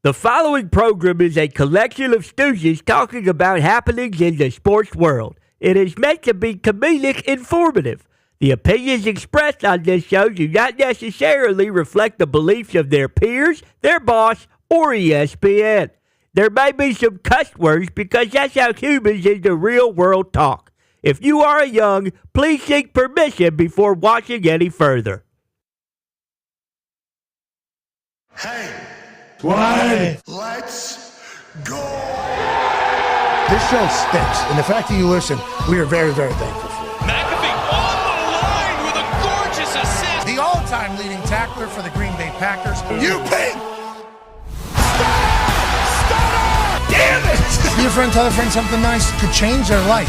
The following program is a collection of stooges talking about happenings in the sports world. It is meant to be comedic informative. The opinions expressed on this show do not necessarily reflect the beliefs of their peers, their boss, or ESPN. There may be some cuss words because that's how humans in the real world talk. If you are young, please seek permission before watching any further. Hey. Why? Let's go! This show stinks, and the fact that you listen, we are very, very thankful for. McAfee on the line with a gorgeous assist. The all-time leading tackler for the Green Bay Packers. You ping! Damn it! Your friend tell a friend something nice could change their life.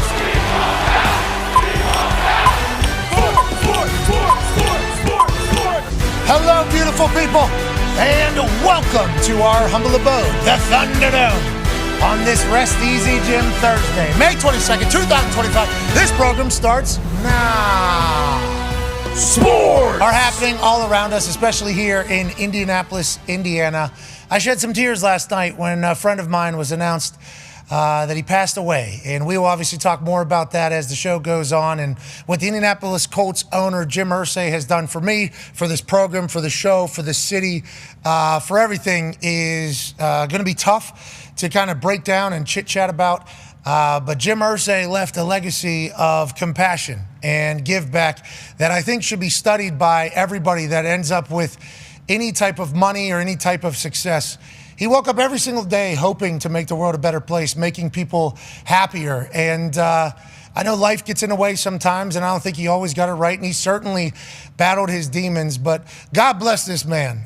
Hello, beautiful people, and welcome to our humble abode, the Thunderdome, on this Rest Easy Gym Thursday, May 22nd, 2025. This program starts now. Sports are happening all around us, especially here in Indianapolis, Indiana. I shed some tears last night when a friend of mine was announced that he passed away. And we will obviously talk more about that as the show goes on. And what the Indianapolis Colts owner, Jim Irsay, has done for me, for this program, for the show, for the city, for everything is going to be tough to kind of break down and chit-chat about. But Jim Irsay left a legacy of compassion and give back that I think should be studied by everybody that ends up with any type of money or any type of success. He woke up every single day hoping to make the world a better place, making people happier. And I know life gets in the way sometimes, and I don't think he always got it right. And he certainly battled his demons. But God bless this man,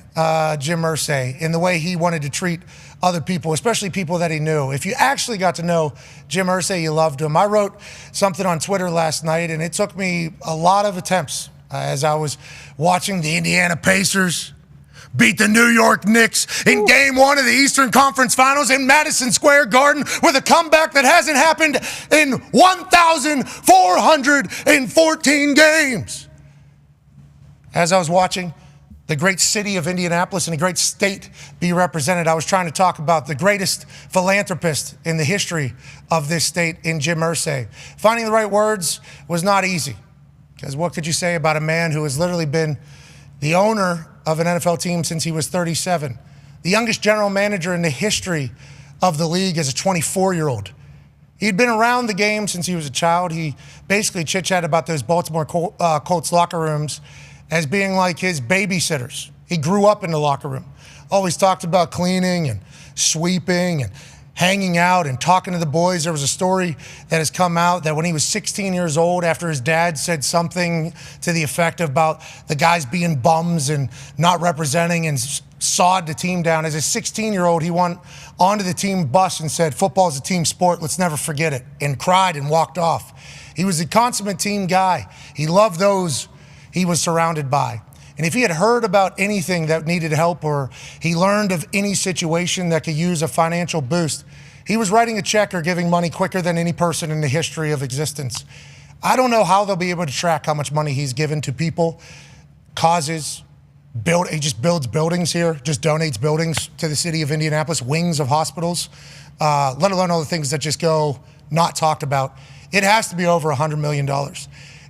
Jim Irsay, in the way he wanted to treat other people, especially people that he knew. If you actually got to know Jim Irsay, you loved him. I wrote something on Twitter last night, and it took me a lot of attempts as I was watching the Indiana Pacers beat the New York Knicks in Game 1 of the Eastern Conference Finals in Madison Square Garden with a comeback that hasn't happened in 1,414 games. As I was watching the great city of Indianapolis and the great state be represented, I was trying to talk about the greatest philanthropist in the history of this state in Jim Irsay. Finding the right words was not easy, because what could you say about a man who has literally been the owner of an NFL team since he was 37, the youngest general manager in the history of the league as a 24-year-old. He'd been around the game since he was a child. He basically chit-chatted about those Baltimore Colts locker rooms as being like his babysitters. He grew up in the locker room, always talked about cleaning and sweeping and hanging out and talking to the boys. There was a story that has come out that when he was 16 years old, after his dad said something to the effect about the guys being bums and not representing and sawed the team down, as a 16-year-old, he went onto the team bus and said, "Football is a team sport, let's never forget it," and cried and walked off. He was a consummate team guy. He loved those he was surrounded by. And if he had heard about anything that needed help, or he learned of any situation that could use a financial boost, he was writing a check or giving money quicker than any person in the history of existence. I don't know how they'll be able to track how much money he's given to people, causes, he just builds buildings here, just donates buildings to the city of Indianapolis, wings of hospitals, let alone all the things that just go not talked about. It has to be over $100 million.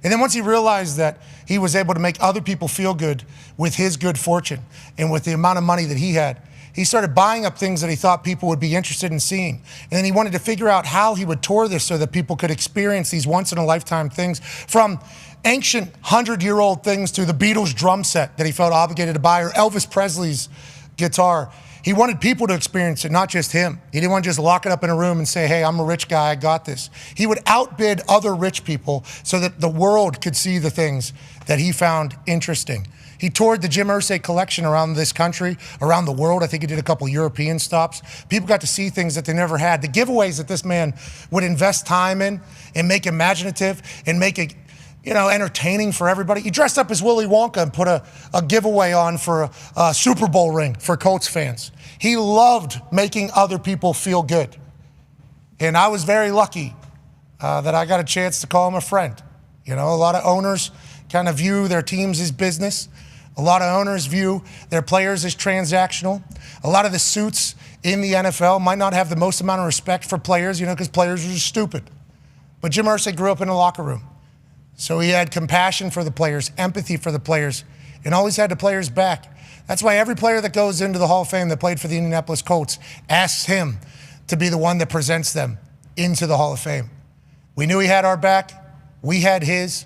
And then once he realized that he was able to make other people feel good with his good fortune and with the amount of money that he had, he started buying up things that he thought people would be interested in seeing. And then he wanted to figure out how he would tour this so that people could experience these once-in-a-lifetime things, from ancient 100-year-old things to the Beatles drum set that he felt obligated to buy, or Elvis Presley's guitar. He wanted people to experience it, not just him. He didn't want to just lock it up in a room and say, "Hey, I'm a rich guy, I got this." He would outbid other rich people so that the world could see the things that he found interesting. He toured the Jim Irsay collection around this country, around the world. I think he did a couple European stops. People got to see things that they never had. The giveaways that this man would invest time in and make imaginative and make it, entertaining for everybody. He dressed up as Willy Wonka and put a giveaway on for a Super Bowl ring for Colts fans. He loved making other people feel good. And I was very lucky that I got a chance to call him a friend. A lot of owners kind of view their teams as business. A lot of owners view their players as transactional. A lot of the suits in the NFL might not have the most amount of respect for players, because players are just stupid. But Jim Irsay grew up in a locker room. So he had compassion for the players, empathy for the players, and always had the players back. That's why every player that goes into the Hall of Fame that played for the Indianapolis Colts asks him to be the one that presents them into the Hall of Fame. We knew he had our back. We had his.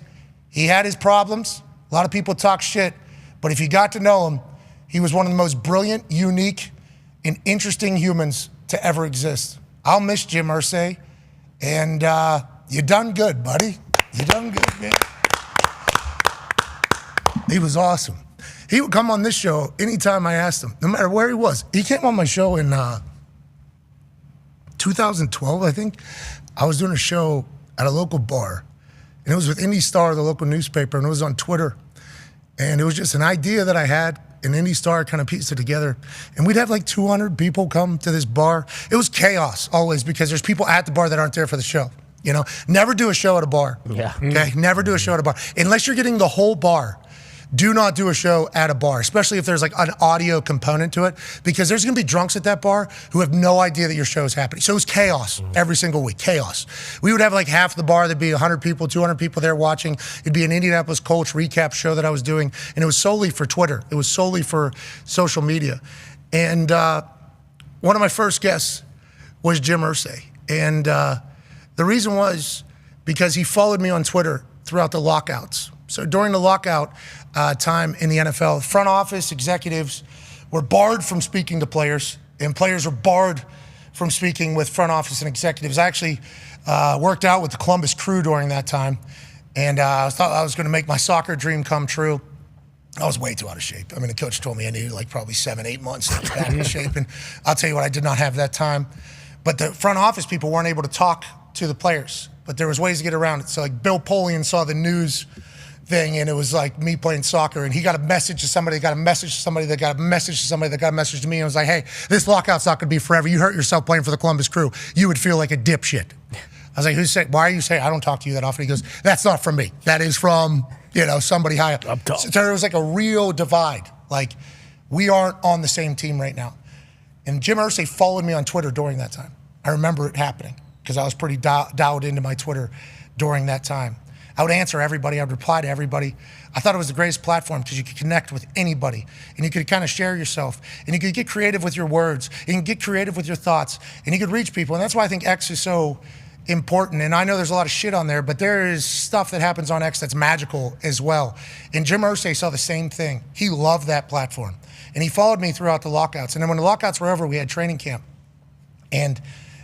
He had his problems. A lot of people talk shit. But if you got to know him, he was one of the most brilliant, unique, and interesting humans to ever exist. I'll miss Jim Irsay. And you done good, buddy. You done good, man. He was awesome. He would come on this show anytime I asked him, no matter where he was. He came on my show in 2012, I think. I was doing a show at a local bar, and it was with Indy Star, the local newspaper, and it was on Twitter. And it was just an idea that I had, and Indy Star kind of pieced it together. And we'd have like 200 people come to this bar. It was chaos always because there's people at the bar that aren't there for the show. Never do a show at a bar. Yeah. Okay, never do a show at a bar. Unless you're getting the whole bar. Do not do a show at a bar, especially if there's like an audio component to it, because there's going to be drunks at that bar who have no idea that your show is happening. So it was chaos every single week, chaos. We would have like half the bar, there'd be 100 people, 200 people there watching. It'd be an Indianapolis Colts recap show that I was doing, and it was solely for Twitter. It was solely for social media. And one of my first guests was Jim Irsay. And the reason was because he followed me on Twitter throughout the lockouts. So during the lockout time in the NFL, front office executives were barred from speaking to players, and players were barred from speaking with front office and executives. I actually worked out with the Columbus Crew during that time, and I thought I was going to make my soccer dream come true. I was way too out of shape. I mean, the coach told me I needed like probably 7-8 months to get back in shape, and I'll tell you what, I did not have that time. But the front office people weren't able to talk to the players, but there was ways to get around it. So like Bill Polian saw the news thing, and it was like me playing soccer, and he got a message to somebody, got a message to somebody, that got a message to somebody, that got a message to me, and I was like, hey, this lockout's not going to be forever. You hurt yourself playing for the Columbus Crew. You would feel like a dipshit. I was like, who's saying? Why are you saying? I don't talk to you that often. He goes, that's not from me. That is from, somebody high up. So there was like a real divide. Like, we aren't on the same team right now. And Jim Irsay followed me on Twitter during that time. I remember it happening because I was pretty dialed into my Twitter during that time. I would answer everybody. I would reply to everybody. I thought it was the greatest platform because you could connect with anybody, and you could kind of share yourself, and you could get creative with your words, and you can get creative with your thoughts, and you could reach people. And that's why I think X is so important. And I know there's a lot of shit on there, but there is stuff that happens on X that's magical as well. And Jim Irsay saw the same thing. He loved that platform. And he followed me throughout the lockouts. And then when the lockouts were over, we had training camp. And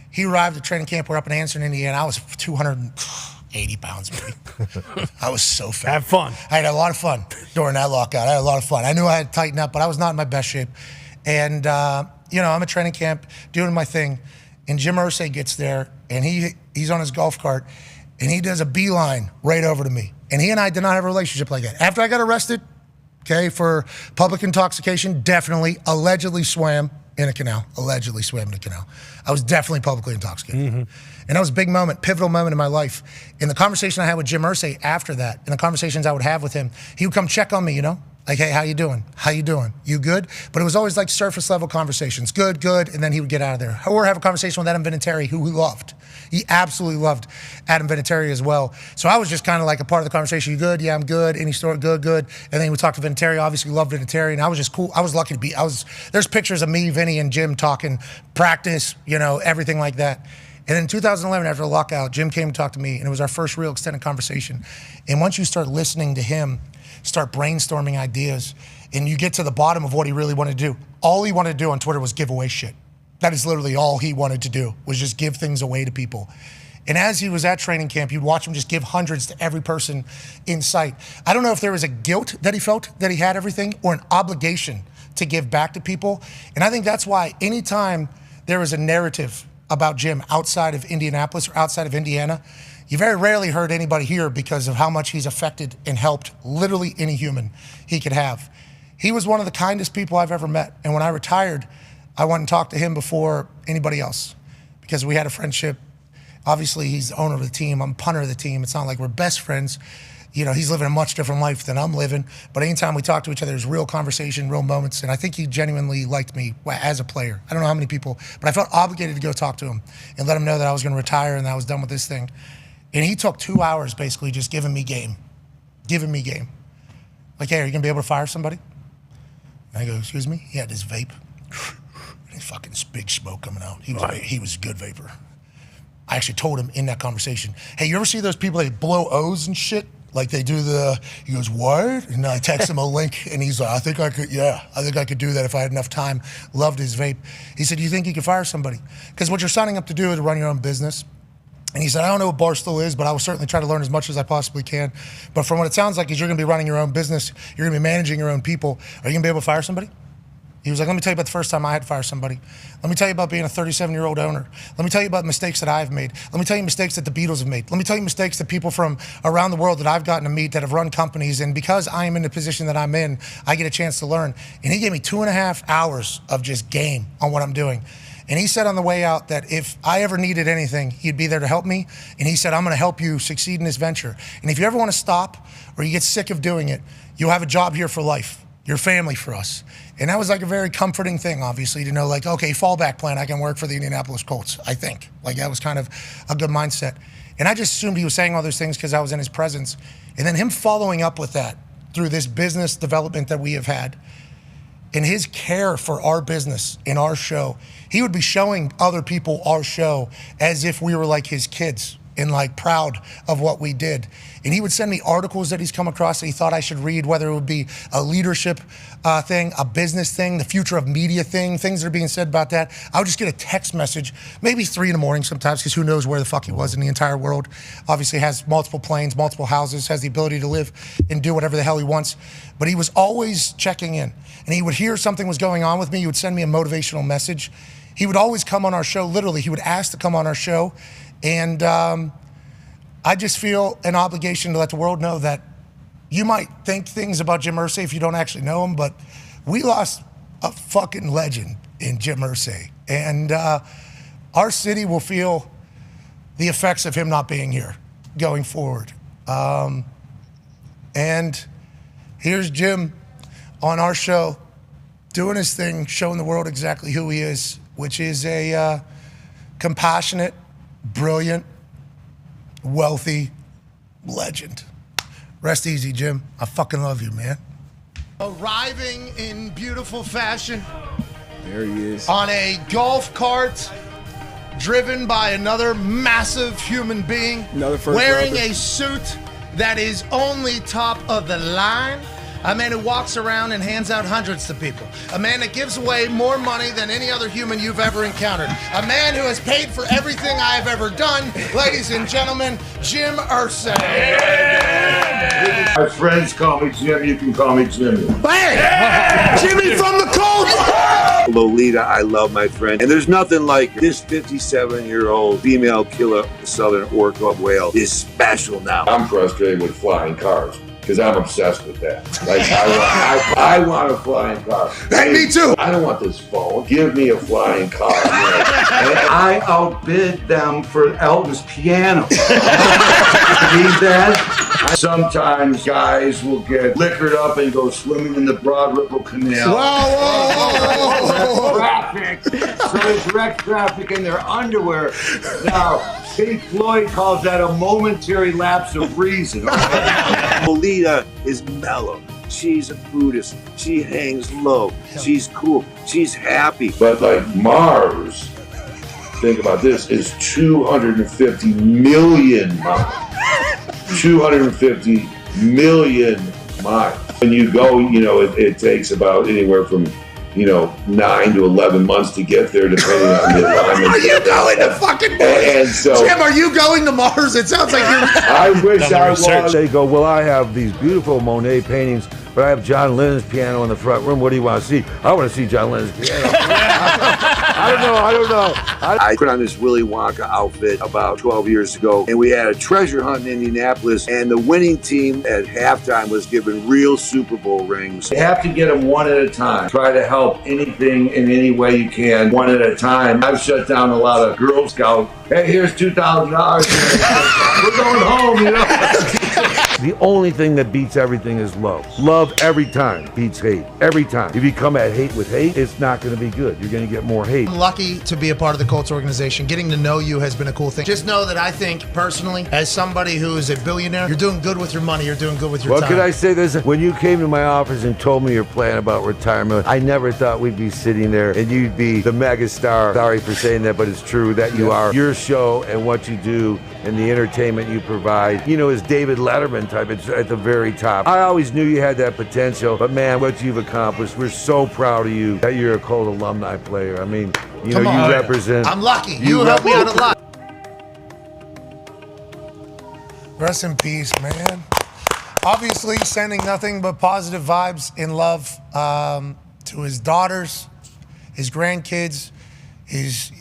he arrived at training camp. We're up in Anson, Indiana. I was 280 pounds, maybe. I was so fat. Have fun. I had a lot of fun during that lockout. I had a lot of fun. I knew I had to tighten up, but I was not in my best shape. And, I'm at training camp doing my thing. And Jim Irsay gets there, and he's on his golf cart, and he does a beeline right over to me. And he and I did not have a relationship like that. After I got arrested, for public intoxication, definitely, allegedly swam in a canal. I was definitely publicly intoxicated. Mm-hmm. And that was a big moment, pivotal moment in my life. In the conversation I had with Jim Irsay after that, in the conversations I would have with him, he would come check on me, Like, hey, how you doing? You good? But it was always like surface level conversations. Good. And then he would get out of there. Or have a conversation with Adam Vinatieri, who he loved. He absolutely loved Adam Vinatieri as well. So I was just kind of like a part of the conversation. You good? Yeah, I'm good. Any story? Good. And then he would talk to Vinatieri, obviously loved Vinatieri. And I was just cool. I was lucky to be, there's pictures of me, Vinny, and Jim talking practice, everything like that. And in 2011, after the lockout, Jim came to talk to me, and it was our first real extended conversation. And once you start listening to him, start brainstorming ideas, and you get to the bottom of what he really wanted to do. All he wanted to do on Twitter was give away shit. That is literally all he wanted to do, was just give things away to people. And as he was at training camp, you'd watch him just give hundreds to every person in sight. I don't know if there was a guilt that he felt that he had everything, or an obligation to give back to people. And I think that's why anytime there was a narrative about Jim outside of Indianapolis or outside of Indiana, you very rarely heard anybody here because of how much he's affected and helped literally any human he could have. He was one of the kindest people I've ever met. And when I retired, I went and talked to him before anybody else because we had a friendship. Obviously, he's the owner of the team. I'm punter of the team. It's not like we're best friends. You know, he's living a much different life than I'm living. But anytime we talk to each other, there's real conversation, real moments. And I think he genuinely liked me as a player. I don't know how many people, but I felt obligated to go talk to him and let him know that I was going to retire and that I was done with this thing. And he took 2 hours basically just giving me game. Like, hey, are you going to be able to fire somebody? And I go, excuse me? He had this vape. And his fucking big smoke coming out. He was a good vapor. I actually told him in that conversation, hey, you ever see those people that blow O's and shit? Like they do he goes, what? And I text him a link and he's like, I think I could do that if I had enough time. Loved his vape. He said, do you think you could fire somebody? Because what you're signing up to do is to run your own business. And he said, I don't know what Barstool is, but I will certainly try to learn as much as I possibly can. But from what it sounds like is you're going to be running your own business. You're going to be managing your own people. Are you going to be able to fire somebody? He was like, let me tell you about the first time I had to fire somebody. Let me tell you about being a 37-year-old owner. Let me tell you about mistakes that I've made. Let me tell you mistakes that the Beatles have made. Let me tell you mistakes that people from around the world that I've gotten to meet that have run companies. And because I am in the position that I'm in, I get a chance to learn. And he gave me 2.5 hours of just game on what I'm doing. And he said on the way out that if I ever needed anything, he'd be there to help me. And he said, I'm going to help you succeed in this venture. And if you ever want to stop or you get sick of doing it, you'll have a job here for life. Your family for us. And that was like a very comforting thing, obviously, to know like, okay, fallback plan, I can work for the Indianapolis Colts, I think. Like that was kind of a good mindset. And I just assumed he was saying all those things because I was in his presence. And then him following up with that through this business development that we have had and his care for our business and our show, he would be showing other people our show as if we were like his kids and like proud of what we did. And he would send me articles that he's come across that he thought I should read, whether it would be a leadership thing, a business thing, the future of media thing, things that are being said about that. I would just get a text message, maybe 3 a.m. sometimes, because who knows where the fuck he was in the entire world. Obviously has multiple planes, multiple houses, has the ability to live and do whatever the hell he wants. But he was always checking in. And he would hear something was going on with me. He would send me a motivational message. He would always come on our show, literally. He would ask to come on our show. And I just feel an obligation to let the world know that you might think things about Jim Irsay if you don't actually know him, but we lost a fucking legend in Jim Irsay. And our city will feel the effects of him not being here going forward. And here's Jim on our show doing his thing, showing the world exactly who he is, which is a compassionate, brilliant, wealthy legend. Rest easy, Jim. I fucking love you, man. Arriving in beautiful fashion. There he is. On a golf cart driven by another massive human being. Another first wearing rounder. a suit that is only top of the line. A man who walks around and hands out hundreds to people. A man that gives away more money than any other human you've ever encountered. A man who has paid for everything I have ever done. Ladies and gentlemen, Jim Irsay. My friends call me Jim, you can call me Jimmy. Hey! Jimmy from the Colts! Lolita, I love my friend. And there's nothing like this 57-year-old female killer of the southern orca whale is special now. I'm frustrated with flying cars because I'm obsessed with that. Like I want a flying car. Hey, me too. I don't want this phone. Give me a flying car. And I outbid them for Elvis' piano. Need that? Sometimes guys will get liquored up and go swimming in the Broad Ripple Canal. Whoa. Traffic. So they direct traffic in their underwear. Now, Pink Floyd calls that a momentary lapse of reason. Lolita is mellow. She's a Buddhist. She hangs low. She's cool. She's happy. But like Mars, think about this, is 250 million miles. 250 million miles. When you go, it takes about anywhere from 9 to 11 months to get there, depending on the alignment. Are you going to fucking Mars? And so, Jim, are you going to Mars? It sounds like you're... I wish I was. They go, well, I have these beautiful Monet paintings, but I have John Lennon's piano in the front room. What do you want to see? I want to see John Lennon's piano. I don't know. I put on this Willy Wonka outfit about 12 years ago, and we had a treasure hunt in Indianapolis, and the winning team at halftime was given real Super Bowl rings. You have to get them one at a time. Try to help anything in any way you can, one at a time. I've shut down a lot of Girl Scouts. Hey, here's $2,000. We're going home, The only thing that beats everything is love. Love every time beats hate. Every time. If you come at hate with hate, it's not going to be good. You're going to get more hate. I'm lucky to be a part of the Colts organization. Getting to know you has been a cool thing. Just know that I think, personally, as somebody who is a billionaire, you're doing good with your money. You're doing good with your time. What could I say? This when you came to my office and told me your plan about retirement, I never thought we'd be sitting there and you'd be the mega star. Sorry for saying that, but it's true that you are. Your show and what you do and the entertainment you provide, is David Letterman type. It's at the very top. I always knew you had that potential, but man, what you've accomplished, we're so proud of you that you're a Colt alumni player. I mean, you represent. I'm lucky. You helped me out a lot. Rest in peace, man. Obviously, sending nothing but positive vibes and love to his daughters, his grandkids, his,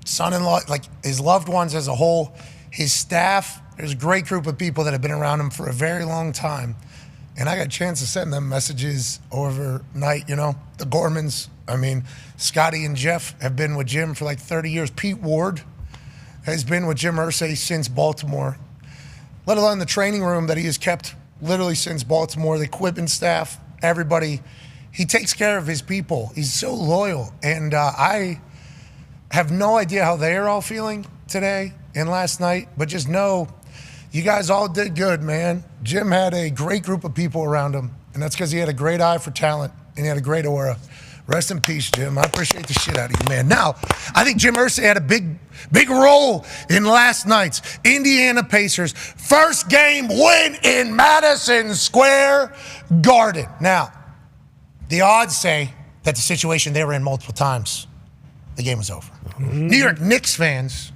son-in-law, like his loved ones as a whole, his staff. There's a great group of people that have been around him for a very long time. And I got a chance to send them messages overnight, the Gormans. I mean, Scotty and Jeff have been with Jim for like 30 years. Pete Ward has been with Jim Irsay since Baltimore, let alone the training room that he has kept literally since Baltimore, the equipment staff, everybody. He takes care of his people. He's so loyal. And I have no idea how they are all feeling today and last night, but just know you guys all did good, man. Jim had a great group of people around him, and that's because he had a great eye for talent and he had a great aura. Rest in peace, Jim. I appreciate the shit out of you, man. Now, I think Jim Irsay had a big role in last night's Indiana Pacers first game win in Madison Square Garden. Now, the odds say that the situation they were in multiple times, the game was over. New York Knicks fans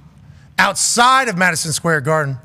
outside of Madison Square Garden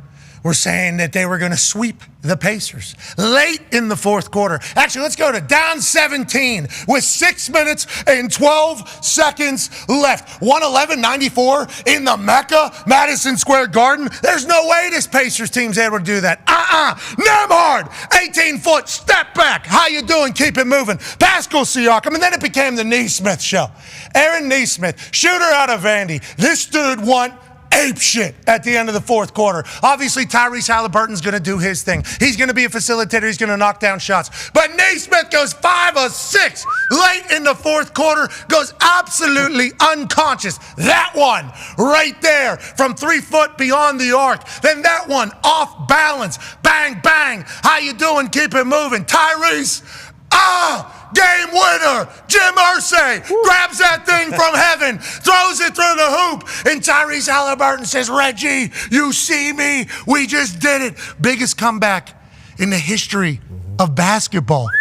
were saying that they were going to sweep the Pacers late in the fourth quarter. Actually, let's go to down 17 with 6 minutes and 12 seconds left. 111-94 in the Mecca, Madison Square Garden. There's no way this Pacers team's able to do that. Nemhard, 18-foot step back. How you doing? Keep it moving. Pascal Siakam. And then it became the Neesmith show. Aaron Neesmith, shooter out of Vandy. This dude won ape shit at the end of the fourth quarter. Obviously, Tyrese Halliburton's going to do his thing. He's going to be a facilitator. He's going to knock down shots. But Naismith goes 5 of 6 late in the fourth quarter, goes absolutely unconscious. That one right there from 3 foot beyond the arc. Then that one off balance. Bang, bang. How you doing? Keep it moving. Tyrese. Game winner, Jim Irsay grabs that thing from heaven, throws it through the hoop, and Tyrese Halliburton says, Reggie, you see me? We just did it. Biggest comeback in the history of basketball.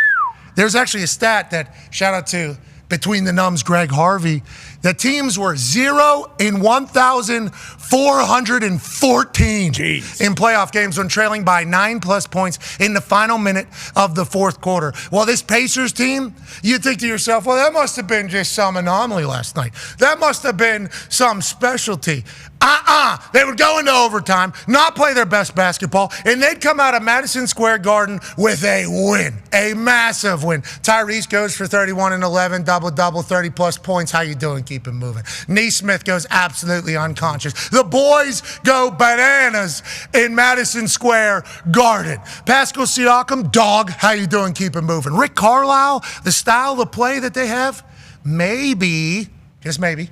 There's actually a stat that, shout out to Between the Numbs, Greg Harvey, the teams were 0 in 1,414 in playoff games when trailing by 9+ points in the final minute of the fourth quarter. Well, this Pacers team, you think to yourself, well, that must have been just some anomaly last night. That must have been some specialty. They would go into overtime, not play their best basketball, and they'd come out of Madison Square Garden with a win, a massive win. Tyrese goes for 31 and 11, double-double, 30+ points. How you doing? Keep it moving. Neesmith goes absolutely unconscious. The boys go bananas in Madison Square Garden. Pascal Siakam, dog, how you doing? Keep it moving. Rick Carlisle, the style of play that they have, maybe, just maybe,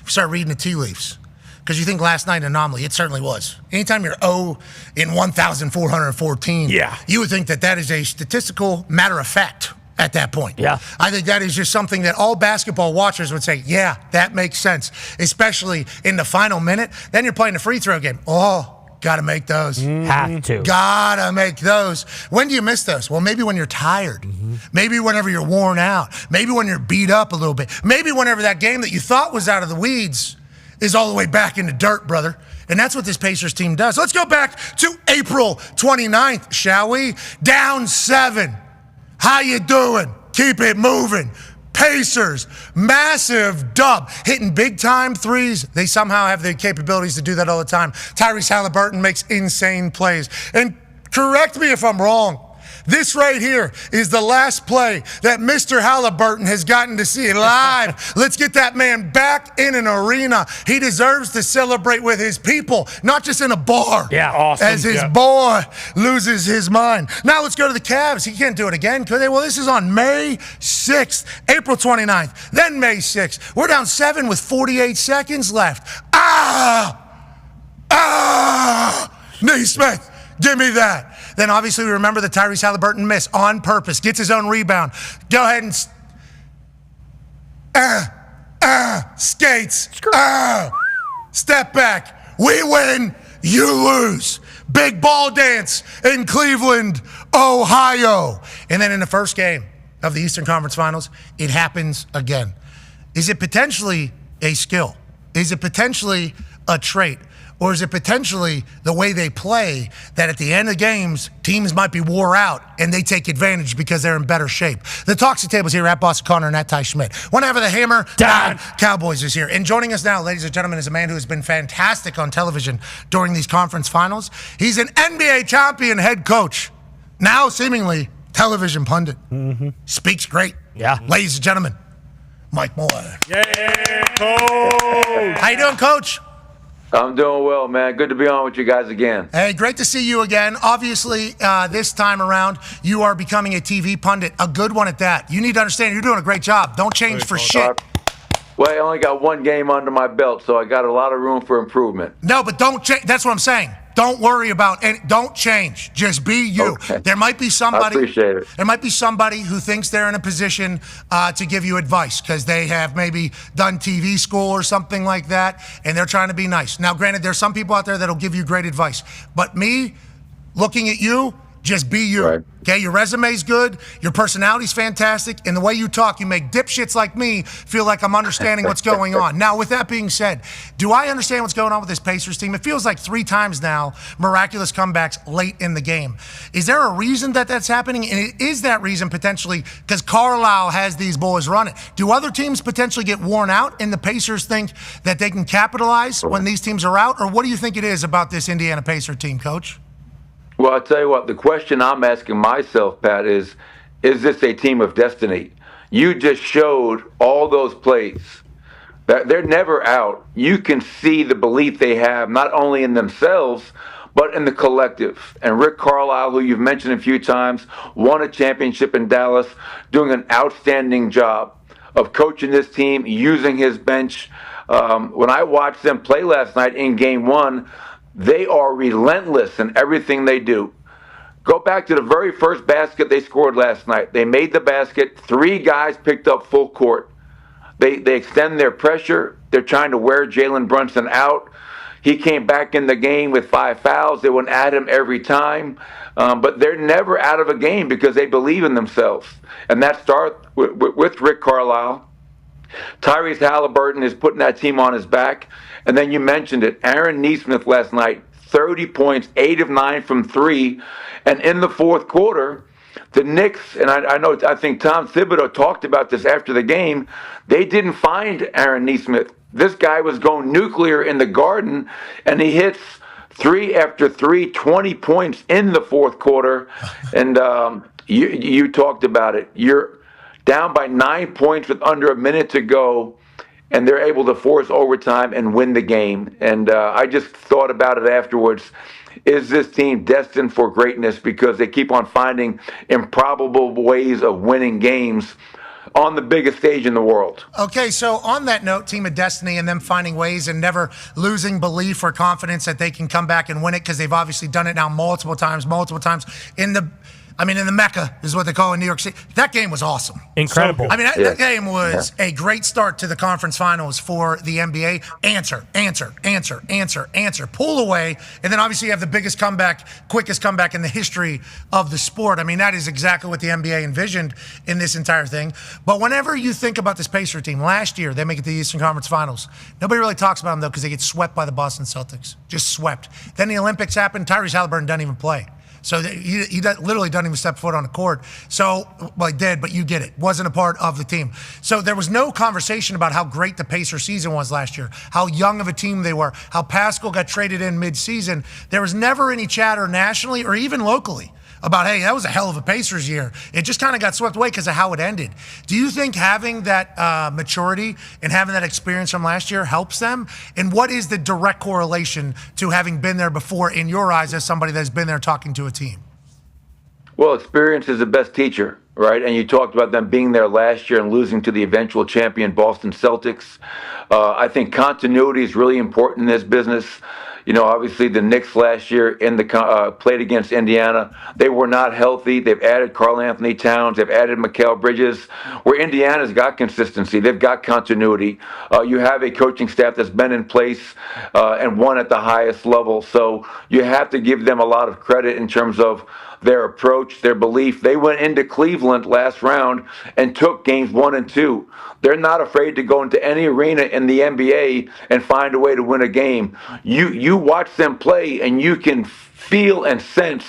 start reading the tea leaves. Because you think last night an anomaly. It certainly was. Anytime you're 0 in 1,414, you would think that is a statistical matter of fact at that point. Yeah. I think that is just something that all basketball watchers would say, yeah, that makes sense, especially in the final minute. Then you're playing a free throw game. Gotta make those. Have to. Gotta make those. When do you miss those? Well, maybe when you're tired. Maybe whenever you're worn out. Maybe when you're beat up a little bit. Maybe whenever that game that you thought was out of the weeds is all the way back in the dirt, brother. And that's what this Pacers team does. Let's go back to April 29th, shall we? Down 7. How you doing? Keep it moving. Pacers, massive dub, hitting big-time threes. They somehow have the capabilities to do that all the time. Tyrese Halliburton makes insane plays. And correct me if I'm wrong, This right here is the last play that Mr. Halliburton has gotten to see live. Let's get that man back in an arena. He deserves to celebrate with his people, not just in a bar. Yeah, awesome. As his boy loses his mind. Now let's go to the Cavs. He can't do it again, could they? Well, this is on May 6th, April 29th, then May 6th. We're down 7 with 48 seconds left. Naismith, give me that. Then obviously we remember the Tyrese Halliburton miss on purpose, gets his own rebound. Go ahead and skates. Step back. We win, you lose. Big ball dance in Cleveland, Ohio. And then in the first game of the Eastern Conference Finals, it happens again. Is it potentially a skill? Is it potentially a trait? Or is it potentially the way they play that at the end of games, teams might be wore out and they take advantage because they're in better shape? The Toxic Tables here at Boston Connor and at Ty Schmidt. Whenever the Hammer Dahn Cowboys is here. And joining us now, ladies and gentlemen, is a man who has been fantastic on television during these conference finals. He's an NBA champion head coach, now seemingly television pundit. Speaks great. Yeah. Ladies and gentlemen, Mike Malone. Yeah, Coach. How you doing, Coach? I'm doing well, man. Good to be on with you guys again. Hey, great to see you again. Obviously, this time around, you are becoming a TV pundit, a good one at that. You need to understand you're doing a great job. Don't change for shit. Well, I only got one game under my belt, so I got a lot of room for improvement. No, but don't change. That's what I'm saying. Don't worry about it. Don't change. Just be you. Okay. There might be somebody. I appreciate it. There might be somebody who thinks they're in a position to give you advice because they have maybe done TV school or something like that, and they're trying to be nice. Now, granted, there's some people out there that'll give you great advice, but me, looking at you, just be you. Right. Okay, your resume's good, your personality's fantastic, and the way you talk, you make dipshits like me feel like I'm understanding what's going on. Now, with that being said, do I understand what's going on with this Pacers team? It feels like 3 times now, miraculous comebacks late in the game. Is there a reason that that's happening? And is that reason potentially because Carlisle has these boys running? Do other teams potentially get worn out and the Pacers think that they can capitalize when these teams are out? Or what do you think it is about this Indiana Pacer team, Coach? Well, I'll tell you what, the question I'm asking myself, Pat, is this a team of destiny? You just showed all those plays. They're never out. You can see the belief they have, not only in themselves, but in the collective. And Rick Carlisle, who you've mentioned a few times, won a championship in Dallas, doing an outstanding job of coaching this team, using his bench. When I watched them play last night in Game 1, they are relentless in everything they do. Go back to the very first basket they scored last night. They made the basket. 3 guys picked up full court. They extend their pressure. They're trying to wear Jalen Brunson out. He came back in the game with 5 fouls. They went at him every time. But they're never out of a game because they believe in themselves. And that starts with Rick Carlisle. Tyrese Halliburton is putting that team on his back. And then you mentioned it, Aaron Nesmith last night, 30 points, 8 of 9 from 3. And in the fourth quarter, the Knicks, and I think Tom Thibodeau talked about this after the game, they didn't find Aaron Nesmith. This guy was going nuclear in the Garden, and he hits 3 after 3, 20 points in the fourth quarter. And you talked about it. You're down by 9 points with under a minute to go, and they're able to force overtime and win the game. And I just thought about it afterwards. Is this team destined for greatness because they keep on finding improbable ways of winning games on the biggest stage in the world? Okay, so on that note, team of destiny and them finding ways and never losing belief or confidence that they can come back and win it because they've obviously done it now multiple times in the Mecca is what they call it in New York City. That game was awesome. Incredible. That game was a great start to the conference finals for the NBA. Answer. Pull away. And then obviously you have the biggest comeback, quickest comeback in the history of the sport. That is exactly what the NBA envisioned in this entire thing. But whenever you think about this Pacer team, last year they make it to the Eastern Conference Finals. Nobody really talks about them, though, because they get swept by the Boston Celtics. Just swept. Then the Olympics happened. Tyrese Halliburton doesn't even play. So he literally doesn't even step foot on the court. So, well, he did, but you get it. Wasn't a part of the team. So there was no conversation about how great the Pacer season was last year, how young of a team they were, how Pascal got traded in mid-season. There was never any chatter nationally or even locally about, hey, that was a hell of a Pacers year. It just kind of got swept away because of how it ended. Do you think having that maturity and having that experience from last year helps them? And what is the direct correlation to having been there before in your eyes as somebody that's been there talking to a team? Well, experience is the best teacher, right? And you talked about them being there last year and losing to the eventual champion Boston Celtics. I think continuity is really important in this business. You know, obviously the Knicks last year played against Indiana. They were not healthy. They've added Karl Anthony Towns. They've added Mikal Bridges. Where Indiana's got consistency. They've got continuity. You have a coaching staff that's been in place and won at the highest level. So you have to give them a lot of credit in terms of their approach, their belief. They went into Cleveland last round and took games 1 and 2. They're not afraid to go into any arena in the NBA and find a way to win a game. You watch them play and you can feel and sense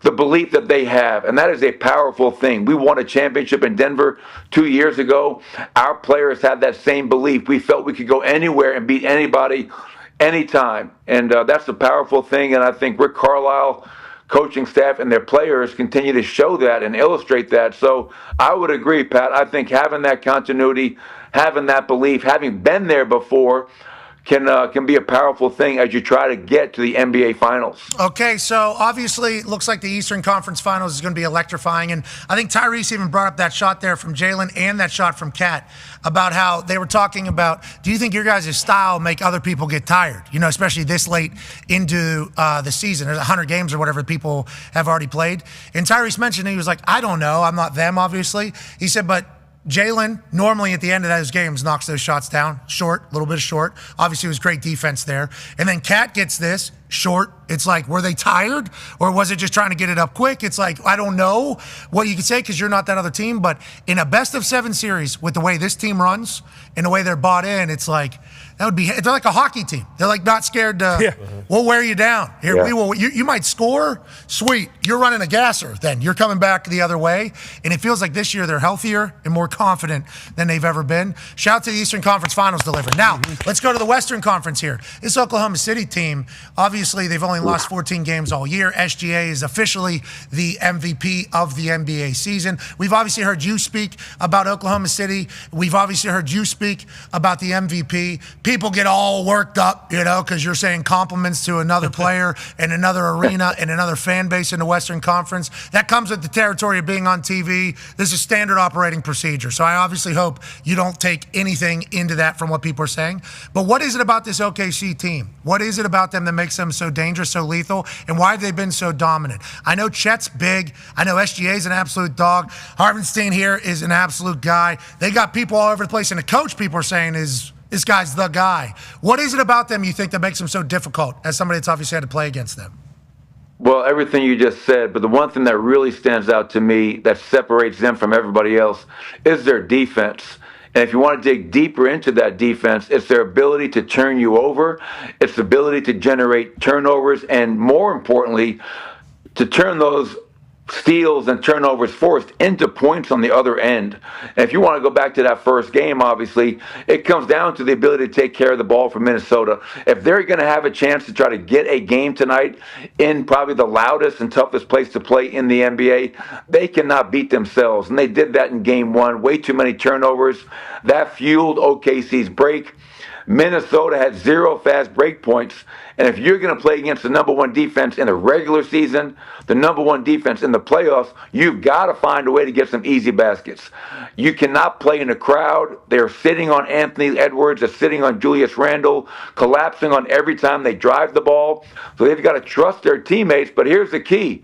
the belief that they have, and that is a powerful thing. We won a championship in Denver 2 years ago. Our players had that same belief. We felt we could go anywhere and beat anybody, anytime, and that's a powerful thing, and I think Rick Carlisle, coaching staff, and their players continue to show that and illustrate that. So I would agree, Pat. I think having that continuity, having that belief, having been there before, can be a powerful thing as you try to get to the NBA Finals. Okay, so obviously it looks like the Eastern Conference Finals is going to be electrifying, and I think Tyrese even brought up that shot there from Jalen and that shot from Kat about how they were talking about, do you think your guys' style make other people get tired, you know, especially this late into the season? There's 100 games or whatever people have already played. And Tyrese mentioned, he was like, I don't know. I'm not them, obviously. He said, but Jalen, normally at the end of those games, knocks those shots down. Short, a little bit of short. Obviously, it was great defense there. And then Kat gets this, short. It's like, were they tired? Or was it just trying to get it up quick? It's like, I don't know what you can say because you're not that other team. But in a best-of-7 series, with the way this team runs and the way they're bought in, it's like, they're like a hockey team. They're like not scared to, we'll wear you down. Here, we will. You might score. Sweet. You're running a gasser then. You're coming back the other way. And it feels like this year they're healthier and more confident than they've ever been. Shout out to the Eastern Conference Finals delivered. Now, let's go to the Western Conference here. This Oklahoma City team, obviously they've only lost 14 games all year. SGA is officially the MVP of the NBA season. We've obviously heard you speak about Oklahoma City. We've obviously heard you speak about the MVP. People get all worked up, you know, because you're saying compliments to another player and another arena and another fan base in the Western Conference. That comes with the territory of being on TV. This is standard operating procedure. So I obviously hope you don't take anything into that from what people are saying. But what is it about this OKC team? What is it about them that makes them so dangerous, so lethal, and why have they been so dominant? I know Chet's big. I know SGA is an absolute dog. Hartenstein here is an absolute guy. They got people all over the place, and the coach, people are saying, is this guy's the guy. What is it about them you think that makes them so difficult as somebody that's obviously had to play against them? Well, everything you just said, but the one thing that really stands out to me that separates them from everybody else is their defense. And if you want to dig deeper into that defense, it's their ability to turn you over, it's the ability to generate turnovers, and more importantly, to turn those steals and turnovers forced into points on the other end. And if you want to go back to that first game, obviously, it comes down to the ability to take care of the ball for Minnesota. If they're going to have a chance to try to get a game tonight in probably the loudest and toughest place to play in the NBA, they cannot beat themselves. And they did that in game 1. Way too many turnovers. That fueled OKC's break. Minnesota had 0 fast break points. And if you're going to play against the number 1 defense in the regular season, the number 1 defense in the playoffs, you've got to find a way to get some easy baskets. You cannot play in a crowd. They're sitting on Anthony Edwards. They're sitting on Julius Randle, collapsing on every time they drive the ball. So they've got to trust their teammates. But here's the key.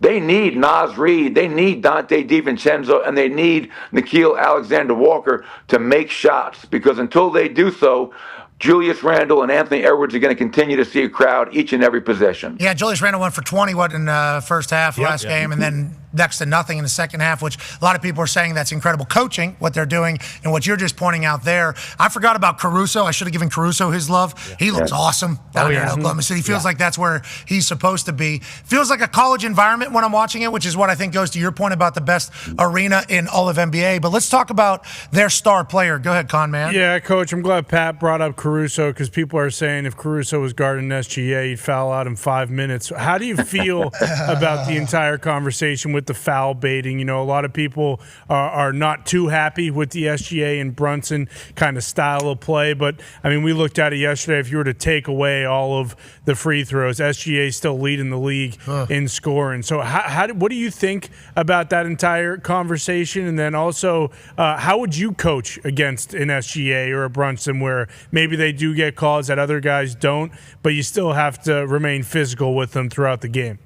They need Naz Reid, they need Dante DiVincenzo, and they need Nickeil Alexander-Walker to make shots, because until they do so, Julius Randle and Anthony Edwards are going to continue to see a crowd each and every possession. Yeah, Julius Randle went for 20 in the first half last game, and then next to nothing in the second half, which a lot of people are saying that's incredible coaching, what they're doing, and what you're just pointing out there. I forgot about Caruso. I should have given Caruso his love. Yeah. He looks awesome down here in Oklahoma City. Feels like that's where he's supposed to be. Feels like a college environment when I'm watching it, which is what I think goes to your point about the best arena in all of NBA. But let's talk about their star player. Go ahead, Con Man. Yeah, Coach, I'm glad Pat brought up Caruso because people are saying if Caruso was guarding SGA, he'd foul out in 5 minutes. How do you feel about the entire conversation with the foul baiting? You know, a lot of people are not too happy with the SGA and Brunson kind of style of play. But, I mean, we looked at it yesterday. If you were to take away all of the free throws, SGA is still leading the league in scoring. So what do you think about that entire conversation? And then also, how would you coach against an SGA or a Brunson where maybe they do get calls that other guys don't, but you still have to remain physical with them throughout the game?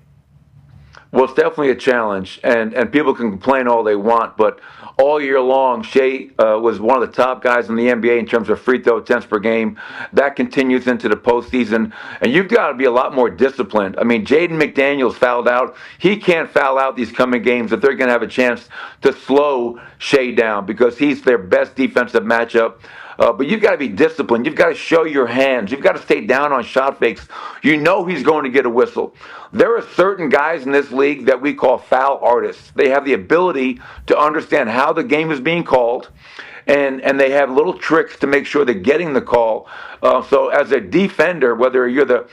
Well, it's definitely a challenge, and people can complain all they want, but all year long, Shea was one of the top guys in the NBA in terms of free throw attempts per game. That continues into the postseason, and you've got to be a lot more disciplined. I mean, Jaden McDaniels fouled out. He can't foul out these coming games if they're going to have a chance to slow Shea down because he's their best defensive matchup. But you've got to be disciplined. You've got to show your hands. You've got to stay down on shot fakes. You know he's going to get a whistle. There are certain guys in this league that we call foul artists. They have the ability to understand how the game is being called, and they have little tricks to make sure they're getting the call. So as a defender, whether you're the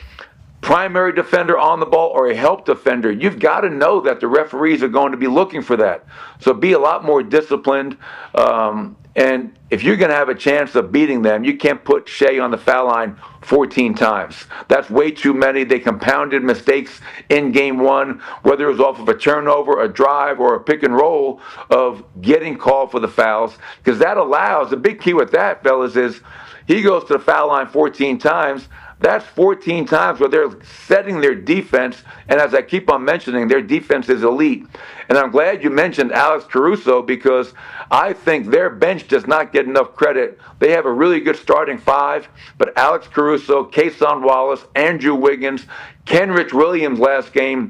primary defender on the ball or a help defender, you've got to know that the referees are going to be looking for that. So be a lot more disciplined. And if you're going to have a chance of beating them, you can't put Shea on the foul line 14 times. That's way too many. They compounded mistakes in game one, whether it was off of a turnover, a drive, or a pick and roll of getting called for the fouls, because that allows, the big key with that, fellas, is he goes to the foul line 14 times. That's 14 times where they're setting their defense, and as I keep on mentioning, their defense is elite. And I'm glad you mentioned Alex Caruso because I think their bench does not get enough credit. They have a really good starting five, but Alex Caruso, Kason Wallace, Andrew Wiggins, Kenrich Williams last game,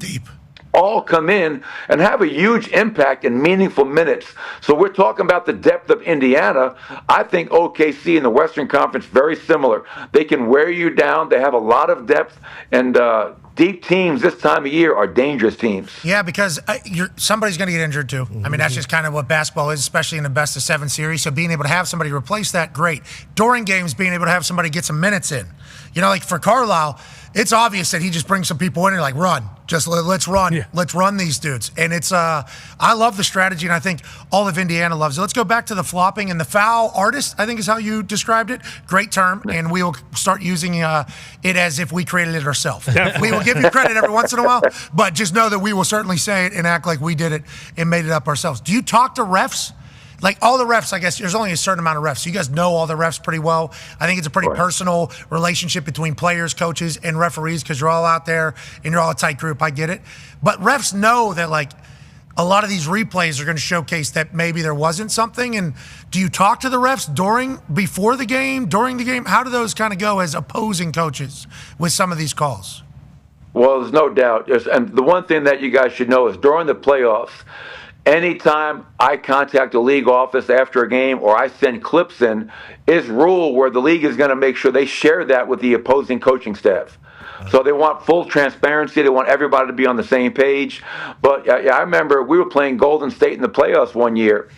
all come in and have a huge impact in meaningful minutes. So we're talking about the depth of Indiana. I think OKC in the Western Conference, very similar. They can wear you down. They have a lot of depth, and deep teams this time of year are dangerous teams. Yeah, because somebody's going to get injured too. I mean, that's just kind of what basketball is, especially in the best of 7 series. So being able to have somebody replace that, great. During games, being able to have somebody get some minutes in. You know, like for Carlisle, it's obvious that he just brings some people in and like, run. Just let's run. Yeah. Let's run these dudes. And it's, I love the strategy, and I think all of Indiana loves it. Let's go back to the flopping and the foul artist, I think is how you described it. Great term, and we will start using it as if we created it ourselves. We will give you credit every once in a while, but just know that we will certainly say it and act like we did it and made it up ourselves. Do you talk to refs? Like all the refs, I guess there's only a certain amount of refs. So you guys know all the refs pretty well. I think it's a pretty personal relationship between players, coaches, and referees because you're all out there and you're all a tight group. I get it. But refs know that like a lot of these replays are going to showcase that maybe there wasn't something. And do you talk to the refs before the game, during the game? How do those kind of go as opposing coaches with some of these calls? Well, there's no doubt. And the one thing that you guys should know is during the playoffs, anytime I contact a league office after a game or I send clips in, is rule where the league is going to make sure they share that with the opposing coaching staff. So they want full transparency. They want everybody to be on the same page. But I remember we were playing Golden State in the playoffs one year,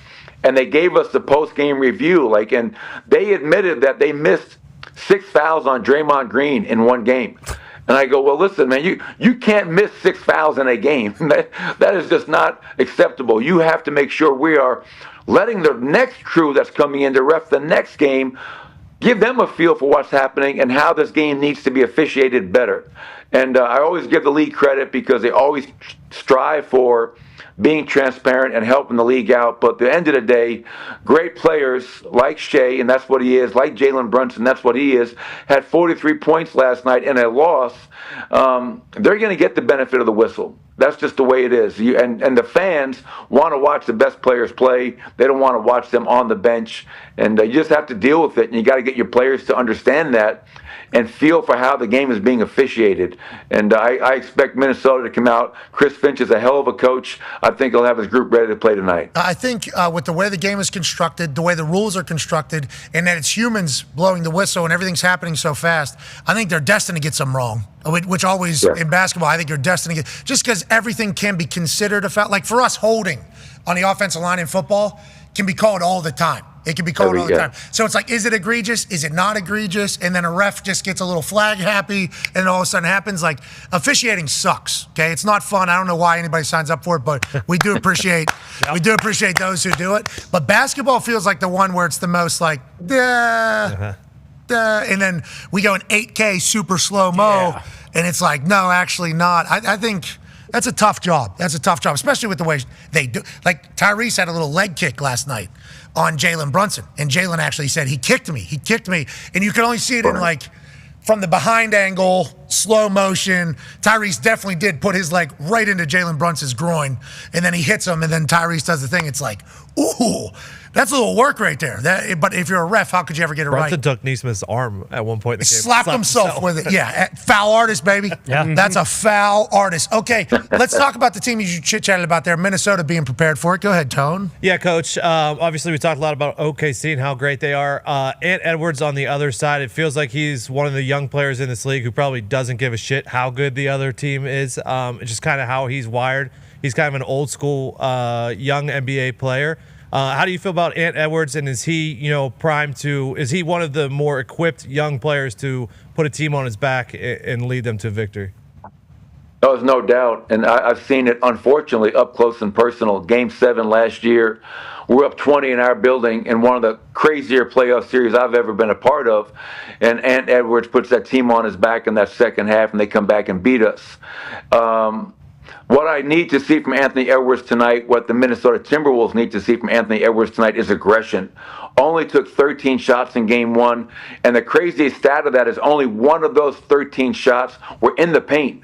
and they gave us the post-game review. And they admitted that they missed 6 fouls on Draymond Green in one game. And I go, well, listen, man, you can't miss 6 fouls in a game. That is just not acceptable. You have to make sure we are letting the next crew that's coming in to ref the next game, give them a feel for what's happening and how this game needs to be officiated better. And I always give the league credit because they always strive for being transparent and helping the league out. But at the end of the day, great players like Shea, and that's what he is, like Jalen Brunson, that's what he is, had 43 points last night in a loss. They're going to get the benefit of the whistle. That's just the way it is. And the fans want to watch the best players play. They don't want to watch them on the bench. And you just have to deal with it. And you got to get your players to understand that. and feel for how the game is being officiated. And I expect Minnesota to come out. Chris Finch is a hell of a coach. I think he'll have his group ready to play tonight. I think with the way the game is constructed, the way the rules are constructed, and that it's humans blowing the whistle and everything's happening so fast, I think they're destined to get some wrong. Which always in basketball, I think you're destined to get, just because everything can be considered a foul. Like for us, holding on the offensive line in football can be called all the time. It can be called all the time. So it's like, is it egregious? Is it not egregious? And then a ref just gets a little flag happy, and all of a sudden it happens. Like, officiating sucks. Okay, it's not fun. I don't know why anybody signs up for it, but we do appreciate those who do it. But basketball feels like the one where it's the most like, and then we go in 8K super slow-mo, and it's like, no, actually not. I think that's a tough job. That's a tough job, especially with the way they do. Like, Tyrese had a little leg kick last night on Jalen Brunson, and Jalen actually said, he kicked me, and you can only see it in, like, from the behind angle, slow motion. Tyrese definitely did put his leg right into Jalen Brunson's groin, and then he hits him, and then Tyrese does the thing. It's like, ooh, that's a little work right there. But if you're a ref, how could you ever get it Brunson right? took Neesmith's arm at one point in the game. Slapped himself with it. Yeah, foul artist, baby. That's a foul artist. Okay, let's talk about the team you chit-chatted about there, Minnesota being prepared for it. Go ahead, Tone. Yeah, Coach. Obviously, we talked a lot about OKC and how great they are. Ant Edwards on the other side, it feels like he's one of the young players in this league who probably doesn't give a shit how good the other team is. It's just kind of how he's wired. He's kind of an old school young NBA player. How do you feel about Ant Edwards, and is he, primed to? Is he one of the more equipped young players to put a team on his back and lead them to victory? No, there's no doubt, and I've seen it, unfortunately, up close and personal. Game 7 last year, we're up 20 in our building in one of the crazier playoff series I've ever been a part of, and Ant Edwards puts that team on his back in that second half, and they come back and beat us. What I need to see from Anthony Edwards tonight, what the Minnesota Timberwolves need to see from Anthony Edwards tonight is aggression. Only took 13 shots in Game 1, and the craziest stat of that is only one of those 13 shots were in the paint.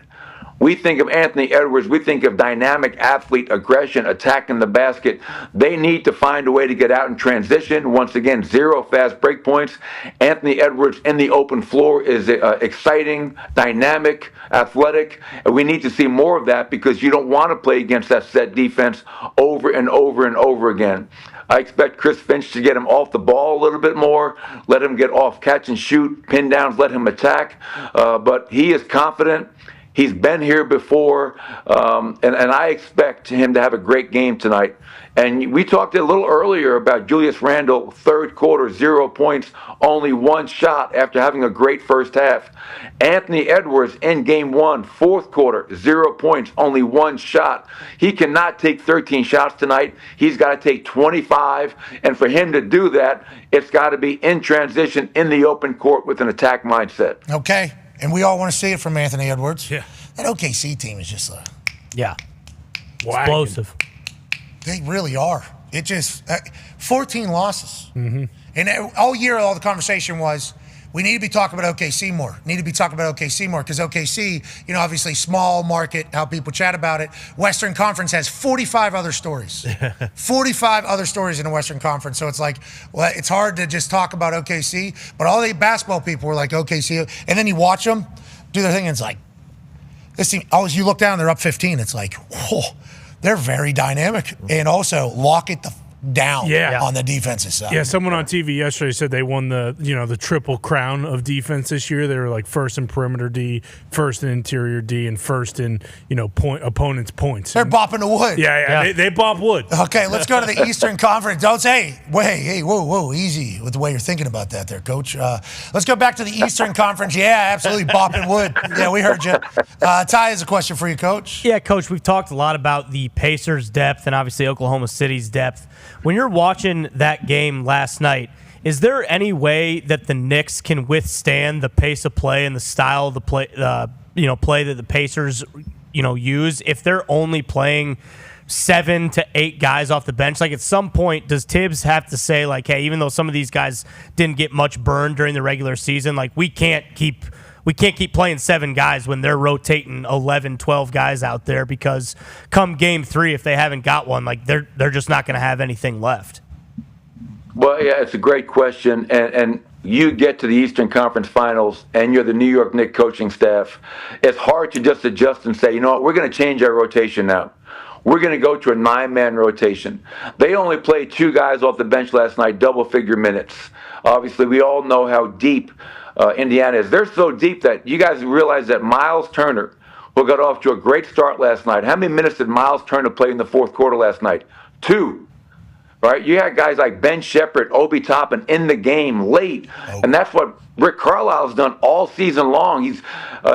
We think of Anthony Edwards, we think of dynamic athlete, aggression, attacking the basket. They need to find a way to get out and transition. Once again, 0 fast break points. Anthony Edwards in the open floor is exciting, dynamic, athletic. And we need to see more of that because you don't want to play against that set defense over and over and over again. I expect Chris Finch to get him off the ball a little bit more, let him get off catch and shoot, pin downs, let him attack. But he is confident. He's been here before, and I expect him to have a great game tonight. And we talked a little earlier about Julius Randle, third quarter, 0 points, only 1 shot after having a great first half. Anthony Edwards in Game 1, fourth quarter, 0 points, only 1 shot. He cannot take 13 shots tonight. He's got to take 25, and for him to do that, it's got to be in transition in the open court with an attack mindset. Okay. And we all want to see it from Anthony Edwards. Yeah. That OKC team is just explosive. They really are. It just 14 losses. Mm-hmm. And all year, all the conversation was, we need to be talking about OKC more. Because OKC, obviously small market, how people chat about it. Western Conference has 45 other stories. 45 other stories in the Western Conference. So it's like, well, it's hard to just talk about OKC. But all the basketball people were like OKC. And then you watch them do their thing, and it's like, this team, as you look down, they're up 15. It's like, whoa, they're very dynamic. And also, lock it down on the defensive side. Yeah, someone on TV yesterday said they won the triple crown of defense this year. They were like first in perimeter D, first in interior D, and first in opponents' points. They're bopping the wood. Yeah. They bop wood. Okay, let's go to the Eastern Conference. Don't say, whoa, easy with the way you're thinking about that there, Coach. Let's go back to the Eastern Conference. Yeah, absolutely bopping wood. Yeah, we heard you. Ty has a question for you, Coach. Yeah, Coach, we've talked a lot about the Pacers' depth and obviously Oklahoma City's depth. When you're watching that game last night, is there any way that the Knicks can withstand the pace of play and the style of the play, play that the Pacers, use if they're only playing 7 to 8 guys off the bench? Like, at some point, does Tibbs have to say, like, hey, even though some of these guys didn't get much burn during the regular season, like, we can't keep playing 7 guys when they're rotating 11, 12 guys out there, because come Game 3, if they haven't got one, like, they're just not going to have anything left. Well, yeah, it's a great question, and you get to the Eastern Conference Finals and you're the New York Knicks coaching staff, it's hard to just adjust and say, you know what, we're going to change our rotation now. We're going to go to a 9-man rotation. They only played 2 guys off the bench last night, double-figure minutes. Obviously, we all know how deep Indiana is. They're so deep that you guys realize that Miles Turner, who got off to a great start last night, how many minutes did Miles Turner play in the fourth quarter last night? 2. Right? You had guys like Ben Shepherd, Obi Toppin in the game late, and that's what Rick Carlisle's done all season long.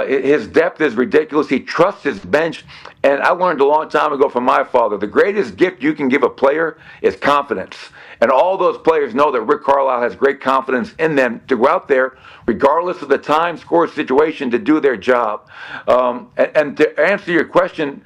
His depth is ridiculous. He trusts his bench, and I learned a long time ago from my father, the greatest gift you can give a player is confidence. And all those players know that Rick Carlisle has great confidence in them to go out there, regardless of the time, score, situation, to do their job. And to answer your question,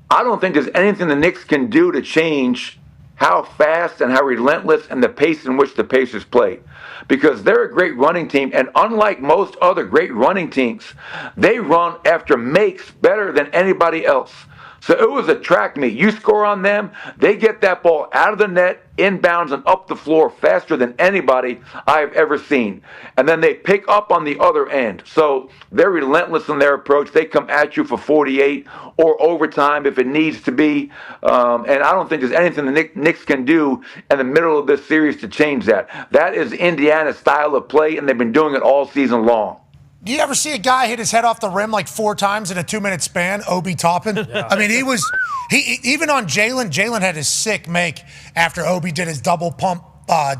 I don't think there's anything the Knicks can do to change how fast and how relentless and the pace in which the Pacers play. Because they're a great running team, and unlike most other great running teams, they run after makes better than anybody else. So it was a track meet. You score on them, they get that ball out of the net, inbounds, and up the floor faster than anybody I've ever seen. And then they pick up on the other end. So they're relentless in their approach. They come at you for 48 or overtime if it needs to be. And I don't think there's anything the Knicks can do in the middle of this series to change that. That is Indiana's style of play, and they've been doing it all season long. Do you ever see a guy hit his head off the rim like 4 times in a 2-minute span? Obi Toppin. Yeah. I mean, he even on Jalen had his sick make after Obi did his double pump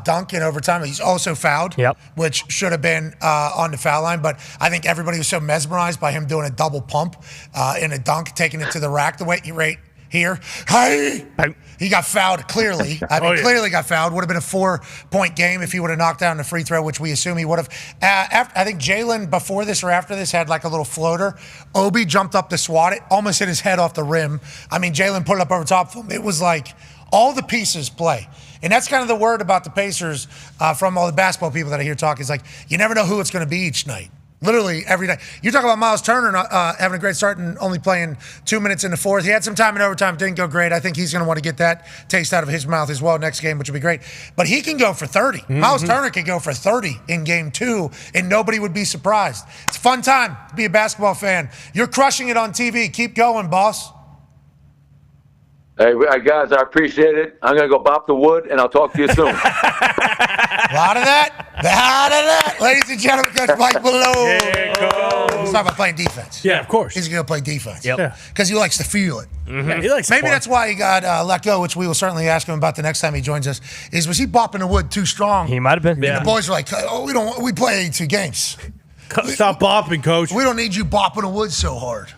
dunk in overtime. He's also fouled, which should have been on the foul line. But I think everybody was so mesmerized by him doing a double pump in a dunk, taking it to the rack the way he here. Hey! He got fouled clearly. Clearly got fouled. Would have been a 4-point game if he would have knocked down the free throw, which we assume he would have. I think Jalen, before this or after this, had like a little floater. Obi jumped up to swat it, almost hit his head off the rim. I mean, Jalen put it up over top of him. It was like all the pieces play. And that's kind of the word about the Pacers from all the basketball people that I hear talk is like, you never know who it's going to be each night. Literally every night. You talk about Miles Turner having a great start and only playing 2 minutes in the fourth. He had some time in overtime, didn't go great. I think he's going to want to get that taste out of his mouth as well next game, which will be great. But he can go for 30. Mm-hmm. Miles Turner can go for 30 in game 2, and nobody would be surprised. It's a fun time to be a basketball fan. You're crushing it on TV. Keep going, boss. Hey, guys, I appreciate it. I'm going to go bop the wood, and I'll talk to you soon. A lot of that. Ladies and gentlemen, Coach Mike Malone. He's talking about playing defense. Yeah, of course. He's going to play defense. Yep. Because he likes to feel it. Mm-hmm. Yeah, he likes Maybe that's why he got let go, which we will certainly ask him about the next time he joins us, was he bopping the wood too strong? He might have been. And the boys were like, we play 82 games. Stop bopping, Coach. We don't need you bopping the wood so hard.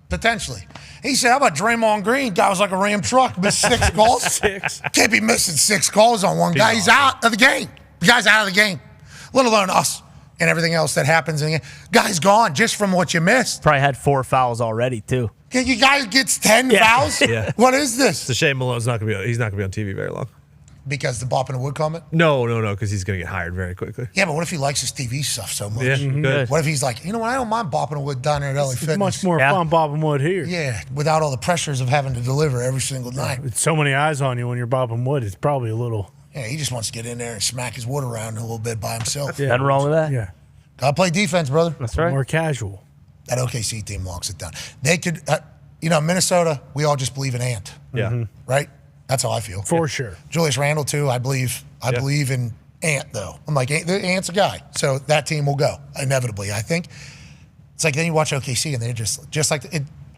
Potentially. He said, how about Draymond Green? Guy was like a Ram truck, missed 6 calls. 6. Can't be missing 6 calls on one guy. He's out of the game. The guy's out of the game, let alone us and everything else that happens in the game. Guy's gone just from what you missed. Probably had 4 fouls already, too. You guys gets 10 fouls? Yeah. What is this? It's a shame Malone's not going to be. He's not going to be on TV very long. Because the bopping the wood comment? No, because he's going to get hired very quickly. Yeah, but what if he likes his TV stuff so much? Yeah, good. What if he's like, you know what, I don't mind bopping the wood down there at LA Fitness. It's much more fun bopping wood here. Yeah, without all the pressures of having to deliver every single night. With so many eyes on you when you're bopping wood, it's probably a little... Yeah, he just wants to get in there and smack his wood around a little bit by himself. Nothing wrong with that. Yeah. Gotta play defense, brother. That's right. More casual. That OKC team locks it down. They could, Minnesota, we all just believe in Ant. Yeah. Mm-hmm. Right? That's how I feel. For sure. Julius Randle, too. I believe in Ant, though. I'm like, Ant's a guy. So that team will go, inevitably, I think. It's like then you watch OKC, and they're just like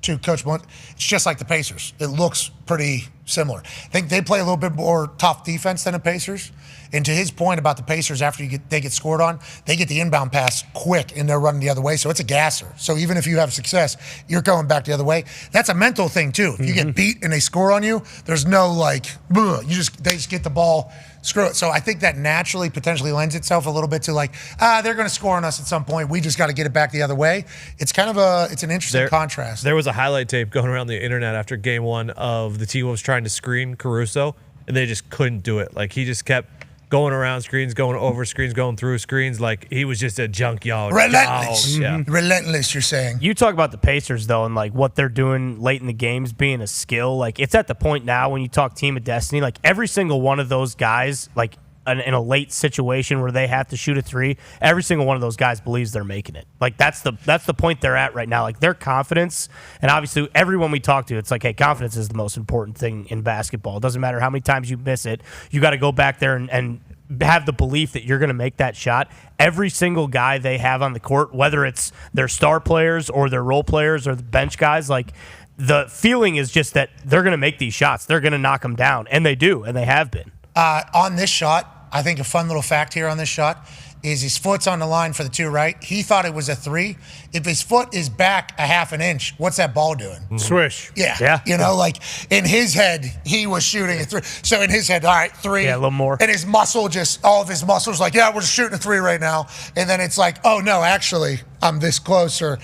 to Coach Malone, it's just like the Pacers. It looks pretty similar. I think they play a little bit more tough defense than the Pacers. And to his point about the Pacers, after they get scored on, they get the inbound pass quick, and they're running the other way. So it's a gasser. So even if you have success, you're going back the other way. That's a mental thing, too. If you get beat and they score on you, there's no like, they just get the ball, screw it. So I think that naturally potentially lends itself a little bit to like, they're going to score on us at some point. We just got to get it back the other way. It's kind of it's an interesting contrast. There was a highlight tape going around the internet after game 1 of the T-Wolves trying to screen Caruso, and they just couldn't do it. Like, he just kept going around screens, going over screens, going through screens. Like, he was just a junkyard. Relentless. Relentless, you're saying. You talk about the Pacers, though, and, like, what they're doing late in the games being a skill. Like, it's at the point now when you talk Team of Destiny, like, every single one of those guys, like, in a late situation where they have to shoot a three, every single one of those guys believes they're making it. Like that's the point they're at right now. Like their confidence, and obviously everyone we talk to, it's like, hey, confidence is the most important thing in basketball. It doesn't matter how many times you miss it. You got to go back there and have the belief that you're going to make that shot. Every single guy they have on the court, whether it's their star players or their role players or the bench guys, like the feeling is just that they're going to make these shots. They're going to knock them down, and they do, and they have been. On this shot, I think a fun little fact here on this shot is his foot's on the line for the two, right? He thought it was a three. If his foot is back a half an inch, what's that ball doing? Swish. Yeah. You know, like in his head, he was shooting a three. So in his head, all right, three. Yeah, a little more. And his muscle all of his muscles like, yeah, we're shooting a three right now. And then it's like, oh, no, actually, I'm this close, or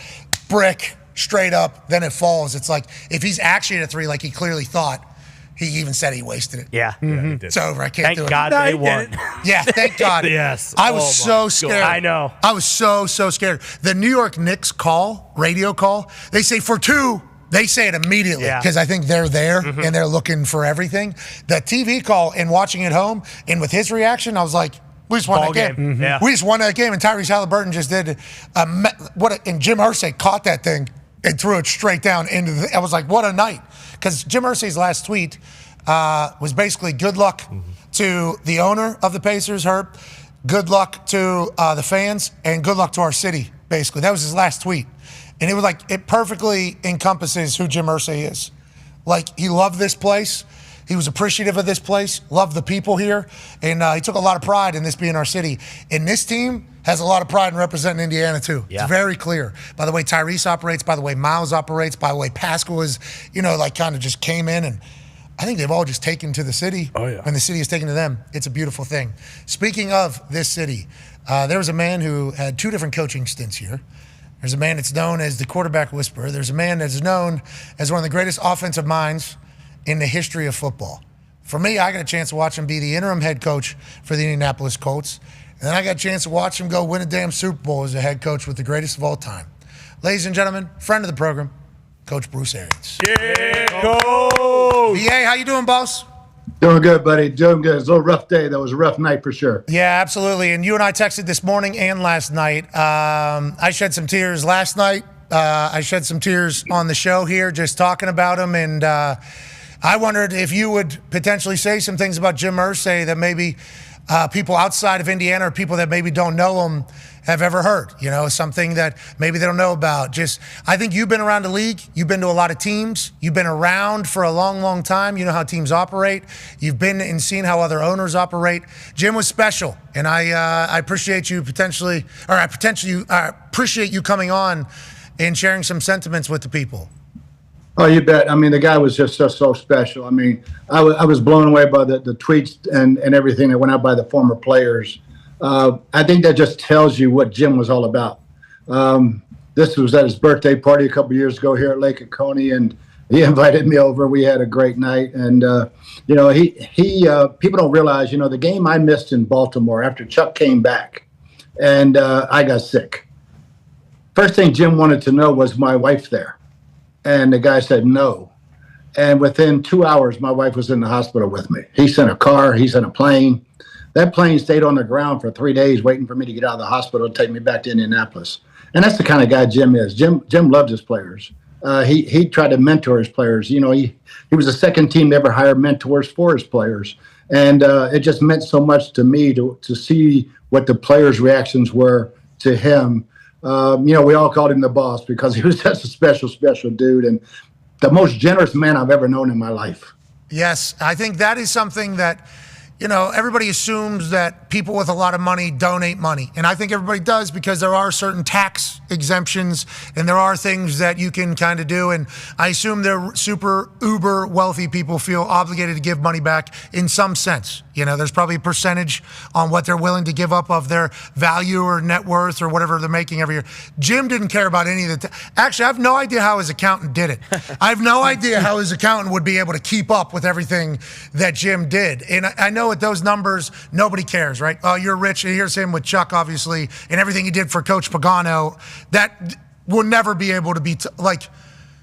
brick, straight up, then it falls. It's like, if he's actually at a three like he clearly thought, he even said he wasted it. Yeah. It's over. I can't do it. Thank God they won. Yeah, thank God. Yes. I was so scared. I know. I was so scared. The New York Knicks radio call, they say for two, they say it immediately because I think they're there and they're looking for everything. The TV call and watching at home, and with his reaction, I was like, we just won that game. Yeah. We just won that game, and Tyrese Halliburton just did and Jim Irsay caught that thing and threw it straight down into I was like, what a night. Because Jim Irsay's last tweet was basically good luck to the owner of the Pacers, Herb, good luck to the fans, and good luck to our city, basically. That was his last tweet. And it was like, it perfectly encompasses who Jim Irsay is. Like, he loved this place. He was appreciative of this place, loved the people here, and he took a lot of pride in this being our city. And this team has a lot of pride in representing Indiana, too. Yeah. It's very clear. By the way Tyrese operates, by the way Miles operates, by the way Pascal is, kind of just came in, and I think they've all just taken to the city. Oh, yeah. When the city has taken to them, it's a beautiful thing. Speaking of this city, there was a man who had 2 different coaching stints here. There's a man that's known as the quarterback whisperer. There's a man that's known as one of the greatest offensive minds in the history of football. For me, I got a chance to watch him be the interim head coach for the Indianapolis Colts. And then I got a chance to watch him go win a damn Super Bowl as a head coach with the greatest of all time. Ladies and gentlemen, friend of the program, Coach Bruce Arians. Yeah, Coach! BA, how you doing, boss? Doing good, buddy. Doing good. It was a little rough day. That was a rough night for sure. Yeah, absolutely. And you and I texted this morning and last night. I shed some tears last night. I shed some tears on the show here just talking about him. And I wondered if you would potentially say some things about Jim Irsay that maybe people outside of Indiana or people that maybe don't know him have ever heard, something that maybe they don't know about. I think you've been around the league. You've been to a lot of teams. You've been around for a long, long time. You know how teams operate. You've been and seen how other owners operate. Jim was special, and I appreciate you appreciate you coming on and sharing some sentiments with the people. Oh, you bet. I mean, the guy was just so special. I mean, I was blown away by the tweets and everything that went out by the former players. I think that just tells you what Jim was all about. This was at his birthday party a couple years ago here at Lake Oconee, and he invited me over. We had a great night. And, people don't realize, the game I missed in Baltimore after Chuck came back and I got sick. First thing Jim wanted to know was my wife there. And the guy said no. And within 2 hours, my wife was in the hospital with me. He sent a car. He sent a plane. That plane stayed on the ground for 3 days waiting for me to get out of the hospital and take me back to Indianapolis. And that's the kind of guy Jim is. Jim loved his players. He tried to mentor his players. He was the second team to ever hire mentors for his players. And it just meant so much to me to see what the players' reactions were to him. We all called him the boss because he was just a special, special dude and the most generous man I've ever known in my life. Yes, I think that is something that, everybody assumes that people with a lot of money donate money. And I think everybody does because there are certain tax exemptions and there are things that you can kind of do. And I assume they're super uber wealthy people feel obligated to give money back in some sense. There's probably a percentage on what they're willing to give up of their value or net worth or whatever they're making every year. Jim didn't care about any of the actually, I have no idea how his accountant did it. I have no idea how his accountant would be able to keep up with everything that Jim did. And I know with those numbers, nobody cares, right? Oh, you're rich. And here's him with Chuck, obviously, and everything he did for Coach Pagano. That will never be able to be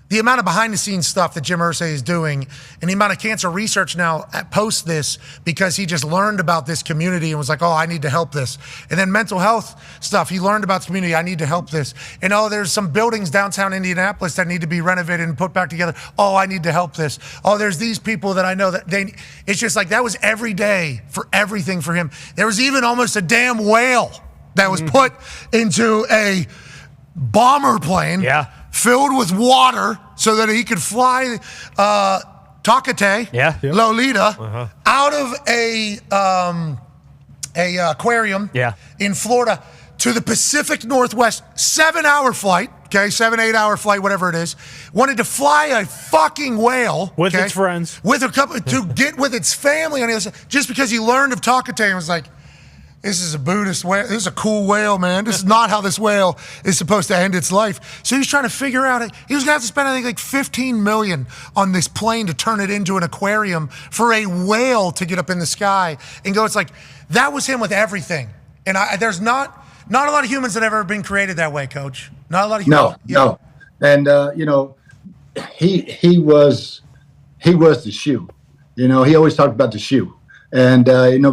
the amount of behind-the-scenes stuff that Jim Irsay is doing and the amount of cancer research now post this because he just learned about this community and was like, oh, I need to help this. And then mental health stuff, he learned about the community, I need to help this. And oh, there's some buildings downtown Indianapolis that need to be renovated and put back together. Oh, I need to help this. Oh, there's these people that I know that it's just like that was every day for everything for him. There was even almost a damn whale that was put into a bomber plane. Yeah. Filled with water so that he could fly Tecate, Lolita, out of a aquarium in Florida to the Pacific Northwest, 7-hour flight, 8-hour flight, whatever it is. Wanted to fly a fucking whale. With its friends. With a couple, to get with its family on the other side, just because he learned of Tecate and was like, this is a Buddhist whale. This is a cool whale, man. This is not how this whale is supposed to end its life. So he's trying to figure out, he was going to have to spend, I think, like $15 million on this plane to turn it into an aquarium for a whale to get up in the sky and go. It's like, that was him with everything. And there's not a lot of humans that have ever been created that way, Coach. Not a lot of humans. No. And, he was the shoe. He always talked about the shoe. And,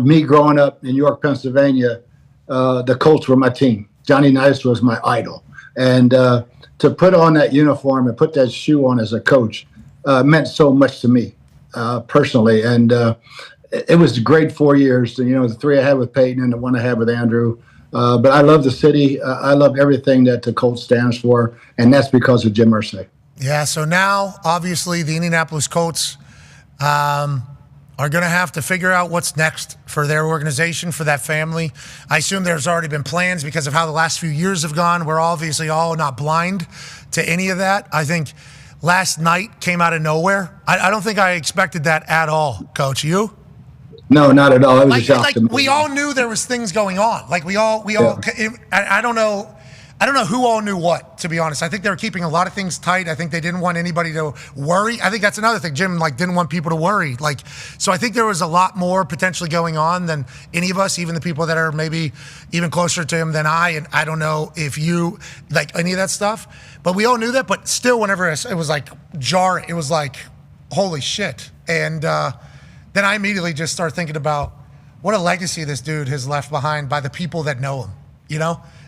me growing up in York, Pennsylvania, the Colts were my team. Johnny Unitas was my idol. And to put on that uniform and put that shoe on as a coach meant so much to me personally. And it was a great 4 years, the 3 I had with Peyton and the 1 I had with Andrew. But I love the city. I love everything that the Colts stands for, and that's because of Jim Irsay. Yeah, so now, obviously, the Indianapolis Colts are going to have to figure out what's next for their organization, for that family. I assume there's already been plans because of how the last few years have gone. We're obviously all not blind to any of that. I think last night came out of nowhere. I don't think I expected that at all, Coach. You? No, not at all. It was a shock to me. We all knew there was things going on. Like we all. I don't know who all knew what, to be honest. I think they were keeping a lot of things tight. I think they didn't want anybody to worry. I think that's another thing. Jim didn't want people to worry. So I think there was a lot more potentially going on than any of us, even the people that are maybe even closer to him than I. And I don't know if you like any of that stuff, but we all knew that. But still, whenever it was like jarring, it was like, holy shit. And then I immediately just start thinking about what a legacy this dude has left behind by the people that know him,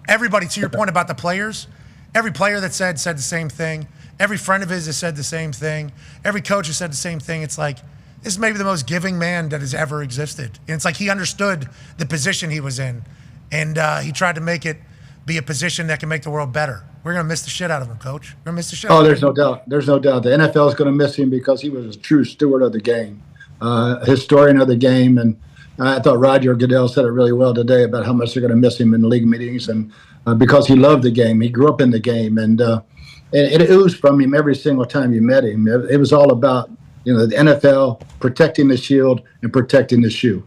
Everybody, to your point about the players, every player that said the same thing. Every friend of his has said the same thing. Every coach has said the same thing. It's like, this is maybe the most giving man that has ever existed. And it's like he understood the position he was in, and he tried to make it be a position that can make the world better. We're going to miss the shit out of him, Coach. We're going to miss the shit out of him. There's no doubt. There's no doubt. The NFL is going to miss him because he was a true steward of the game, a historian of the game, and I thought Roger Goodell said it really well today about how much they're going to miss him in the league meetings, and because he loved the game. He grew up in the game, and it oozed from him every single time you met him. It was all about, the NFL protecting the shield and protecting the shoe.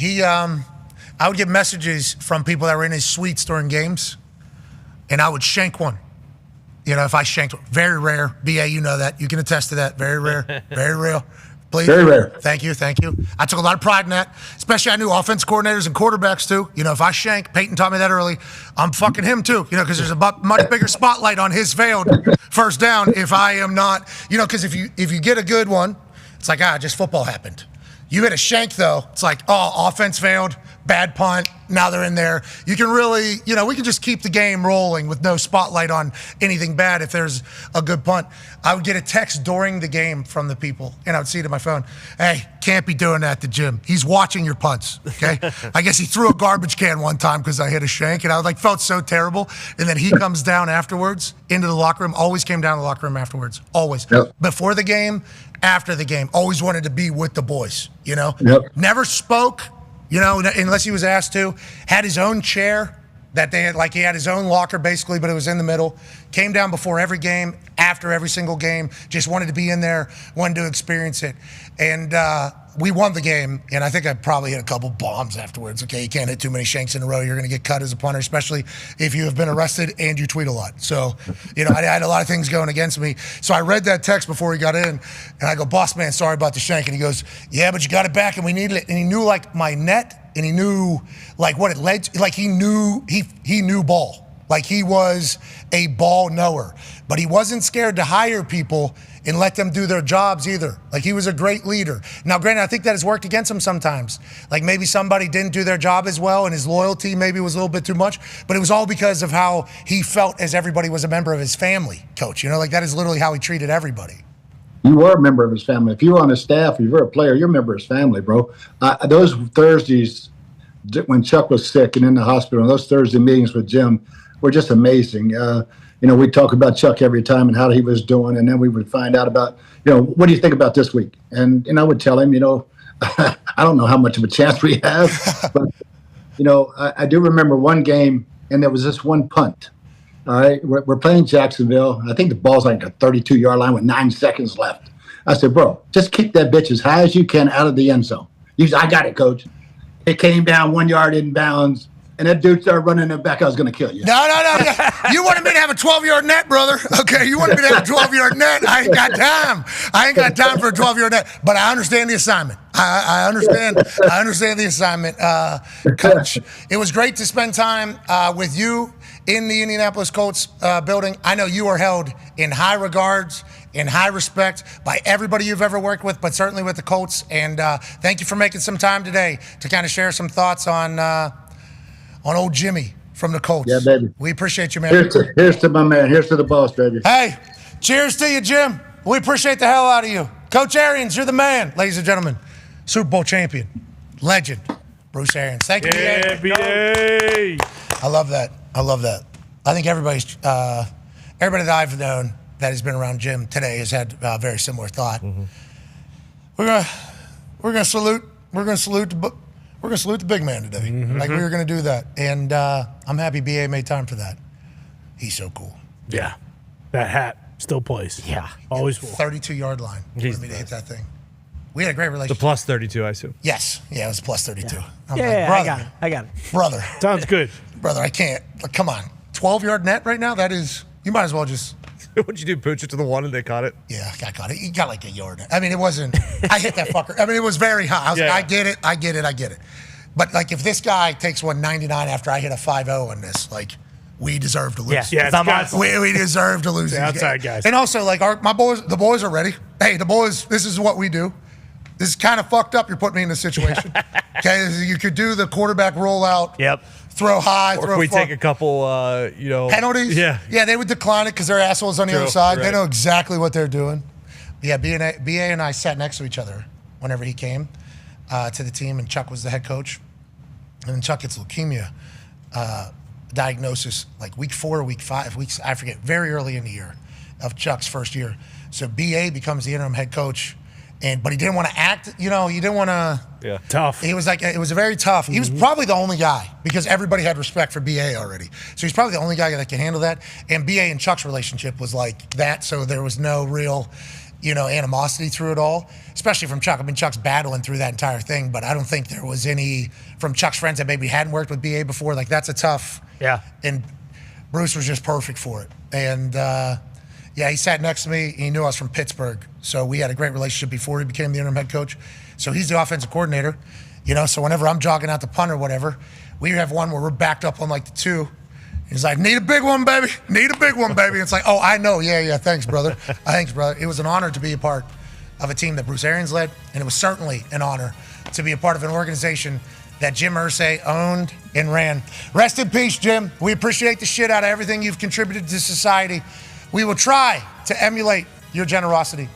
I would get messages from people that were in his suites during games, and I would shank one. If I shanked one. Very rare. BA, you know that. You can attest to that. Very rare. Very real. Please. Very rare. Thank you. I took a lot of pride in that. Especially I knew offense coordinators and quarterbacks too. If I shank, Peyton taught me that early, I'm fucking him too. Because there's a much bigger spotlight on his failed first down if I am not. Because if you get a good one, it's like, just football happened. You hit a shank though, it's like, offense failed, bad punt, now they're in there. You can really, we can just keep the game rolling with no spotlight on anything bad if there's a good punt. I would get a text during the game from the people, and I would see it in my phone. Hey, can't be doing that to Jim. He's watching your punts, okay? I guess he threw a garbage can one time because I hit a shank, and I felt so terrible. And then he comes down afterwards into the locker room, always came down to the locker room afterwards, always. Yep. Before the game, after the game, always wanted to be with the boys, Yep. Never spoke, unless he was asked to. Had his own chair that they had, he had his own locker basically, but it was in the middle. Came down before every game, after every single game, just wanted to be in there, wanted to experience it. And we won the game, and I think I probably hit a couple bombs afterwards. Okay, you can't hit too many shanks in a row. You're going to get cut as a punter, especially if you have been arrested and you tweet a lot. So, I had a lot of things going against me. So I read that text before he got in, and I go, boss man, sorry about the shank. And he goes, yeah, but you got it back, and we needed it. And he knew, my net, and he knew, what it led to. He knew ball. Like he was a ball knower. But he wasn't scared to hire people and let them do their jobs either. Like he was a great leader. Now, granted, I think that has worked against him sometimes. Like maybe somebody didn't do their job as well and his loyalty maybe was a little bit too much, but it was all because of how he felt as everybody was a member of his family, Coach. You know, like that is literally how he treated everybody. You were a member of his family. If you were on his staff, if you were a player, you're a member of his family, bro. Those Thursdays when Chuck was sick and in the hospital, those Thursday meetings with Jim were just amazing. We'd talk about Chuck every time and how he was doing, and then we would find out about, what do you think about this week? And I would tell him, I don't know how much of a chance we have, but, I do remember one game, and there was this one punt. All right, we're playing Jacksonville. I think the ball's like a 32-yard line with 9 seconds left. I said, bro, just kick that bitch as high as you can out of the end zone. I got it, Coach. It came down 1 yard in bounds. And that dude started running it back. I was going to kill you. No. You wanted me to have a 12-yard net, brother. Okay, you wanted me to have a 12-yard net. I ain't got time. I ain't got time for a 12-yard net. But I understand the assignment. I understand. I understand the assignment. Coach, it was great to spend time with you in the Indianapolis Colts building. I know you are held in high regards, in high respect by everybody you've ever worked with, but certainly with the Colts. And thank you for making some time today to kind of share some thoughts on old Jimmy from the Colts. Yeah, baby. We appreciate you, man. Here's to my man. Here's to the boss, baby. Hey, cheers to you, Jim. We appreciate the hell out of you. Coach Arians, you're the man, ladies and gentlemen. Super Bowl champion, legend, Bruce Arians. Thank you, Yeah, B.A. I love that. I think everybody that I've known that has been around Jim today has had a very similar thought. Mm-hmm. We're gonna salute the big man today. Mm-hmm. Like we were going to do that. And I'm happy BA made time for that. He's so cool. Yeah. That hat still plays. Yeah. Always will. 32-yard line. Wanted me to hit that thing. We had a great relationship. The plus 32, I assume. Yes. Yeah, it was plus 32. Yeah, I'm like, brother, I got it. Brother. Sounds good. Brother, I can't. Like, come on. 12-yard net right now? That is, you might as well just. What'd you do, pooch it to the one and they caught it? Yeah, I caught it. He got like a yard. I mean, it wasn't, I hit that fucker. I mean, it was very high. I was like, I get it. But, like, if this guy takes 199 after I hit a 5-0 on this, like, we deserve to lose. Yeah, we deserve to lose. The outside guys. And also, like, the boys are ready. Hey, the boys, this is what we do. This is kind of fucked up. You're putting me in this situation. Okay, you could do the quarterback rollout. Yep. Throw high, or throw if we far. take a couple, penalties? Yeah. Yeah, they would decline it because their assholes on the other side. Right. They know exactly what they're doing. Yeah, BA and I sat next to each other whenever he came to the team, and Chuck was the head coach. And then Chuck gets leukemia diagnosis like week 4 or week 5, I forget, very early in the year of Chuck's first year. So BA becomes the interim head coach, but he didn't want to act, he didn't want to. Yeah. Tough. It was a very tough. He was probably the only guy because everybody had respect for BA already. So he's probably the only guy that can handle that. And BA and Chuck's relationship was like that, so there was no real, animosity through it all, especially from Chuck. I mean, Chuck's battling through that entire thing, but I don't think there was any from Chuck's friends that maybe hadn't worked with BA before. Like, that's a tough. Yeah. And Bruce was just perfect for it. And, he sat next to me. He knew I was from Pittsburgh, so we had a great relationship before he became the interim head coach. So he's the offensive coordinator, so whenever I'm jogging out the punt or whatever, we have one where we're backed up on, like, the 2. He's like, need a big one, baby. It's like, oh, I know. Yeah, thanks, brother. Thanks, brother. It was an honor to be a part of a team that Bruce Arians led, and it was certainly an honor to be a part of an organization that Jim Irsay owned and ran. Rest in peace, Jim. We appreciate the shit out of everything you've contributed to society. We will try to emulate your generosity.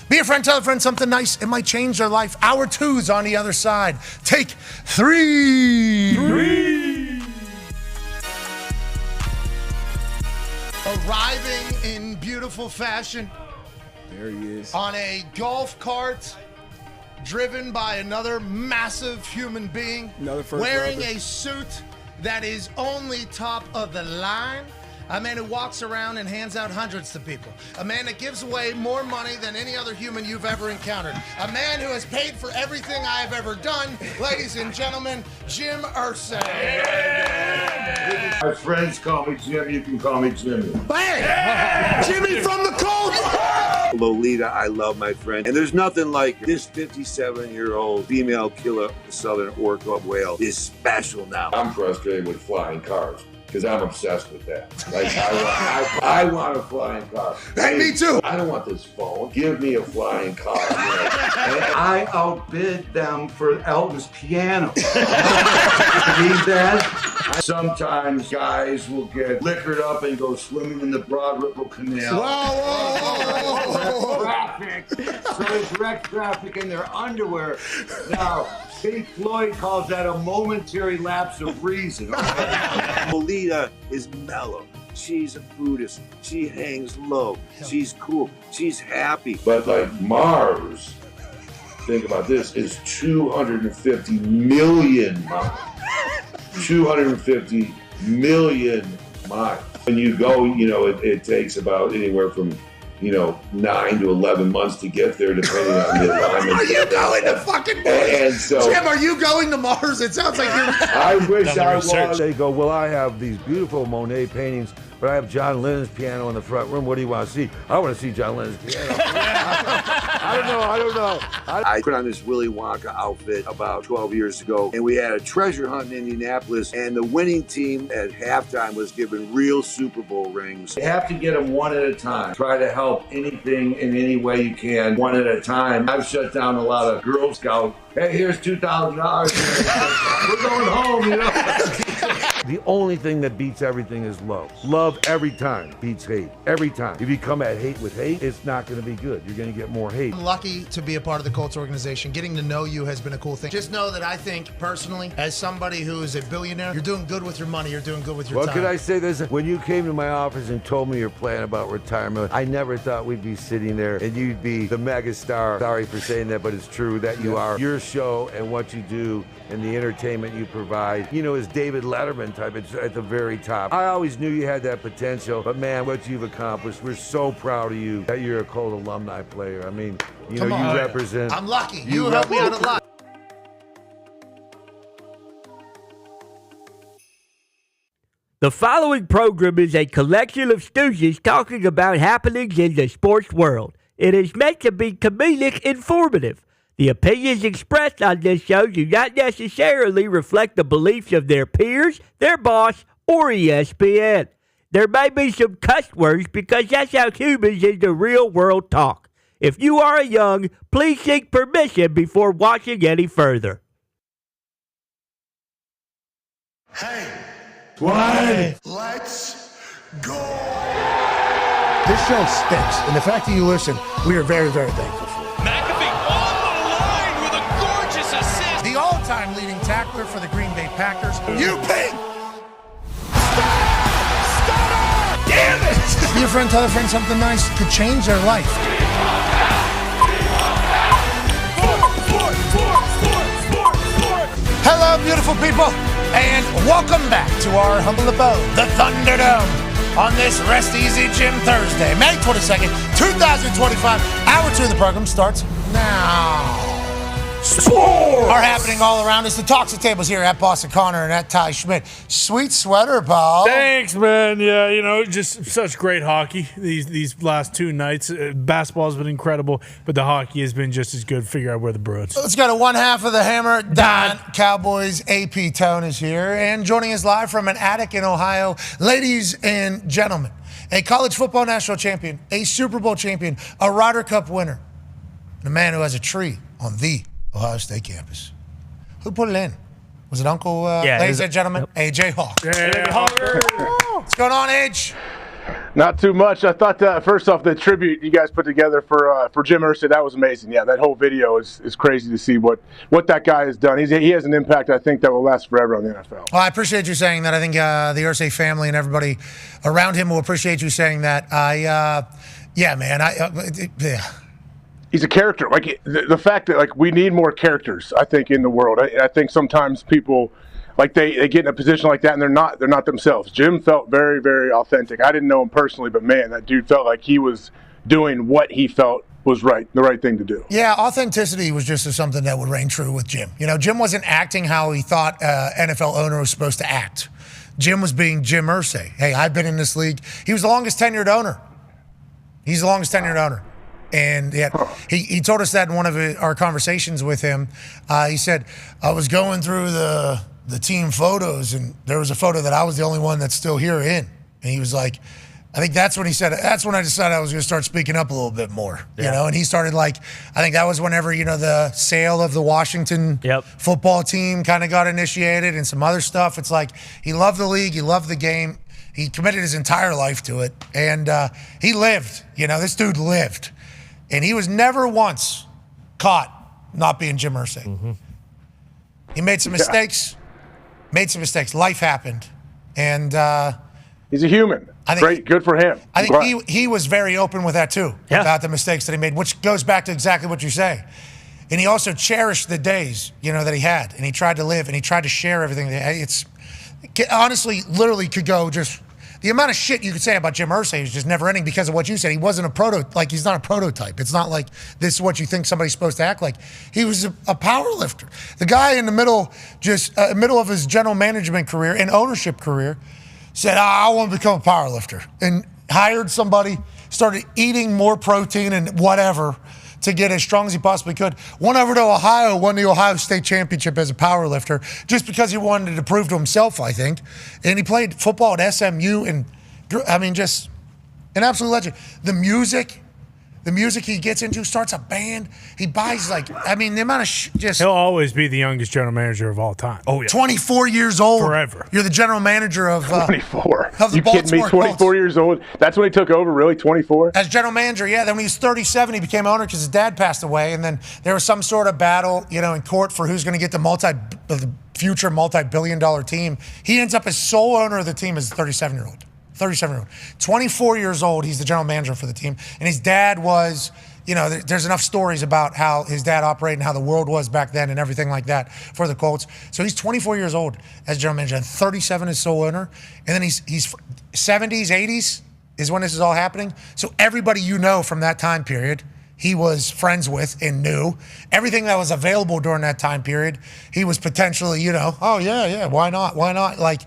Be a friend, tell a friend something nice. It might change their life. Hour 2's on the other side. Take 3. Arriving in beautiful fashion. There he is. On a golf cart driven by another massive human being. Another first wearing rounder. a suit that is only top of the line. A man who walks around and hands out hundreds to people. A man that gives away more money than any other human you've ever encountered. A man who has paid for everything I've ever done. Ladies and gentlemen, Jim Irsay. My friends call me Jim. You can call me Jimmy. Hey! Jimmy from the Colts! Lolita, I love my friend. And there's nothing like this 57-year-old female killer of the southern orca whale is special now. I'm frustrated with flying cars. because I'm obsessed with that. Like, I want a flying car. Hey, me too. I don't want this phone. Give me a flying car. And I outbid them for Elton's piano. Believe that? Sometimes guys will get liquored up and go swimming in the Broad Ripple Canal. Whoa. Traffic. So it's wreck traffic in their underwear. Now, Pink Floyd calls that a momentary lapse of reason. Okay? Lolita is mellow. She's a Buddhist. She hangs low. She's cool. She's happy. But like Mars, think about this, is 250 million miles. 250 million miles. When you go, it takes about anywhere from 9 to 11 months to get there, depending on the alignment. Are you going to fucking Mars? And so, Jim, are you going to Mars? It sounds like you're. I wish I was. They go, well, I have these beautiful Monet paintings, but I have John Lennon's piano in the front room. What do you want to see? I want to see John Lennon's piano. I don't know. I put on this Willy Wonka outfit about 12 years ago, and we had a treasure hunt in Indianapolis, and the winning team at halftime was given real Super Bowl rings. You have to get them one at a time. Try to help anything in any way you can, one at a time. I've shut down a lot of Girl Scouts. Hey, here's $2,000. We're going home, The only thing that beats everything is love. Love every time beats hate. Every time. If you come at hate with hate, it's not going to be good. You're going to get more hate. I'm lucky to be a part of the Colts organization. Getting to know you has been a cool thing. Just know that I think, personally, as somebody who is a billionaire, you're doing good with your money. You're doing good with your time. Well, could I say this? When you came to my office and told me your plan about retirement, I never thought we'd be sitting there and you'd be the mega star. Sorry for saying that, but it's true that you are. Your show and what you do and the entertainment you provide, is David Letterman type. It's at the very top. I always knew you had that potential, but man, what you've accomplished, we're so proud of you that you're a Colt alumni player. I mean, you represent. I'm lucky. You helped me out a lot. The following program is a collection of stooges talking about happenings in the sports world. It is meant to be comedic informative. The opinions expressed on this show do not necessarily reflect the beliefs of their peers, their boss, or ESPN. There may be some cuss words because that's how humans in the real world talk. If you are young, please seek permission before watching any further. Hey, What? let's go. This show stinks, and the fact that you listen, we are very, very thankful for. McAfee on the line with a gorgeous assist. The all-time leading tackler for the Green Bay Packers, you pink. Damn it! Be a friend, tell a friend something nice could change their life. Hello, beautiful people, and welcome back to our humble abode, the Thunderdome, on this Rest Easy Gym Thursday, May 22nd, 2025. Hour 2 of the program starts now. Sports are happening all around us. The talks at tables here at Boston Connor and at Ty Schmidt. Sweet sweater, Paul. Thanks, man. Yeah, just such great hockey these last 2 nights. Basketball's been incredible, but the hockey has been just as good. Figure out where the Bruins. Let's go to one half of the hammer. Dahn, Cowboys AP Tone is here. And joining us live from an attic in Ohio, ladies and gentlemen, a college football national champion, a Super Bowl champion, a Ryder Cup winner, and a man who has a tree on the Ohio State campus. Who put it in? Was it Uncle, ladies and gentlemen, AJ Hawk? What's going on, Age? Not too much. I thought, first off, the tribute you guys put together for Jim Irsay, that was amazing. Yeah, that whole video is crazy to see what that guy has done. He has an impact, I think, that will last forever on the NFL. Well, I appreciate you saying that. I think the Irsay family and everybody around him will appreciate you saying that. He's a character. Like the fact that we need more characters, I think, in the world. I think sometimes people they get in a position like that and they're not themselves. Jim felt very, very authentic. I didn't know him personally, but man, that dude felt like he was doing what he felt was the right thing to do. Yeah, authenticity was just something that would reign true with Jim. Jim wasn't acting how he thought NFL owner was supposed to act. Jim was being Jim Irsay. Hey, I've been in this league. He was the longest tenured owner. He's the longest tenured owner. And he told us that in one of our conversations with him. He said, I was going through the the team photos, and there was a photo that I was the only one that's still here in. And he was like, I think that's when he said, that's when I decided I was going to start speaking up a little bit more, you know? And he started like, I think that was whenever, you know, the sale of the Washington football team kind of got initiated and some other stuff. It's like, he loved the league. He loved the game. He committed his entire life to it. And he lived, you know, this dude lived. And he was never once caught not being Jim Irsay. He made some mistakes, Life happened. And he's a human. Great, good for him. I think he was very open with that too, about the mistakes that he made, which goes back to exactly what you say. And he also cherished the days, you know, that he had, and he tried to live, and he tried to share everything. It's honestly, literally could go just the amount of shit you could say about Jim Irsay is just never ending because of what you said. He wasn't he's not a prototype. It's not like this is what you think somebody's supposed to act like. He was a power lifter. The guy in the middle, middle of his general management career and ownership career, said, I want to become a power lifter, and hired somebody, started eating more protein and whatever to get as strong as he possibly could. Went over to Ohio, won the Ohio State Championship as a power lifter just because he wanted to prove to himself, I think. And he played football at SMU, and I mean, just an absolute legend. The music he gets into, starts a band. He buys the amount of He'll always be the youngest general manager of all time. Oh yeah, 24 years old. Forever. You're the general manager of 24. Of the you kidding me? 24 years old. That's when he took over. Really, 24. As general manager, yeah. Then when he was 37, he became owner because his dad passed away, and then there was some sort of battle, you know, in court for who's going to get the future multi-billion-dollar team. He ends up as sole owner of the team as a 37-year-old. 24 years old, he's the general manager for the team. And his dad was, you know, there's enough stories about how his dad operated and how the world was back then and everything like that for the Colts. So he's 24 years old as general manager, and 37 as sole owner. And then he's 70s, 80s is when this is all happening. So everybody you know from that time period, he was friends with and knew. Everything that was available during that time period, he was potentially, you know, oh yeah, why not? Like,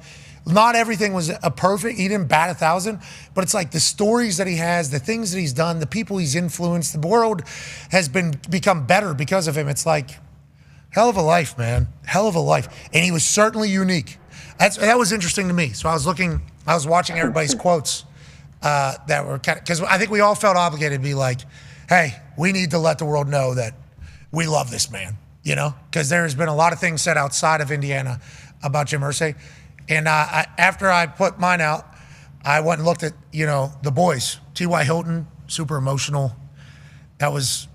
not everything was a perfect. He didn't bat 1,000, but it's like the stories that he has, the things that he's done, the people he's influenced. The world has become better because of him. It's like hell of a life, man. Hell of a life. And he was certainly unique. That was interesting to me. So I was watching everybody's quotes that were kind of, because I think we all felt obligated to be like, hey, we need to let the world know that we love this man, you know, because there's been a lot of things said outside of Indiana about Jim Irsay. And after I put mine out, I went and looked at, you know, the boys. T.Y. Hilton, super emotional. That was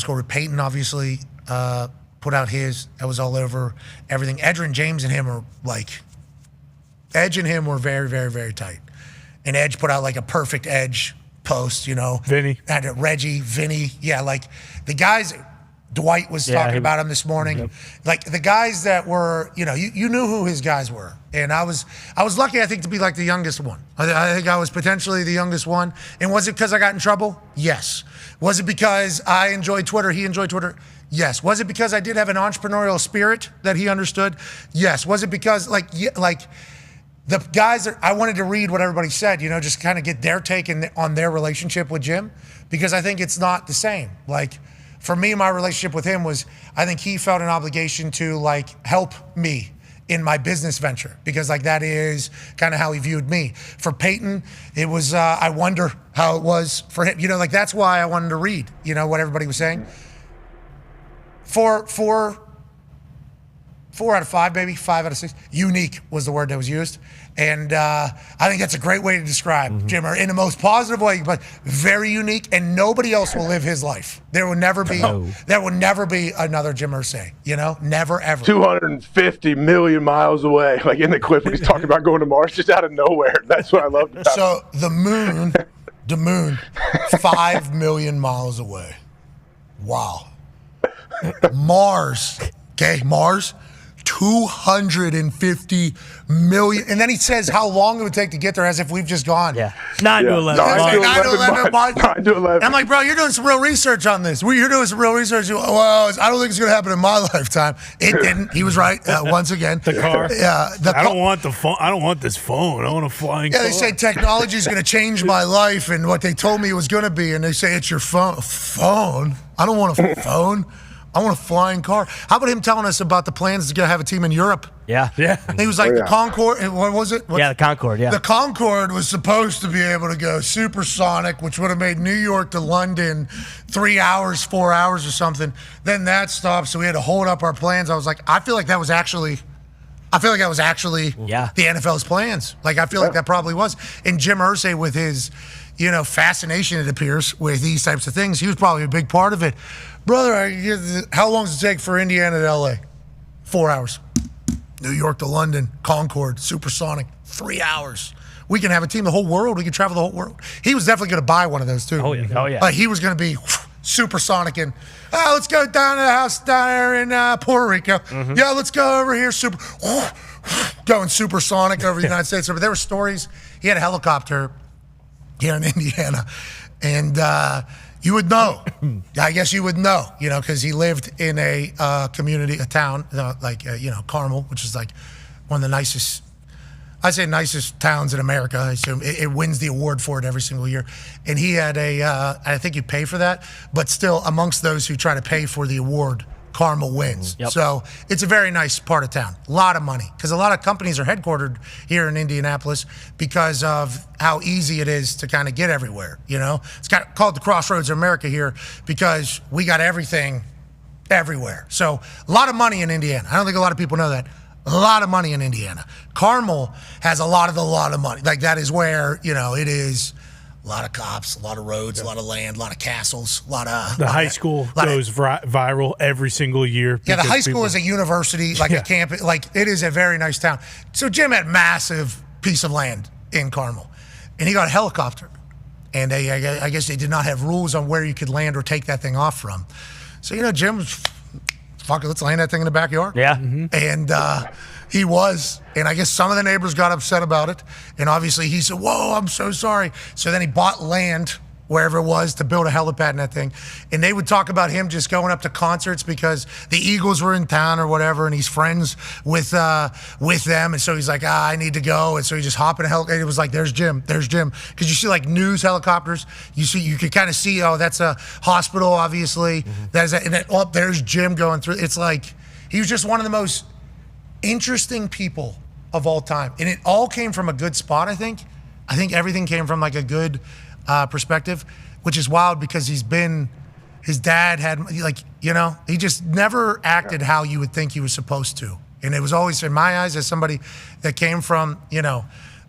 cool. Peyton, obviously, put out his. That was all over everything. Edgerrin James and him are Edge and him were very, very, very tight. And Edge put out like a perfect Edge post, you know. Vinny. And Reggie, Vinny. Yeah, like the guys... Dwight was talking about him this morning. Yep. Like the guys that were, you know, you knew who his guys were. And I was lucky, I think, to be like the youngest one. I think I was potentially the youngest one. And was it because I got in trouble? Yes. Was it because I enjoyed Twitter? He enjoyed Twitter? Yes. Was it because I did have an entrepreneurial spirit that he understood? Yes. Was it because like the guys that I wanted to read what everybody said, you know, just kind of get their take on their relationship with Jim? Because I think it's not the same. Like, for me, my relationship with him was, I think he felt an obligation to like help me in my business venture because like that is kind of how he viewed me. For Peyton, it was, I wonder how it was for him. You know, like that's why I wanted to read, you know, what everybody was saying. 4 out of 5, maybe 5 out of 6. Unique was the word that was used. And I think that's a great way to describe Jim in the most positive way, but very unique, and nobody else will live his life. There will never be another Jim Irsay, you know? Never, ever. 250 million miles away, like in the clip when he's talking about going to Mars, just out of nowhere. That's what I loved about So the moon, 5 million miles away. Wow. Mars, 250 million. And then he says how long it would take to get there as if we've just gone. Yeah. 9 to 11. 9 to 11. I'm like, bro, you're doing some real research on this. You're doing some real research. Well, I don't think it's going to happen in my lifetime. It didn't. He was right once again. The car. Yeah. I don't want the phone. I don't want this phone. I want a flying car. They say technology is going to change my life and what they told me it was going to be. And they say it's your phone. Phone? I don't want a phone. I want a flying car. How about him telling us about the plans to have a team in Europe? Yeah. He was like, the Concorde, what was it? The Concorde, yeah. The Concorde was supposed to be able to go supersonic, which would have made New York to London 3 hours, 4 hours or something. Then that stopped, so we had to hold up our plans. I was like, I feel like that was actually the NFL's plans. Like, I feel like that probably was. And Jim Irsay, with his, fascination, it appears, with these types of things, he was probably a big part of it. Brother, how long does it take for Indiana to LA? 4 hours. New York to London, Concorde, supersonic, 3 hours. We can have a team, the whole world. We can travel the whole world. He was definitely going to buy one of those, too. Oh, yeah. Like, he was going to be supersonic and, let's go down to the house down there in Puerto Rico. Mm-hmm. Yeah, let's go over here, going supersonic over the United States. But there were stories. He had a helicopter here in Indiana, and you would know. I guess you would know, because he lived in a community, a town, Carmel, which is like one of the nicest towns in America. I assume it wins the award for it every single year. And he had I think you pay for that, but still amongst those who try to pay for the award, Carmel wins. Yep. So it's a very nice part of town. A lot of money, because a lot of companies are headquartered here in Indianapolis because of how easy it is to kind of get everywhere. It's called the Crossroads of America here because we got everything everywhere. So a lot of money in Indiana. I don't think a lot of people know that. A lot of money in Indiana. Carmel has a lot of money. Like, that is where, it is a lot of cops, a lot of roads, a lot of land, a lot of castles, a lot of... The high school goes viral every single year. Yeah, the high school is a university, like a campus. Like, it is a very nice town. So Jim had a massive piece of land in Carmel, and he got a helicopter. And I guess they did not have rules on where you could land or take that thing off from. So, Jim was... Fuck it, let's land that thing in the backyard. Yeah. Mm-hmm. And he was. And I guess some of the neighbors got upset about it. And obviously he said, whoa, I'm so sorry. So then he bought land wherever it was to build a helipad in that thing. And they would talk about him just going up to concerts because the Eagles were in town or whatever, and he's friends with them. And so he's like, I need to go. And so he just hopped in a helicopter. It was like, there's Jim. Because you see like news helicopters. You could kind of see, that's a hospital, obviously. Mm-hmm. There's Jim going through. It's like, he was just one of the most interesting people of all time. And it all came from a good spot, I think. I think everything came from like a good perspective, which is wild because his dad had, he just never acted how you would think he was supposed to. And it was always, in my eyes, as somebody that came from,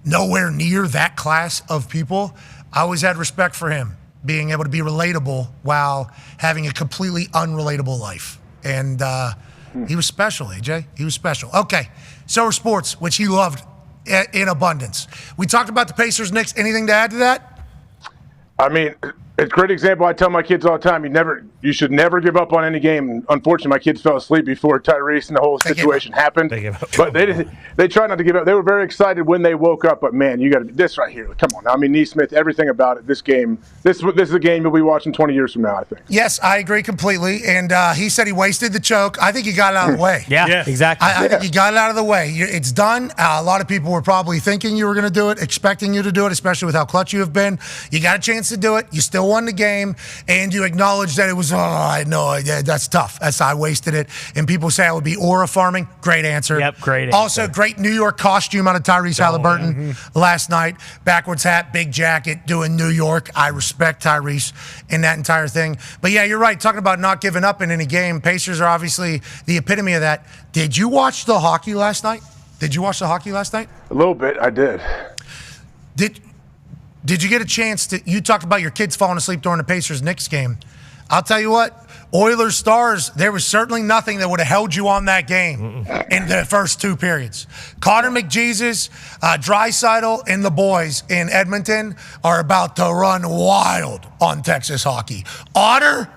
nowhere near that class of people, I always had respect for him being able to be relatable while having a completely unrelatable life. And he was special, AJ. He was special. Okay, so are sports, which he loved in abundance. We talked about the Pacers, Knicks. Anything to add to that? I mean, it's a great example. I tell my kids all the time, you should never give up on any game. Unfortunately, my kids fell asleep before Tyrese and the whole situation happened. But they tried not to give up. They were very excited when they woke up. But man, you got to this right here. Come on, Neesmith, everything about it. This game, this is a game you'll be watching 20 years from now, I think. Yes, I agree completely. And he said he wasted the choke. I think he got it out of the way. Yeah, exactly. I think he got it out of the way. It's done. A lot of people were probably thinking you were going to do it, expecting you to do it, especially with how clutch you have been. You got a chance to do it. You still won the game, and you acknowledge that it was, that's tough. I wasted it. And people say I would be aura farming. Great answer. Yep, great answer. Also, great New York costume out of Tyrese Halliburton last night. Backwards hat, big jacket, doing New York. I respect Tyrese in that entire thing. But yeah, you're right. Talking about not giving up in any game. Pacers are obviously the epitome of that. Did you watch the hockey last night? A little bit, I did. Did you get a chance to, you talked about your kids falling asleep during the Pacers-Knicks game. I'll tell you what, Oilers Stars, there was certainly nothing that would have held you on that game in the first two periods. Connor McJesus, Draisaitl, and the boys in Edmonton are about to run wild on Texas hockey. Otter,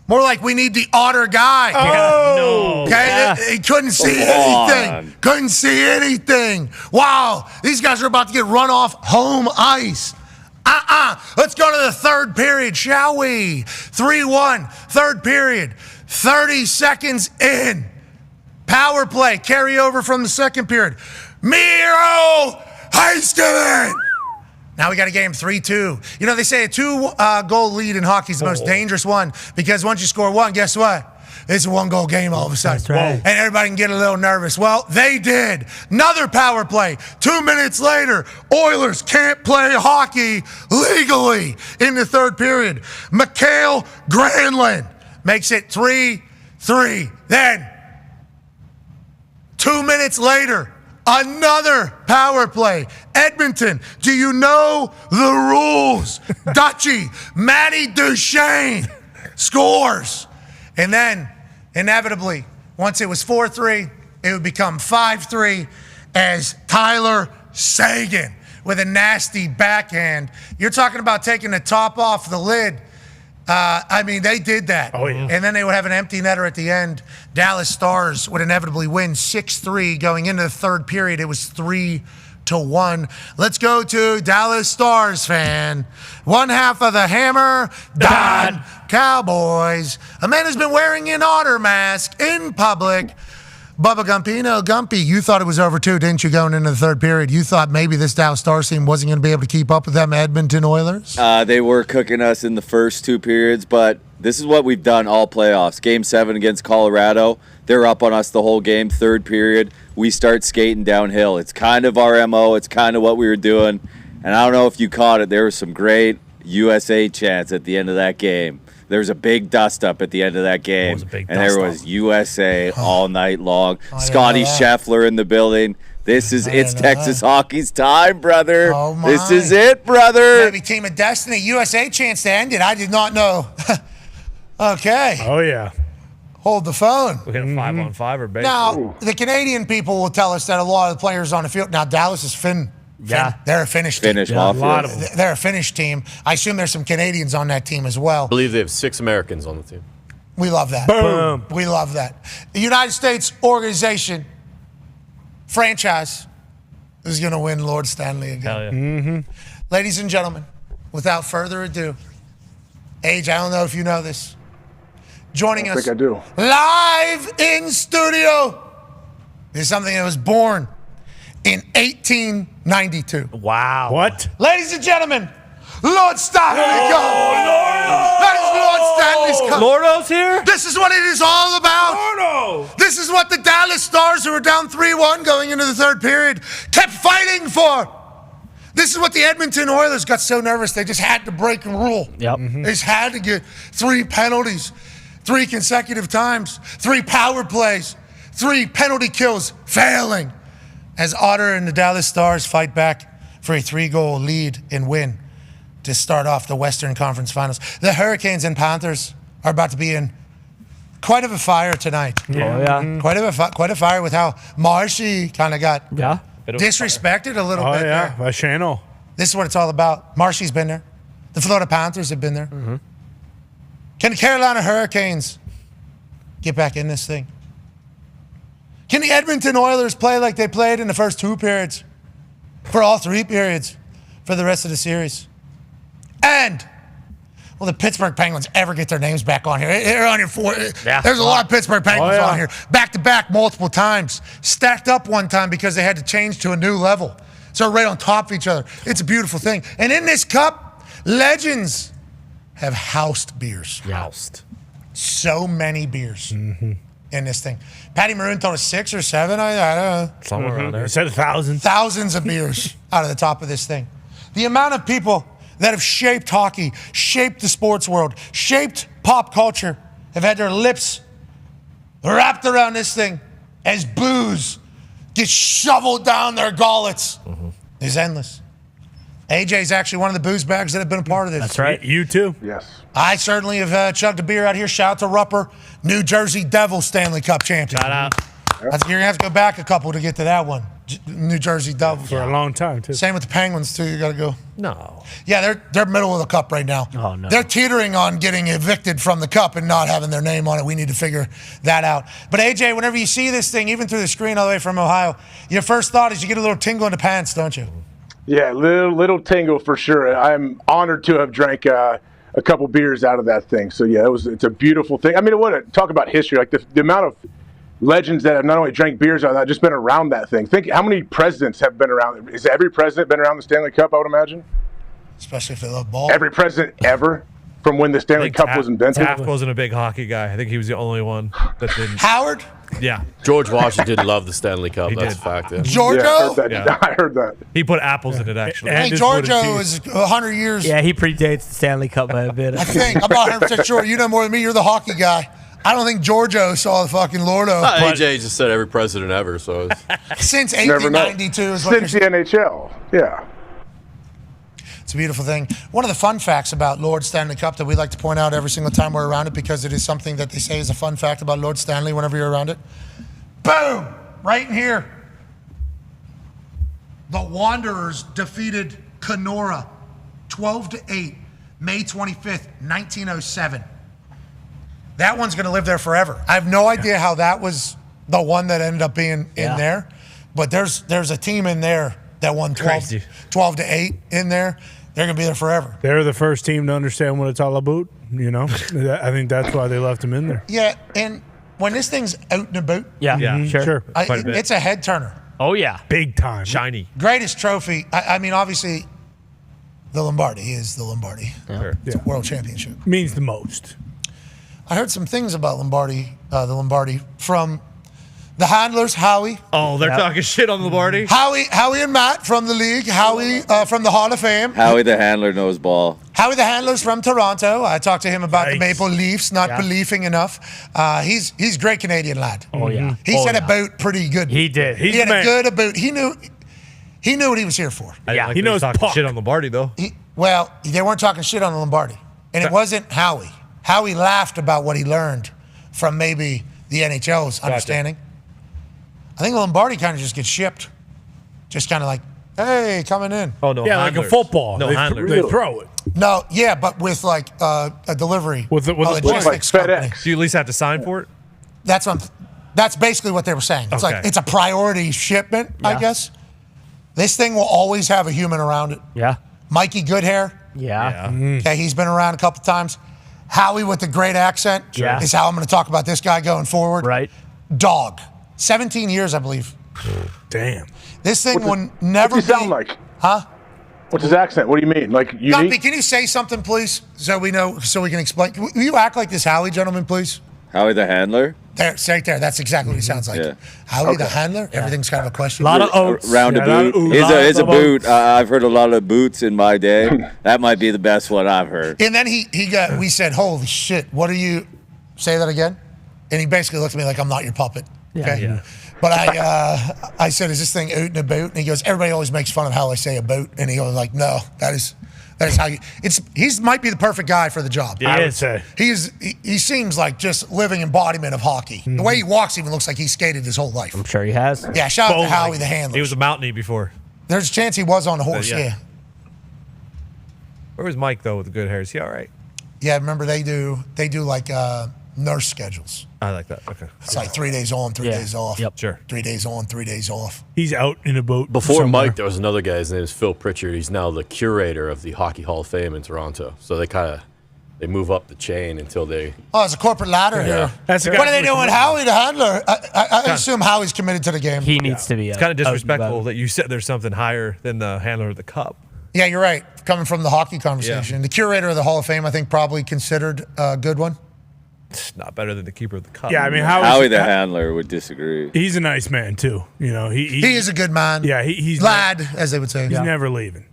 more like we need the Otter guy. Oh, okay, yeah. He couldn't see anything. Couldn't see anything. Wow, these guys are about to get run off home ice. Let's go to the third period, shall we? 3-1, third period, 30 seconds in. Power play, carry over from the second period. Miro Heiskanen. Now we got a game 3-2. They say a two-goal lead in hockey is the most dangerous one because once you score one, guess what? it's a one-goal game all of a sudden. That's right. And everybody can get a little nervous. Well, they did. Another power play. 2 minutes later, Oilers can't play hockey legally in the third period. Mikael Granlund makes it 3-3. Then, 2 minutes later, another power play. Edmonton, do you know the rules? Dutchie, Matty Duchene scores. And then, inevitably, once it was 4-3, it would become 5-3 as Tyler Seguin with a nasty backhand. You're talking about taking the top off the lid. I mean, they did that. Oh, yeah. And then they would have an empty netter at the end. Dallas Stars would inevitably win 6-3 going into the third period. It was 3-1. Let's go to Dallas Stars fan. One half of the Hammer, Dahn Cowboys. A man who's been wearing an otter mask in public. Bubba Gumpino. Gumpy, you thought it was over too, didn't you, going into the third period? You thought maybe this Dallas Stars team wasn't going to be able to keep up with them Edmonton Oilers? They were cooking us in the first two periods, but this is what we've done all playoffs. Game 7 against Colorado, they're up on us the whole game. Third period, we start skating downhill. It's kind of our MO. It's kind of what we were doing. And I don't know if you caught it. There was some great USA chants at the end of that game. There was a big dust-up at the end of that game, and there was USA all night long. Scotty Scheffler in the building. It's Texas hockey's time, brother. Oh, my. This is it, brother. Maybe Team of Destiny. USA chance to end it. I did not know. Okay. Oh, yeah. Hold the phone. We hit a 5-on-5 or base. Now, the Canadian people will tell us that a lot of the players on the field. Now, Dallas is they're a Finnish team. A lot of them. They're a Finnish team. I assume there's some Canadians on that team as well. I believe they have 6 Americans on the team. We love that. Boom. We love that. The United States organization franchise is going to win Lord Stanley again. Hell yeah. Mm-hmm. Ladies and gentlemen, without further ado, Age, I don't know if you know this. Joining us I do. live in studio is something that was born in 1892. Wow. What? Ladies and gentlemen, Lord Stanley Cup. That is Lord Stanley's Cup. Lordo's here? This is what it is all about. Lordo. This is what the Dallas Stars, who were down 3-1 going into the third period, kept fighting for. This is what the Edmonton Oilers got so nervous they just had to break a rule. Yep. They just had to get 3 penalties, 3 consecutive times, 3 power plays, 3 penalty kills failing as Otter and the Dallas Stars fight back for a 3-goal lead and win to start off the Western Conference Finals. The Hurricanes and Panthers are about to be in quite of a fire tonight. Yeah. Oh, yeah. Quite a fire with how Marshy kind of got Yeah. disrespected a little Oh, bit yeah. there. By Channel. This is what it's all about. Marshy's been there. The Florida Panthers have been there. Mm-hmm. Can the Carolina Hurricanes get back in this thing? Can the Edmonton Oilers play like they played in the first 2 periods for all 3 periods for the rest of the series? And will the Pittsburgh Penguins ever get their names back on here? They're on here for. Yeah. There's a lot of Pittsburgh Penguins yeah. on here, back to back, multiple times, stacked up one time because they had to change to a new level. So right on top of each other. It's a beautiful thing. And in this cup, legends have housed beers. Housed. So many beers in this thing. Patty Maroon told us 6 or 7. I don't know. Somewhere around there. It said 1,000. Thousands of beers out of the top of this thing. The amount of people that have shaped hockey, shaped the sports world, shaped pop culture, have had their lips wrapped around this thing as booze gets shoveled down their gullets is endless. AJ is actually one of the booze bags that have been a part of this. That's right. You too. Yes. I certainly have chugged a beer out here. Shout out to Rupper, New Jersey Devils Stanley Cup champion. Shout out. You're going to have to go back a couple to get to that one. New Jersey Devils. For a long time, too. Same with the Penguins, too. You got to go. No. Yeah, they're middle of the cup right now. Oh, no. They're teetering on getting evicted from the cup and not having their name on it. We need to figure that out. But, AJ, whenever you see this thing, even through the screen all the way from Ohio, your first thought is you get a little tingle in the pants, don't you? Yeah, little tingle for sure. I'm honored to have drank a couple beers out of that thing. So, yeah, it's a beautiful thing. I mean, talk about history. Like the amount of legends that have not only drank beers out of that, just been around that thing. Think how many presidents have been around. Is every president been around the Stanley Cup, I would imagine? Especially if they love ball. Every president ever? from when the Stanley Cup was invented. Taft wasn't a big hockey guy. I think he was the only one that didn't. Howard? Yeah. George Washington loved the Stanley Cup. He That's did. a fact. Yeah. Giorgio? I heard that. He put apples in it, actually. Hey, Giorgio is 100 years. Yeah, he predates the Stanley Cup by a bit. I think. I'm not 100% sure. You know more than me. You're the hockey guy. I don't think Giorgio saw the fucking Lordo. AJ just said every president ever. So Since Never know. 1892 is what Since the NHL. Yeah. It's a beautiful thing. One of the fun facts about Lord Stanley Cup that we like to point out every single time we're around it, because it is something that they say is a fun fact about Lord Stanley whenever you're around it. Boom! Right in here. The Wanderers defeated Kenora 12-8, May 25th, 1907. That one's going to live there forever. I have no idea how that was the one that ended up being in there, but there's a team in there that won 12-8 in there. They're going to be there forever. They're the first team to understand what it's all about. You know, I think that's why they left him in there. Yeah, and when this thing's out and about, Sure. It's a head turner. Oh yeah, big time, shiny. Greatest trophy. I mean, obviously, the Lombardi is the Lombardi. It's a world championship. Means the most. I heard some things about Lombardi, the Lombardi from the handlers, Howie. Oh, they're talking shit on Lombardi? Howie and Matt from the league. Howie from the Hall of Fame. Howie the handler knows ball. Howie the handler's from Toronto. I talked to him about the Maple Leafs not believing enough. He's a great Canadian lad. Oh yeah, He said a boot pretty good. He did. He had a good about. He knew what he was here for. He knows talking shit on Lombardi though. Well, they weren't talking shit on the Lombardi, and it wasn't Howie. Howie laughed about what he learned from maybe the NHL's understanding. I think Lombardi kind of just gets shipped, just kind of like, hey, coming in. Oh no, Yeah, like a football. No they, handlers. they throw it. No, yeah, but with like a delivery with a logistics like company. FedEx. Do you at least have to sign for it? That's basically what they were saying. It's like it's a priority shipment, I guess. This thing will always have a human around it. Yeah. Mikey Goodhair. Yeah. Okay, he's been around a couple times. Howie with the great accent is how I'm going to talk about this guy going forward. Right. Dog. 17 years, I believe. Damn. This thing will never What's he sound like? Huh? What's his accent? What do you mean? Like unique? Guppy, can you say something, please, so we know, so we can explain? Will you act like this Howie gentleman, please? Howie the handler? There, it's right there. That's exactly what he sounds like. Yeah. Howie the handler? Everything's kind of a question. A lot of oats. Round a boot. Is a boot. I've heard a lot of boots in my day. That might be the best one I've heard. And then we said, holy shit, what are you, say that again? And he basically looked at me like, I'm not your puppet. Okay. Yeah. But I said, is this thing out and about? And he goes, everybody always makes fun of how I say a boat. And he goes like, no, that is how you, he's might be the perfect guy for the job. Yeah, I would say. He seems like just living embodiment of hockey. Mm-hmm. The way he walks even looks like he skated his whole life. I'm sure he has. Yeah, shout out to Howie the handler. He was a mountaineer before. There's a chance he was on a horse, yeah. yeah. Where was Mike though with the good hair? Is he all right? Yeah, remember they do like nurse schedules. I like that. Okay. It's like 3 days on, 3 days off. Yep. Sure. 3 days on, 3 days off. He's out in a boat. Before somewhere. Mike, there was another guy. His name is Phil Pritchard. He's now the curator of the Hockey Hall of Fame in Toronto. So they move up the chain until they. Oh, it's a corporate ladder here. That's What are they doing, Howie the handler? I assume Howie's committed to the game. He needs to be. It's kind of disrespectful that you said there's something higher than the handler of the cup. Yeah, you're right. Coming from the hockey conversation. The curator of the Hall of Fame, I think, probably considered a good one. It's not better than the keeper of the cup. Yeah, I mean, Howie the handler would disagree. He's a nice man too. You know, he is a good man. Yeah, he's lad, as they would say. He's never leaving.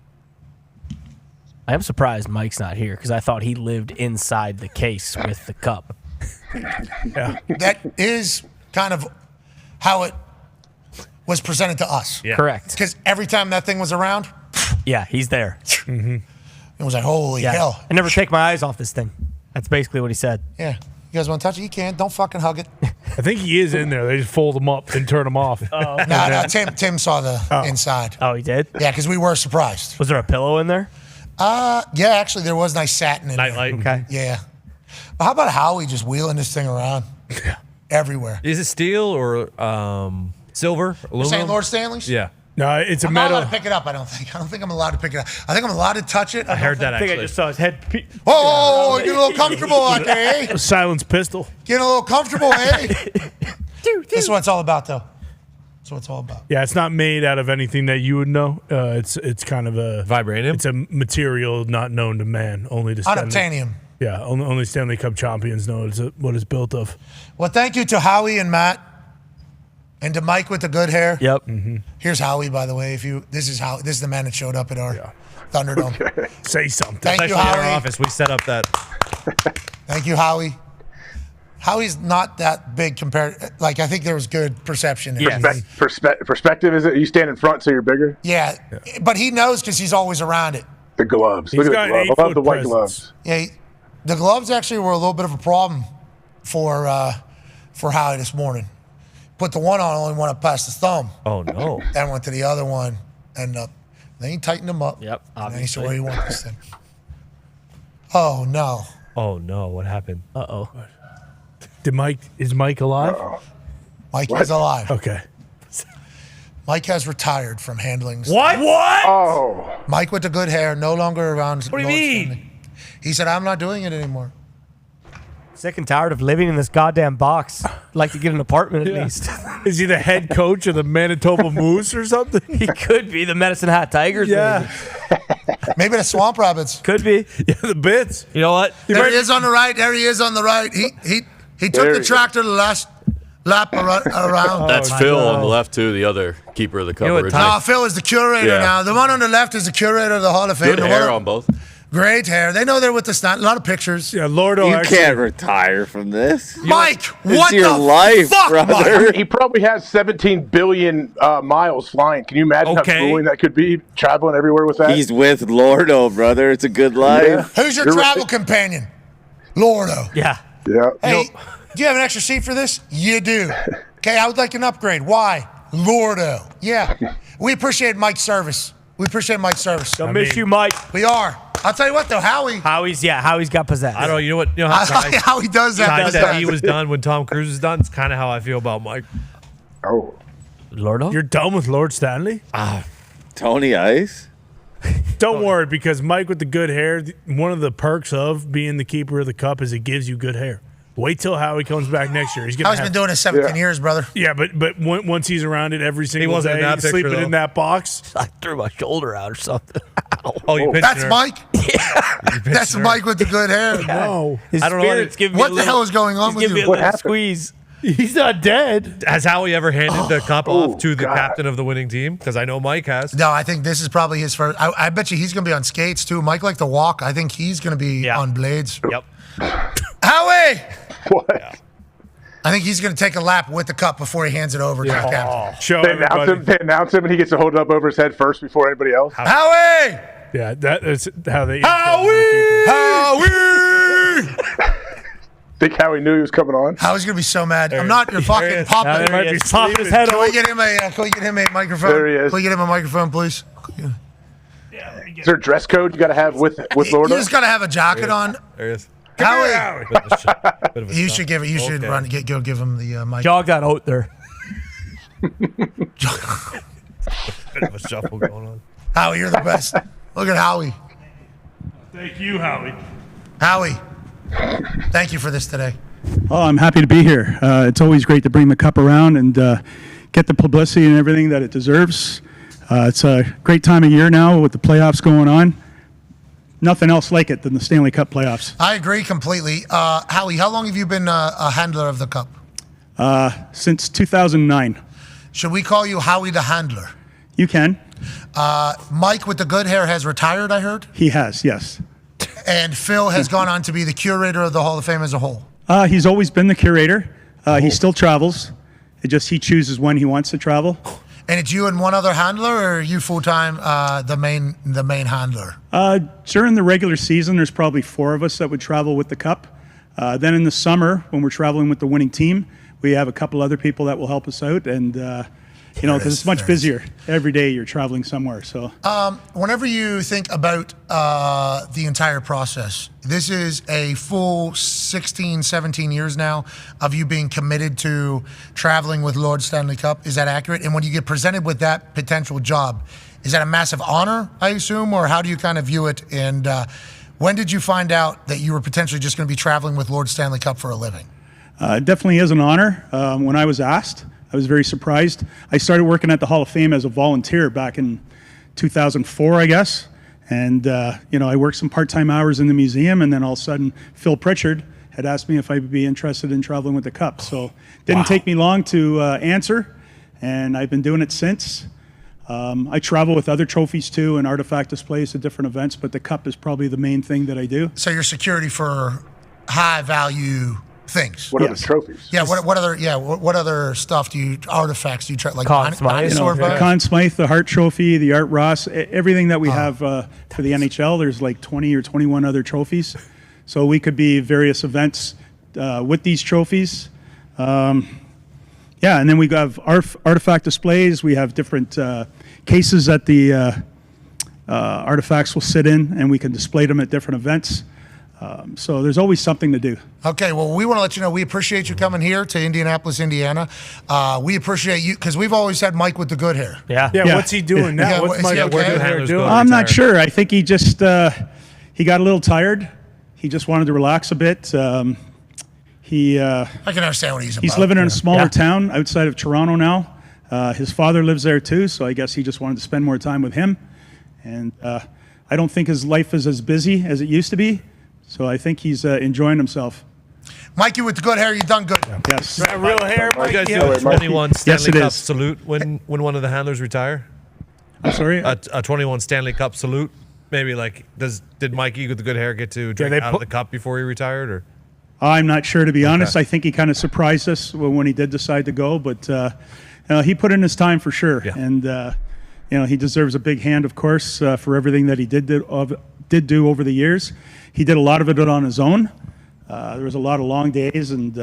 I am surprised Mike's not here because I thought he lived inside the case with the cup. Yeah, that is kind of how it was presented to us. Yeah. Correct. Because every time that thing was around, yeah, he's there. It was like, holy hell. I never take my eyes off this thing. That's basically what he said. Yeah. You guys want to touch it? You can. Don't fucking hug it. I think he is in there. They just fold him up and turn him off. No, Tim saw the inside. Oh, he did? Yeah, because we were surprised. Was there a pillow in there? Yeah, actually, there was nice satin in Nightlight. there. Okay. Yeah. But how about Howie just wheeling this thing around? Everywhere. Is it steel or silver? You're Aluminum? saying Lord Stanley's? Yeah. No, it's a I'm not metal. allowed to pick it up, I don't think. I don't think I'm allowed to pick it up. I think I'm allowed to touch it. I heard that I think actually. I just saw his head. Whoa, get a little comfortable out there, eh? A silenced pistol. Getting a little comfortable, eh? This is what it's all about, though. That's what it's all about. Yeah, it's not made out of anything that you would know. It's kind of a vibranium. It's a material not known to man, only to Stanley. Unobtainium. Yeah, only Stanley Cup champions know what it's built of. Well, thank you to Howie and Matt, and to Mike with the good hair. Yep. Here's Howie, by the way. This is the man that showed up at our Thunderdome. Okay. Say something. Thank you, Especially in our Howie. office, we set up that. Thank you, Howie. Howie's not that big compared. Like, I think there was good perception. Perspective is it? You stand in front, so you're bigger. Yeah, but he knows because he's always around it. The gloves. He's Look got at the an glove. I love 8-foot the white presence. gloves. Yeah, the gloves actually were a little bit of a problem for Howie this morning. Put the one on, only went up past his thumb. Oh no! Then went to the other one, and then he tightened them up. Yep, And then he said, "Where do you want this thing?" obviously. Oh no! Oh no! What happened? Uh-oh. Is Mike alive? Mike is alive. Okay. Mike has retired from handling. What? Oh. Mike with the good hair, no longer around. What do you mean? He said, "I'm not doing it anymore." Sick and tired of living in this goddamn box. Like to get an apartment at least. Is he the head coach of the Manitoba Moose or something? He could be the Medicine Hat Tigers. Yeah. Maybe the Swamp Rabbits. Could be. Yeah, the Bits. You know what? There he is on the right. There he is on the right. He took the tractor the last lap around. That's Phil on the left, too, the other keeper of the Cup. No, Phil is the curator Yeah. now. The one on the left is the curator of the Hall of Fame. Good The hair one on both. Great hair. They know they're with the stunt. A lot of pictures. Yeah, Lordo. You can't retire from this. Mike, It's what your the life, fuck, brother. Mike? He probably has 17 billion miles flying. Can you imagine how grueling that could be, traveling everywhere with that? He's with Lordo, brother. It's a good life. Who's your travel companion? Lordo. Yeah. Yeah. Hey, do you have an extra seat for this? You do. Okay, I would like an upgrade. Why? Lordo. Yeah. We appreciate Mike's service. We appreciate Mike's service. Don't miss you, Mike. We are. I'll tell you what, though, Howie Howie's got possessed. I don't know. You know what? You know how Howie does that. that he was done when Tom Cruise is done. It's kind of how I feel about Mike. Oh. Lordo? You're done with Lord Stanley? Tony Ice? Don't worry, because Mike with the good hair, one of the perks of being the keeper of the cup is it gives you good hair. Wait till Howie comes back next year. Howie's been doing it 17 years, brother. Yeah, but once he's around it every single wasn't day, in that picture, sleeping though. in that box. I threw my shoulder out or something. Oh, you pinched That's her. Mike. That's Mike with the good hair. No. His I don't know spirit's giving me What a the little, hell is going on he's with giving me you? a little squeeze. He's not dead. Has Howie ever handed the cup off to the God. captain of the winning team? Because I know Mike has. No, I think this is probably his first. I bet you he's going to be on skates, too. Mike liked to walk. I think he's going to be on blades. Yep. Howie! What? I think he's going to take a lap with the cup before he hands it over to the captain. Show They announce him, and he gets to hold it up over his head first before anybody else. Howie! Yeah, that's how they. Howie! Think Howie knew he was coming on? Howie's going to be so mad. I'm not your fucking puppet. There he is, popping his head Can we over. get him a microphone? There he is. Can we get him a microphone, please? Is there a dress code you got to have with You Lordo? just got to have a jacket on. There he is. Howie! Bit of a You shot. should give it. You should Okay. run. Go give him the mic. Jog that out there. Bit of a shuffle going on. Howie, you're the best. Look at Howie. Thank you, Howie. Howie, thank you for this today. Oh, I'm happy to be here. It's always great to bring the cup around and get the publicity and everything that it deserves. It's a great time of year now with the playoffs going on. Nothing else like it than the Stanley Cup playoffs. I agree completely. Howie, how long have you been a handler of the cup? Since 2009. Should we call you Howie the Handler? You can. Mike with the good hair has retired, I heard. He has, yes. And Phil has gone on to be the curator of the Hall of Fame as a whole. He's always been the curator. He still travels. It just he chooses when he wants to travel. And it's you and one other handler, or are you full-time the main handler? During the regular season, there's probably 4 of us that would travel with the cup. Then in the summer, when we're traveling with the winning team, we have a couple other people that will help us out. And, because it's much busier. Every day you're traveling somewhere. So Whenever you think about the entire process, this is a full 16, 17 years now of you being committed to traveling with Lord Stanley Cup. Is that accurate? And when you get presented with that potential job, is that a massive honor, I assume, or how do you kind of view it? And when did you find out that you were potentially just going to be traveling with Lord Stanley Cup for a living? it definitely is an honor. When I was asked, I was very surprised. I started working at the Hall of Fame as a volunteer back in 2004, I guess. And, I worked some part-time hours in the museum, and then all of a sudden, Phil Pritchard had asked me if I'd be interested in traveling with the Cup. So didn't take me long to answer, and I've been doing it since. I travel with other trophies too and artifact displays at different events, but the Cup is probably the main thing that I do. So you're security for high-value things. What other trophies? Yeah. What other stuff artifacts do you try? Like Conn Smythe. The Conn Smythe, the Hart Trophy, the Art Ross, everything that we have for the NHL. There's like 20 or 21 other trophies. So we could be various events with these trophies. And then we have artifact displays. We have different cases that the artifacts will sit in, and we can display them at different events. So there's always something to do. Okay, well, we want to let you know we appreciate you coming here to Indianapolis, Indiana. We appreciate you because we've always had Mike with the good hair. Yeah. What's he doing now? Yeah, What's is he Mike with okay? the hair doing? I'm not sure. I think he just he got a little tired. He just wanted to relax a bit. I can understand what he's about. He's living in a smaller town outside of Toronto now. His father lives there too, so I guess he just wanted to spend more time with him. And I don't think his life is as busy as it used to be, so I think he's enjoying himself. Mikey with the good hair, you done good. Yes. Real hair, You guys Mikey. do a 21 Stanley it Cup is. salute when one of the handlers retire? I'm sorry? A 21 Stanley Cup salute? Maybe like, did Mikey with the good hair get to drink out of the cup before he retired? Or I'm not sure, to be honest. I think he kind of surprised us when he did decide to go, but he put in his time for sure. Yeah. And, he deserves a big hand, of course, for everything that he did do over the years. He did a lot of it on his own. There was a lot of long days, and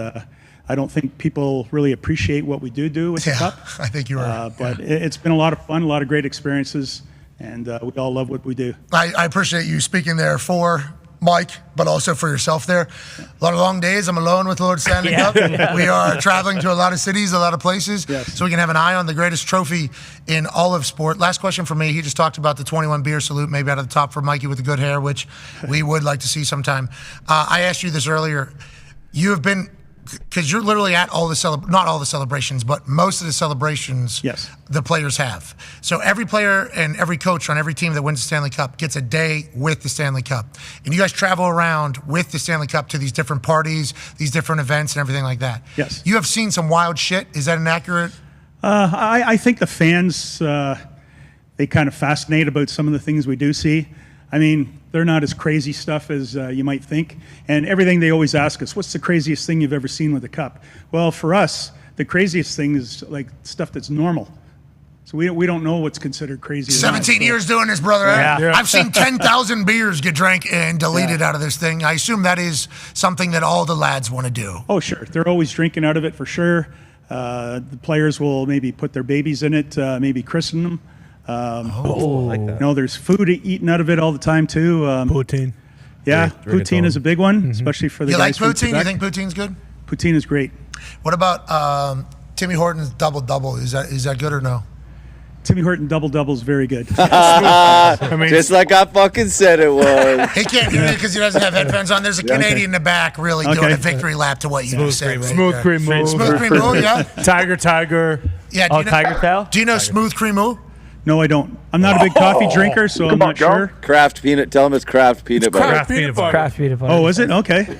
I don't think people really appreciate what we do with the Cup. I think you're right. But it's been a lot of fun, a lot of great experiences, and we all love what we do. I appreciate you speaking there for Mike, but also for yourself there. A lot of long days. I'm alone with Lord Stanley Cup. We are traveling to a lot of cities, a lot of places, so we can have an eye on the greatest trophy in all of sport. Last question for me. He just talked about the 21 beer salute, maybe out of the top for Mikey with the good hair, which we would like to see sometime. I asked you this earlier. You have been, because you're literally at all the not all the celebrations, but most of the celebrations the players have. So every player and every coach on every team that wins the Stanley Cup gets a day with the Stanley Cup. And you guys travel around with the Stanley Cup to these different parties, these different events and everything like that. Yes. You have seen some wild shit. Is that inaccurate? I think the fans, they kind of fascinate about some of the things we do see. I mean, they're not as crazy stuff as you might think. And everything they always ask us, what's the craziest thing you've ever seen with a cup? Well, for us, the craziest thing is like stuff that's normal. So we don't know what's considered crazy. 17 years doing this, brother. Yeah. I've seen 10,000 beers get drank and deleted out of this thing. I assume that is something that all the lads want to do. Oh, sure. They're always drinking out of it for sure. The players will maybe put their babies in it, maybe christen them. like that. There's food eaten out of it all the time too. Poutine. Yeah, Bring it poutine home. is a big one, especially for the You like guys from poutine? You Quebec. think poutine's good? Poutine is great. What about Timmy Horton's double-double? Is that good or no? Timmy Horton double is very good. Just like I fucking said it was. He can't hear you because he doesn't have headphones on. There's a Canadian in the back really doing a victory lap to what you just said. Smooth cream move. Smooth cream move, yeah. Tiger. Yeah. Oh, Tiger Tail? Do you know Smooth Cream Move? No, I don't. I'm not a big coffee drinker, so I'm not sure. Kraft peanut. Tell them it's Kraft peanut butter. Kraft peanut butter. Craft peanut butter. Oh, is it? Okay.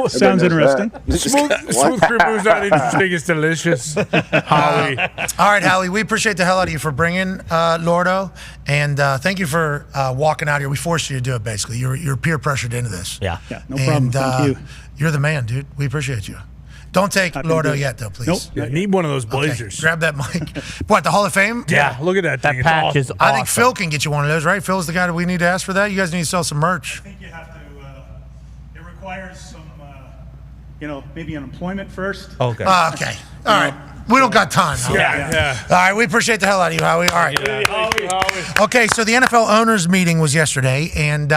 Sounds interesting. Smooth cream move's not interesting. It's delicious. Howie. All right, Howie, we appreciate the hell out of you for bringing Lordo, and thank you for walking out here. We forced you to do it, basically. You're peer pressured into this. Yeah. No problem. Thank you. You're the man, dude. We appreciate you. Don't take Lordo yet, though, please. Nope. Yeah, need one of those blazers. Okay, grab that mic. What, the Hall of Fame? Yeah, look at that thing. It's patch awesome. is awesome. I think Phil can get you one of those, right? Phil's the guy that we need to ask for that. You guys need to sell some merch. I think you have to. It requires some, maybe unemployment first. Okay. Okay. All right. We don't got time. Howie. Yeah. All right. We appreciate the hell out of you, Howie. All right. Okay. So the NFL owners meeting was yesterday, and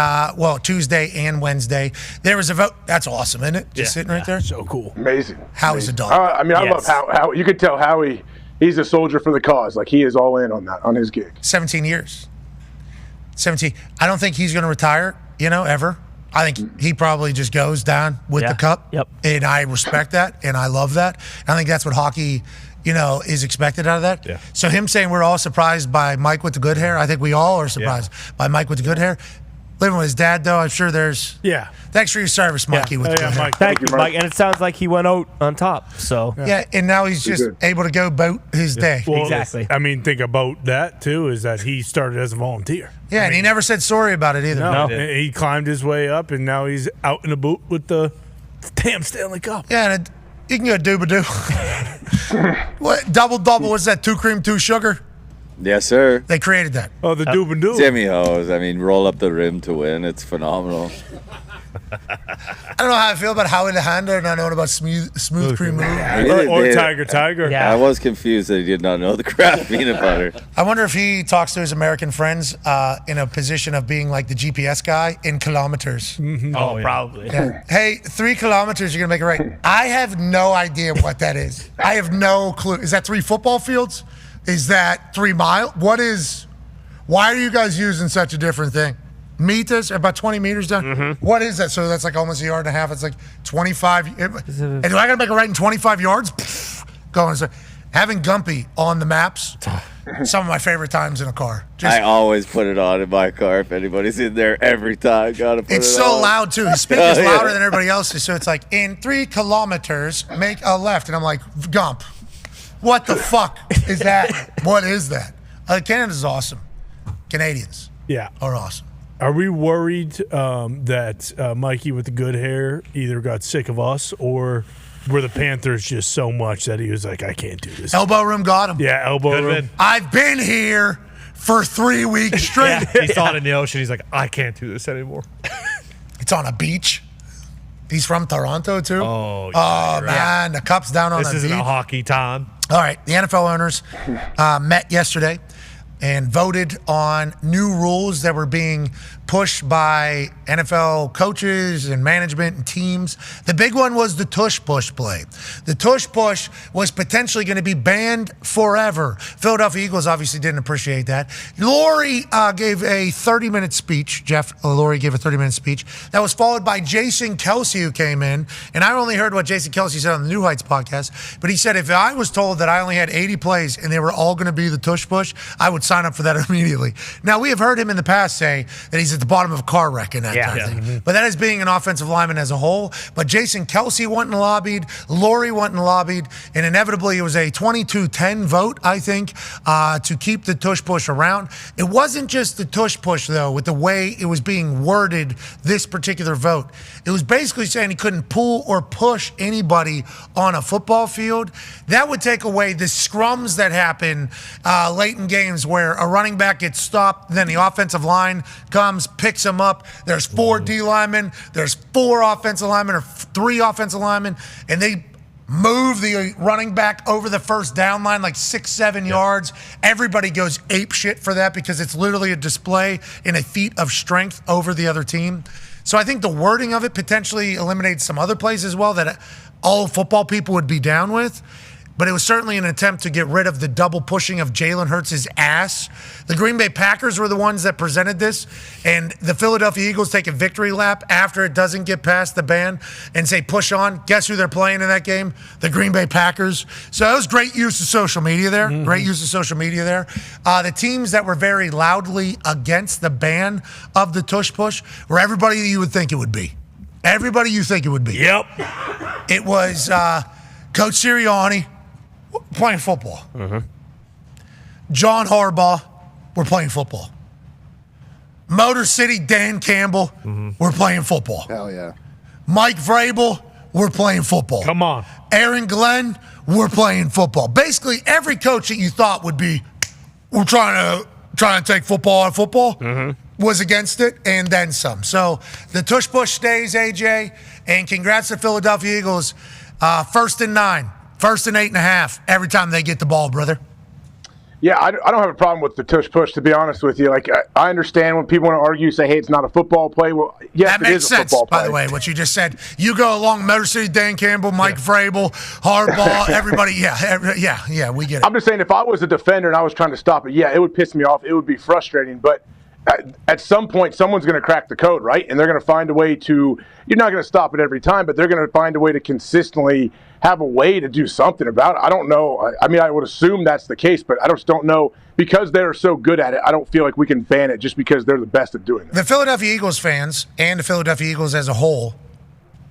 Tuesday and Wednesday. There was a vote. That's awesome, isn't it? Just sitting right there. So cool. Amazing. Howie's a dog. I love how you could tell Howie. He's a soldier for the cause. Like he is all in on that, on his gig. 17 years. 17. I don't think he's going to retire. Ever. I think he probably just goes down with the cup. Yep. And I respect that, and I love that. I think that's what hockey, is expected out of that. Yeah. So him saying we're all surprised by Mike with the good hair, I think we all are surprised by Mike with the good hair. Living with his dad, though, I'm sure there's. Yeah. Thanks for your service, Mikey. With the good hair. Mike. Thank you, Mike. And it sounds like he went out on top. So Yeah, and now he's just able to go boat his day. Well, Exactly. I mean, think about that too. Is that he started as a volunteer? Yeah, and he never said sorry about it either. No, he climbed his way up, and now he's out in the boot with the damn Stanley Cup. Yeah, and you can go doo-ba-doo. What double? Was that 2 cream, 2 sugar? Yes, sir. They created that. Oh, the doob and doo. Jimmy Hose. I mean, roll up the rim to win. It's phenomenal. I don't know how I feel about Howie the Hander, not knowing about smooth cream move. Or Tiger. Yeah. I was confused that he did not know the Kraft peanut butter. I wonder if he talks to his American friends in a position of being like the GPS guy in kilometers. Oh, probably. Yeah. Hey, 3 kilometers, you're going to make it right. I have no idea what that is. I have no clue. Is that 3 football fields? Is that 3 miles? Why are you guys using such a different thing? Meters, about 20 meters down. What is that? So that's like almost a yard and a half. It's like 25. And do I got to make it right in 25 yards? Going. So having Gumpy on the maps, some of my favorite times in a car. I always put it on in my car. If anybody's in there, every time, gotta put it on. It's so loud too. His speaker's louder than everybody else's. So it's like, in 3 kilometers, make a left. And I'm like, Gump, what the fuck is that? What is that? Canada's awesome. Canadians are awesome. Are we worried that Mikey with the good hair either got sick of us or were the Panthers just so much that he was like, I can't do this? Elbow room got him. Yeah, elbow room. I've been here for 3 weeks straight. He saw it in the ocean. He's like, I can't do this anymore. It's on a beach. He's from Toronto, too. Oh, man. The Cup's down on the beach. This isn't a hockey time. All right. The NFL owners met yesterday and voted on new rules that were being pushed by NFL coaches and management and teams. The big one was the tush push play. The tush push was potentially going to be banned forever. Philadelphia Eagles obviously didn't appreciate that. Laurie gave a 30-minute speech. Laurie gave a 30-minute speech. That was followed by Jason Kelsey, who came in. And I only heard what Jason Kelsey said on the New Heights podcast. But he said, if I was told that I only had 80 plays and they were all going to be the tush push, I would sign up for that immediately. Now, we have heard him in the past say that he's at the bottom of a car wreck and that kind of thing. But that is being an offensive lineman as a whole. But Jason Kelsey went and lobbied. Laurie went and lobbied. And inevitably, it was a 22-10 vote, I think, to keep the tush push around. It wasn't just the tush push, though, with the way it was being worded, this particular vote. It was basically saying he couldn't pull or push anybody on a football field. That would take away the scrums that happen late in games where a running back gets stopped, then the offensive line comes, picks him up. There's 4 D linemen, there's 4 offensive linemen or 3 offensive linemen, and they move the running back over the first down line like 6-7 yards. Everybody goes ape shit for that because it's literally a display in a feat of strength over the other team. So I think the wording of it potentially eliminates some other plays as well that all football people would be down with. But it was certainly an attempt to get rid of the double pushing of Jalen Hurts' ass. The Green Bay Packers were the ones that presented this, and the Philadelphia Eagles take a victory lap after it doesn't get past the ban and say push on. Guess who they're playing in that game? The Green Bay Packers. So that was great use of social media there. Great use of social media there. The teams that were very loudly against the ban of the tush push were everybody you would think it would be. Everybody you think it would be. Yep. It was Coach Sirianni. Playing football. John Harbaugh, we're playing football. Motor City Dan Campbell, we're playing football. Hell yeah. Mike Vrabel, we're playing football. Come on. Aaron Glenn, we're playing football. Basically, every coach that you thought would be, we're trying to take football out of football, was against it, and then some. So the tush push stays, AJ, and congrats to Philadelphia Eagles. 1st and 9. 1st and 8.5 every time they get the ball, brother. Yeah, I don't have a problem with the tush push, to be honest with you. Like, I understand when people want to argue, say, hey, it's not a football play. Well, yes, that makes sense, by the way, what you just said. You go along Motor City, Dan Campbell, Mike Vrabel, Harbaugh, everybody. Yeah, we get it. I'm just saying, if I was a defender and I was trying to stop it, yeah, it would piss me off. It would be frustrating. But at some point, someone's going to crack the code, right? And they're going to find a way to, you're not going to stop it every time, but they're going to find a way to consistently have a way to do something about it. I don't know. I mean, I would assume that's the case, but I just don't know. Because they're so good at it, I don't feel like we can ban it just because they're the best at doing it. The Philadelphia Eagles fans and the Philadelphia Eagles as a whole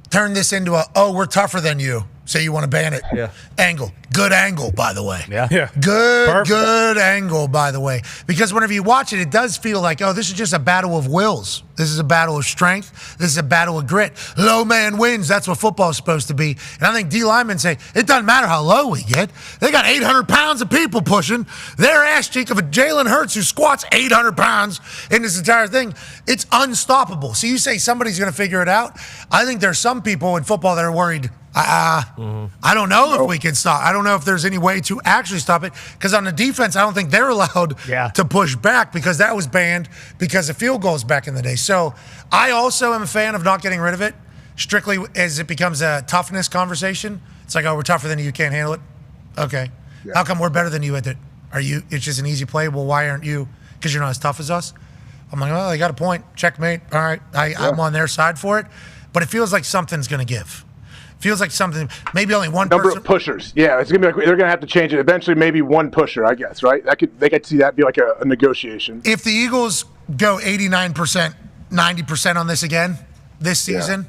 turn this into we're tougher than you, so you want to ban it. Yeah. Angle. Good angle, by the way. Yeah. Good angle, by the way. Because whenever you watch it, it does feel like, this is just a battle of wills. This is a battle of strength. This is a battle of grit. Low man wins. That's what football's supposed to be. And I think D linemen say, it doesn't matter how low we get. They got 800 pounds of people pushing their ass cheek of a Jalen Hurts who squats 800 pounds in this entire thing. It's unstoppable. So you say somebody's going to figure it out. I think there's some people in football that are worried, I don't know if we can stop. I don't know if there's any way to actually stop it. Because on the defense, I don't think they're allowed to push back because that was banned because of field goals back in the day. So I also am a fan of not getting rid of it, strictly as it becomes a toughness conversation. It's like, we're tougher than you can't handle it. Okay. Yeah. How come we're better than you at it? It's just an easy play. Well, why aren't you? Because you're not as tough as us. I'm like, they got a point. Checkmate. All right. I'm on their side for it. But it feels like something's going to give. Feels like something, maybe only one number person. of pushers. Yeah, it's gonna be like they're gonna have to change it eventually. Maybe one pusher, I guess. Right? They could see that be like a negotiation. If the Eagles go 89%, 90% on this again this season,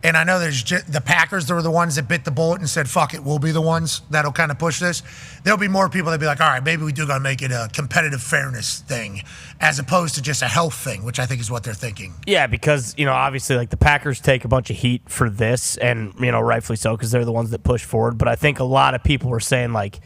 and I know there's the Packers, they were the ones that bit the bullet and said, "Fuck it, we'll be the ones that'll kind of push this." There'll be more people that be like, "All right, maybe we do gotta make it a competitive fairness thing, as opposed to just a health thing," which I think is what they're thinking. Yeah, because, obviously, like, the Packers take a bunch of heat for this, and, rightfully so, because they're the ones that push forward. But I think a lot of people were saying, like,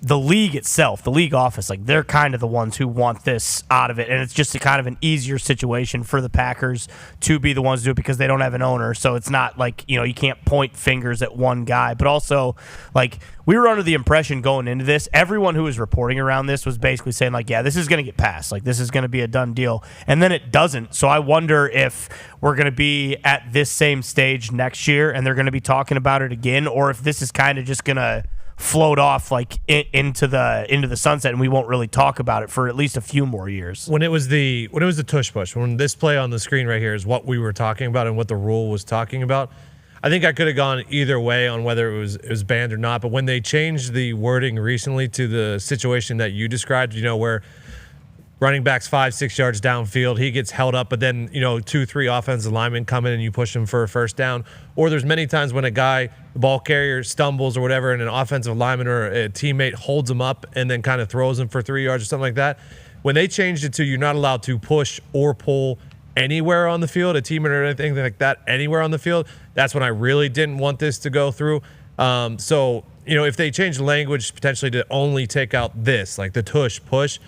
the league itself, the league office, like, they're kind of the ones who want this out of it. And it's just a kind of an easier situation for the Packers to be the ones to do it because they don't have an owner. So it's not like, you can't point fingers at one guy. But also, like, we were under the impression going into this, everyone who was reporting around this was basically saying, like, yeah, this is going to get passed. Like, this is going to be a done deal. And then it doesn't. So I wonder if we're going to be at this same stage next year and they're going to be talking about it again, or if this is kind of just going to float off like into the sunset, and we won't really talk about it for at least a few more years. When it was the tush push, when this play on the screen right here is what we were talking about and what the rule was talking about, I think I could have gone either way on whether it was banned or not. But when they changed the wording recently to the situation that you described, where running backs 5-6 yards downfield, he gets held up, but then 2-3 offensive linemen come in and you push him for a first down. Or there's many times when the ball carrier stumbles or whatever, and an offensive lineman or a teammate holds him up and then kind of throws him for 3 yards or something like that. When they changed it to you're not allowed to push or pull anywhere on the field, a teammate or anything like that, anywhere on the field, that's when I really didn't want this to go through. So if they change the language potentially to only take out this, like the tush push,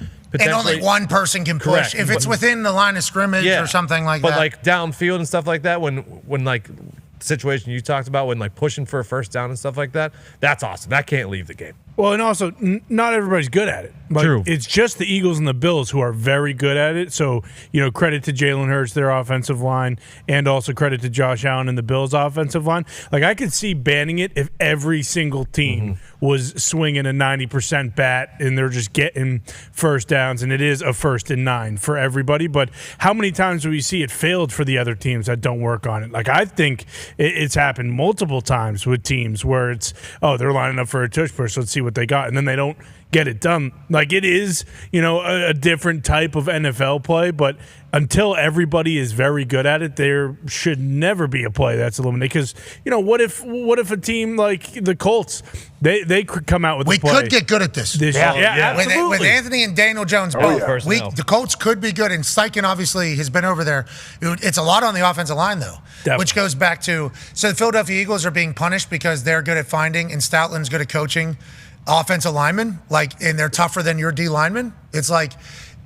and only one person can push. Correct. If it's within the line of scrimmage or something like that. But like downfield and stuff like that, when like the situation you talked about, when like pushing for a first down and stuff like that, that's awesome. That can't leave the game. Well, and also, not everybody's good at it. Like, True. It's just the Eagles and the Bills who are very good at it. So, credit to Jalen Hurts, their offensive line, and also credit to Josh Allen and the Bills' offensive line. Like, I could see banning it if every single team was swinging a 90% bat and they're just getting first downs, and it is a 1st and 9 for everybody. But how many times do we see it failed for the other teams that don't work on it? Like, I think it's happened multiple times with teams where it's, they're lining up for a tush push, let's see what they got, and then they don't get it done. Like, it is, a different type of NFL play, but until everybody is very good at it, there should never be a play that's eliminated. Because, what if a team like the Colts, they could come out with a play. We could get good at this. Absolutely. With Anthony and Daniel Jones both. The Colts could be good, and Steichen obviously has been over there. It's a lot on the offensive line, though, which goes back to, so the Philadelphia Eagles are being punished because they're good at finding, and Stoutland's good at coaching offensive linemen, and they're tougher than your D linemen. It's like,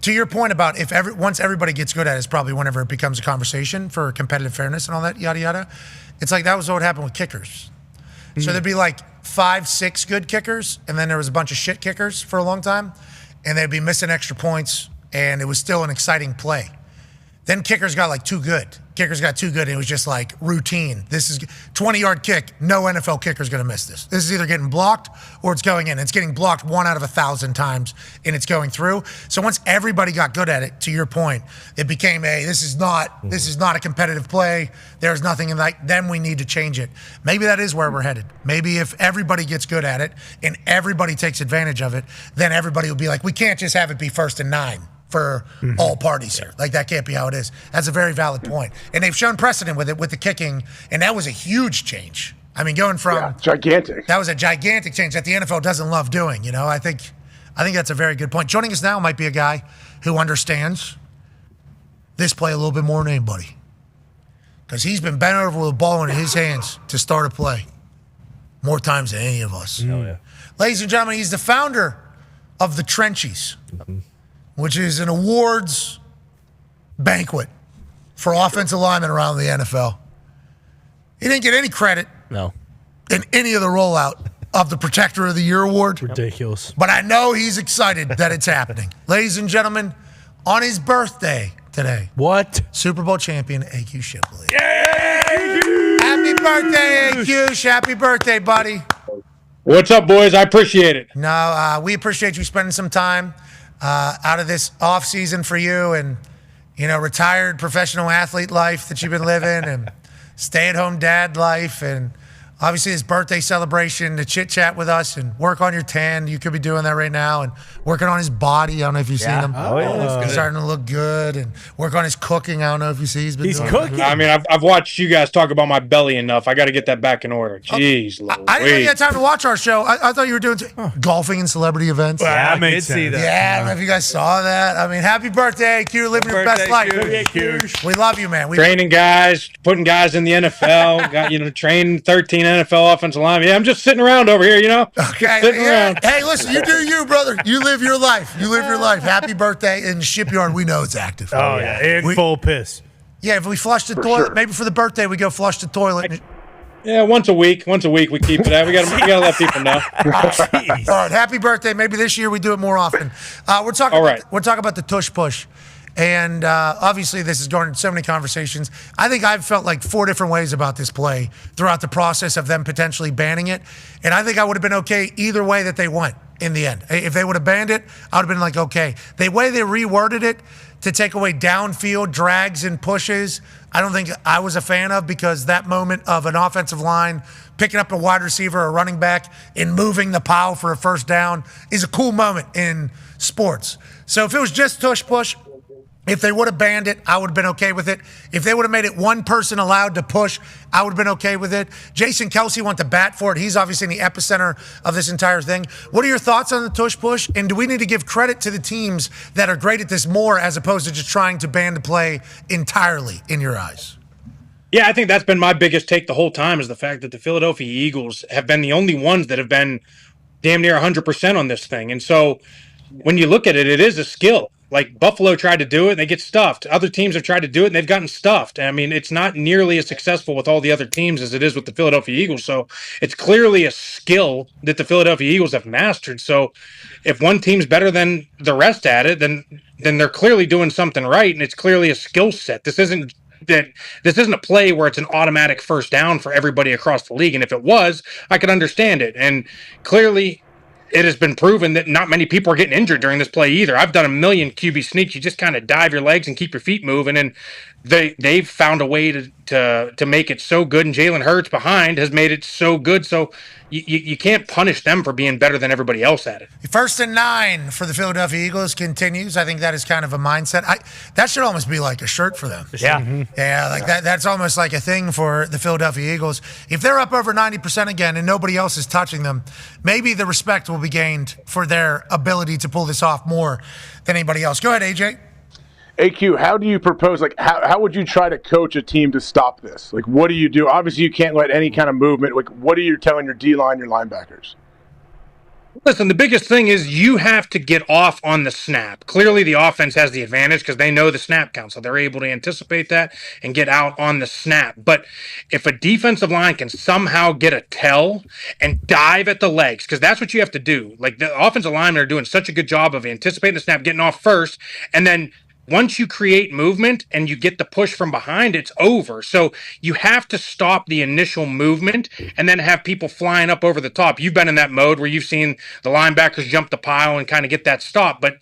to your point about once everybody gets good at it, it's probably whenever it becomes a conversation for competitive fairness and all that, yada, yada. It's like that was what happened with kickers. So there'd be like 5-6 good kickers, and then there was a bunch of shit kickers for a long time, and they'd be missing extra points, and it was still an exciting play. Then kickers got like too good. Kickers got too good. And it was just like routine. This is 20-yard kick. No NFL kicker's going to miss this. This is either getting blocked or it's going in. It's getting blocked 1 out of 1,000 times and it's going through. So once everybody got good at it, to your point, it became this is not a competitive play. There's nothing in that. Then we need to change it. Maybe that is where we're headed. Maybe if everybody gets good at it and everybody takes advantage of it, then everybody will be like, we can't just have it be 1st and 9. For all parties here. Like, that can't be how it is. That's a very valid point. And they've shown precedent with it, with the kicking, and that was a huge change. I mean, going from... gigantic. That was a gigantic change that the NFL doesn't love doing, you know? I think that's a very good point. Joining us now might be a guy who understands this play a little bit more than anybody. Because he's been bent over with a ball in his hands to start a play more times than any of us. Oh, yeah. Ladies and gentlemen, he's the founder of the Trenchies, which is an awards banquet for offensive linemen around the NFL. He didn't get any credit in any of the rollout of the Protector of the Year award. Ridiculous. But I know he's excited that it's happening. Ladies and gentlemen, on his birthday today. What? Super Bowl champion AQ Shipley. Yay! Happy birthday, AQ. Happy birthday, buddy. What's up, boys? I appreciate it. No, we appreciate you spending some time out of this off season for you, and retired professional athlete life that you've been living, and stay-at-home dad life, and obviously his birthday celebration to chit-chat with us and work on your tan. You could be doing that right now, and working on his body. I don't know if you've seen him. Oh, yeah. He's starting to look good, and work on his cooking. I don't know if you see he's been doing. I mean, I've watched you guys talk about my belly enough. I got to get that back in order. Jeez, I didn't know you had time to watch our show. I thought you were doing golfing and celebrity events. Well, yeah, I did see that. Yeah, I don't know if you guys saw that. I mean, happy birthday, AQ. Living your best life. We love you, man. Training guys, putting guys in the NFL. Got trained 13 NFL offensive linemen. Yeah, I'm just sitting around over here. Okay. Sitting around. Hey, listen, you do you, brother. You live your life. You live your life. Happy birthday. In the shipyard, we know it's active. Oh, yeah. And full piss. Yeah, if we flush the toilet, maybe for the birthday, we go flush the toilet. Yeah, once a week. Once a week we keep it out. We gotta let people know. All right, happy birthday. Maybe this year we do it more often. We're talking about the tush push. And obviously this has garnered so many conversations. I think I've felt like 4 different ways about this play throughout the process of them potentially banning it. And I think I would have been okay either way that they went in the end. If they would have banned it, I would have been like, okay. The way they reworded it to take away downfield drags and pushes, I don't think I was a fan of, because that moment of an offensive line picking up a wide receiver or running back and moving the pile for a first down is a cool moment in sports. So if it was just tush push, if they would have banned it, I would have been okay with it. If they would have made it one person allowed to push, I would have been okay with it. Jason Kelsey went to bat for it. He's obviously in the epicenter of this entire thing. What are your thoughts on the tush push? And do we need to give credit to the teams that are great at this more, as opposed to just trying to ban the play entirely, in your eyes? Yeah, I think that's been my biggest take the whole time, is the fact that the Philadelphia Eagles have been the only ones that have been damn near 100% on this thing. And so when you look at it, it is a skill. Like, Buffalo tried to do it, and they get stuffed. Other teams have tried to do it, and they've gotten stuffed. I mean, it's not nearly as successful with all the other teams as it is with the Philadelphia Eagles. So it's clearly a skill that the Philadelphia Eagles have mastered. So if one team's better than the rest at it, then they're clearly doing something right, and it's clearly a skill set. This isn't a play where it's an automatic first down for everybody across the league. And if it was, I could understand it. And clearly, it has been proven that not many people are getting injured during this play either. I've done a million QB sneaks. You just kind of dive your legs and keep your feet moving, and they've found a way to make it so good. And Jalen Hurts behind has made it so good. So you can't punish them for being better than everybody else at it. 1st and 9 for the Philadelphia Eagles continues. I think that is kind of a mindset. That should almost be like a shirt for them. Yeah. Yeah, like that's almost like a thing for the Philadelphia Eagles. If they're up over 90% again and nobody else is touching them, maybe the respect will be gained for their ability to pull this off more than anybody else. Go ahead, AJ. AQ, how do you propose, how would you try to coach a team to stop this? Like, what do you do? Obviously, you can't let any kind of movement. Like, what are you telling your D-line, your linebackers? Listen, the biggest thing is you have to get off on the snap. Clearly, the offense has the advantage because they know the snap count, so they're able to anticipate that and get out on the snap. But if a defensive line can somehow get a tell and dive at the legs, because that's what you have to do. Like, the offensive linemen are doing such a good job of anticipating the snap, getting off first, and then once you create movement and you get the push from behind, it's over. So you have to stop the initial movement and then have people flying up over the top. You've been in that mode where you've seen the linebackers jump the pile and kind of get that stop. But,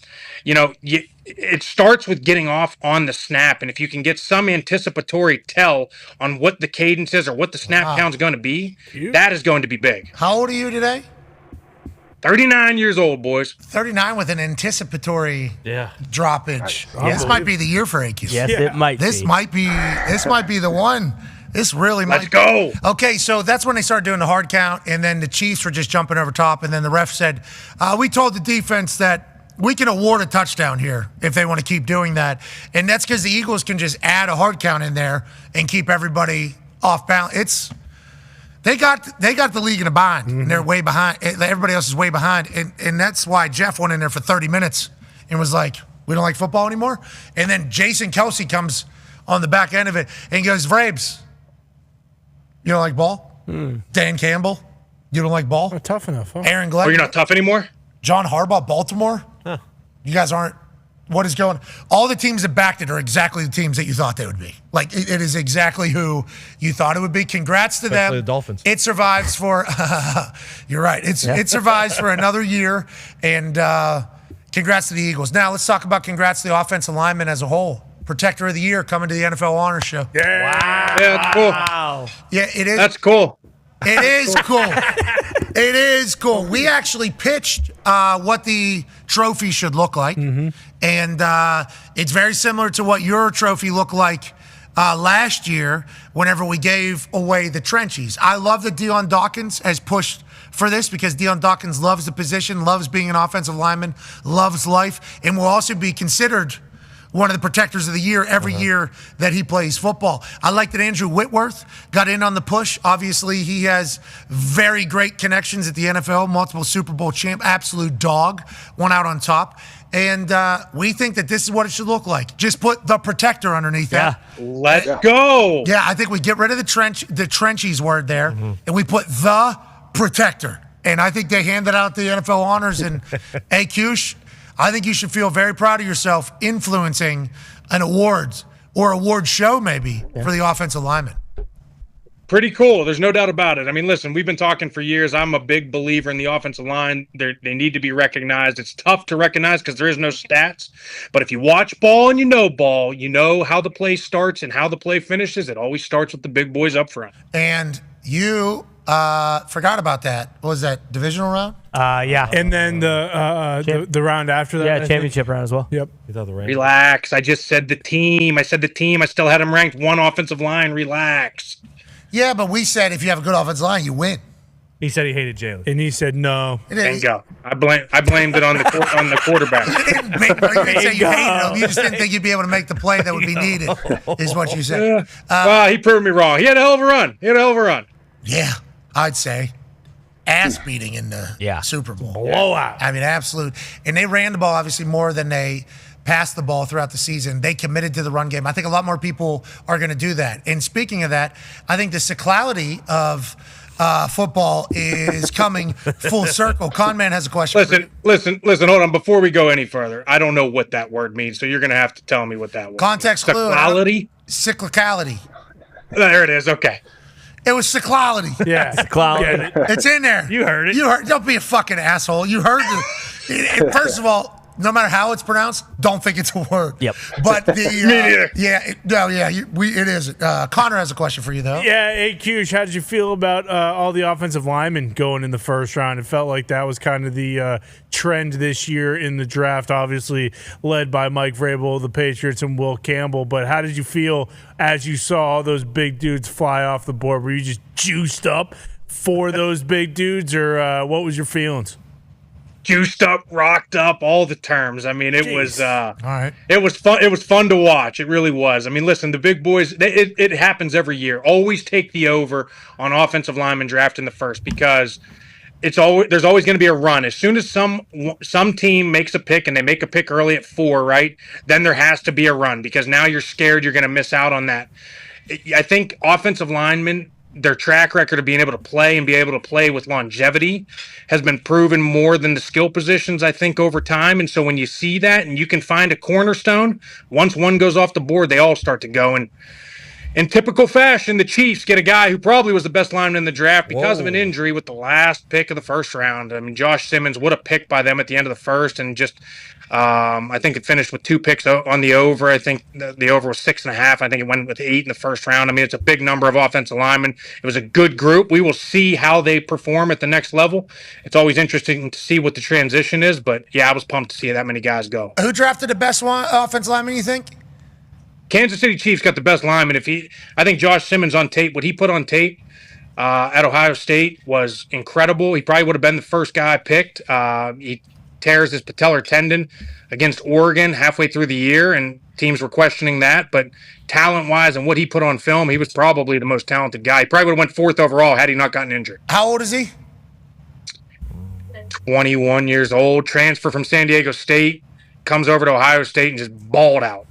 it starts with getting off on the snap. And if you can get some anticipatory tell on what the cadence is or what the snap count is going to be, that is going to be big. How old are you today? 39 years old, boys. 39 with an anticipatory droppage. Yeah. This might be the year for AQ. Yes, it might This be. might be the one. This really might. Let's go. Okay, so that's when they started doing the hard count, and then the Chiefs were just jumping over top, and then the ref said, we told the defense that we can award a touchdown here if they want to keep doing that. And that's because the Eagles can just add a hard count in there and keep everybody off balance. They got the league in a bind, and they're way behind. Everybody else is way behind, and that's why Jeff went in there for 30 minutes and was like, we don't like football anymore. And then Jason Kelsey comes on the back end of it and he goes, Vrabes, you don't like ball? Dan Campbell, you don't like ball? Not tough enough, huh? Aaron Glenn. Oh, you're not tough anymore? John Harbaugh, Baltimore? Huh. You guys aren't. What is going on? All the teams that backed it are exactly the teams that you thought they would be. Like, it is exactly who you thought it would be. Congrats to Especially them. the Dolphins. It survives for, you're right. It survives for another year. And congrats to the Eagles. Now, let's talk about congrats to the offensive linemen as a whole. Protector of the Year coming to the NFL Honors Show. Yeah. Wow. Yeah, that's cool. Yeah, it is. That's cool. It is cool. It is cool. We actually pitched what the trophy should look like. And it's very similar to what your trophy looked like last year whenever we gave away the trenchies. I love that Dion Dawkins has pushed for this because Dion Dawkins loves the position, loves being an offensive lineman, loves life, and will also be considered one of the protectors of the year every year that he plays football. I like that Andrew Whitworth got in on the push. Obviously, he has very great connections at the NFL, multiple Super Bowl champ, absolute dog, one out on top. And we think that this is what it should look like. Just put the protector underneath that. Let's go. Yeah, I think we get rid of the trenchies word there, and we put the protector. And I think they handed out the NFL honors. And AQ, I think you should feel very proud of yourself influencing an awards or award show maybe for the offensive lineman. Pretty cool. There's no doubt about it. I mean, listen, we've been talking for years. I'm a big believer in the offensive line. They need to be recognized. It's tough to recognize because there is no stats. But if you watch ball and you know how the play starts and how the play finishes. It always starts with the big boys up front. And you forgot about that. What was that, divisional round? Yeah. And then the round after that. Yeah, championship round as well. Yep. Relax. I just said the team. I still had them ranked one offensive line. Relax. Yeah, but we said if you have a good offensive line, you win. He said he hated Jalen. And he said no. Bingo. I blamed it on the quarterback. You didn't say you hated him. You just didn't think you'd be able to make the play that would be needed, is what you said. Well, he proved me wrong. He had a hell of a run. Yeah, I'd say. Ass beating in the Super Bowl. Blowout. I mean, absolute. And they ran the ball, obviously, more than they passed the ball throughout the season. They committed to the run game. I think a lot more people are going to do that. And speaking of that, I think the cyclicality of football is coming full circle. Conman has a question. Listen, hold on. Before we go any further, I don't know what that word means, so you're going to have to tell me what that word Context means. clue. Cyclicality. There it is. Okay. It was cyclicality. Yeah. Cyclicality. It's in there. You heard it. Don't be a fucking asshole. You heard it. First of all, no matter how it's pronounced, don't think it's a word. Yep. But the Me neither. it is. Connor has a question for you though. Yeah, AQ, how did you feel about all the offensive linemen going in the first round? It felt like that was kind of the trend this year in the draft, obviously led by Mike Vrabel, the Patriots, and Will Campbell. But how did you feel as you saw all those big dudes fly off the board? Were you just juiced up for those big dudes, or what was your feelings? Juiced up, rocked up, all the terms. I mean, it was all right. It was fun. It was fun to watch. It really was. I mean, listen, the big boys. It happens every year. Always take the over on offensive lineman draft in the first because there's always going to be a run. As soon as some team makes a pick and they make a pick early at 4, right? Then there has to be a run because now you're scared you're going to miss out on that. I think offensive linemen their track record of being able to play and be able to play with longevity has been proven more than the skill positions, I think, over time. And so when you see that and you can find a cornerstone, once one goes off the board, they all start to go. And in typical fashion, the Chiefs get a guy who probably was the best lineman in the draft because of an injury with the last pick of the first round. I mean, Josh Simmons, what a pick by them at the end of the first, and just I think it finished with 2 picks on the over. I think the over was 6.5. I think it went with 8 in the first round. I mean, it's a big number of offensive linemen. It was a good group. We will see how they perform at the next level. It's always interesting to see what the transition is, but yeah, I was pumped to see that many guys go. Who drafted the best offensive lineman, you think? Kansas City Chiefs got the best lineman. I think Josh Simmons on tape, what he put on tape at Ohio State was incredible. He probably would have been the first guy picked. He tears his patellar tendon against Oregon halfway through the year, and teams were questioning that. But talent-wise and what he put on film, he was probably the most talented guy. He probably would have went 4th overall had he not gotten injured. How old is he? 21 years old, transfer from San Diego State, comes over to Ohio State and just balled out.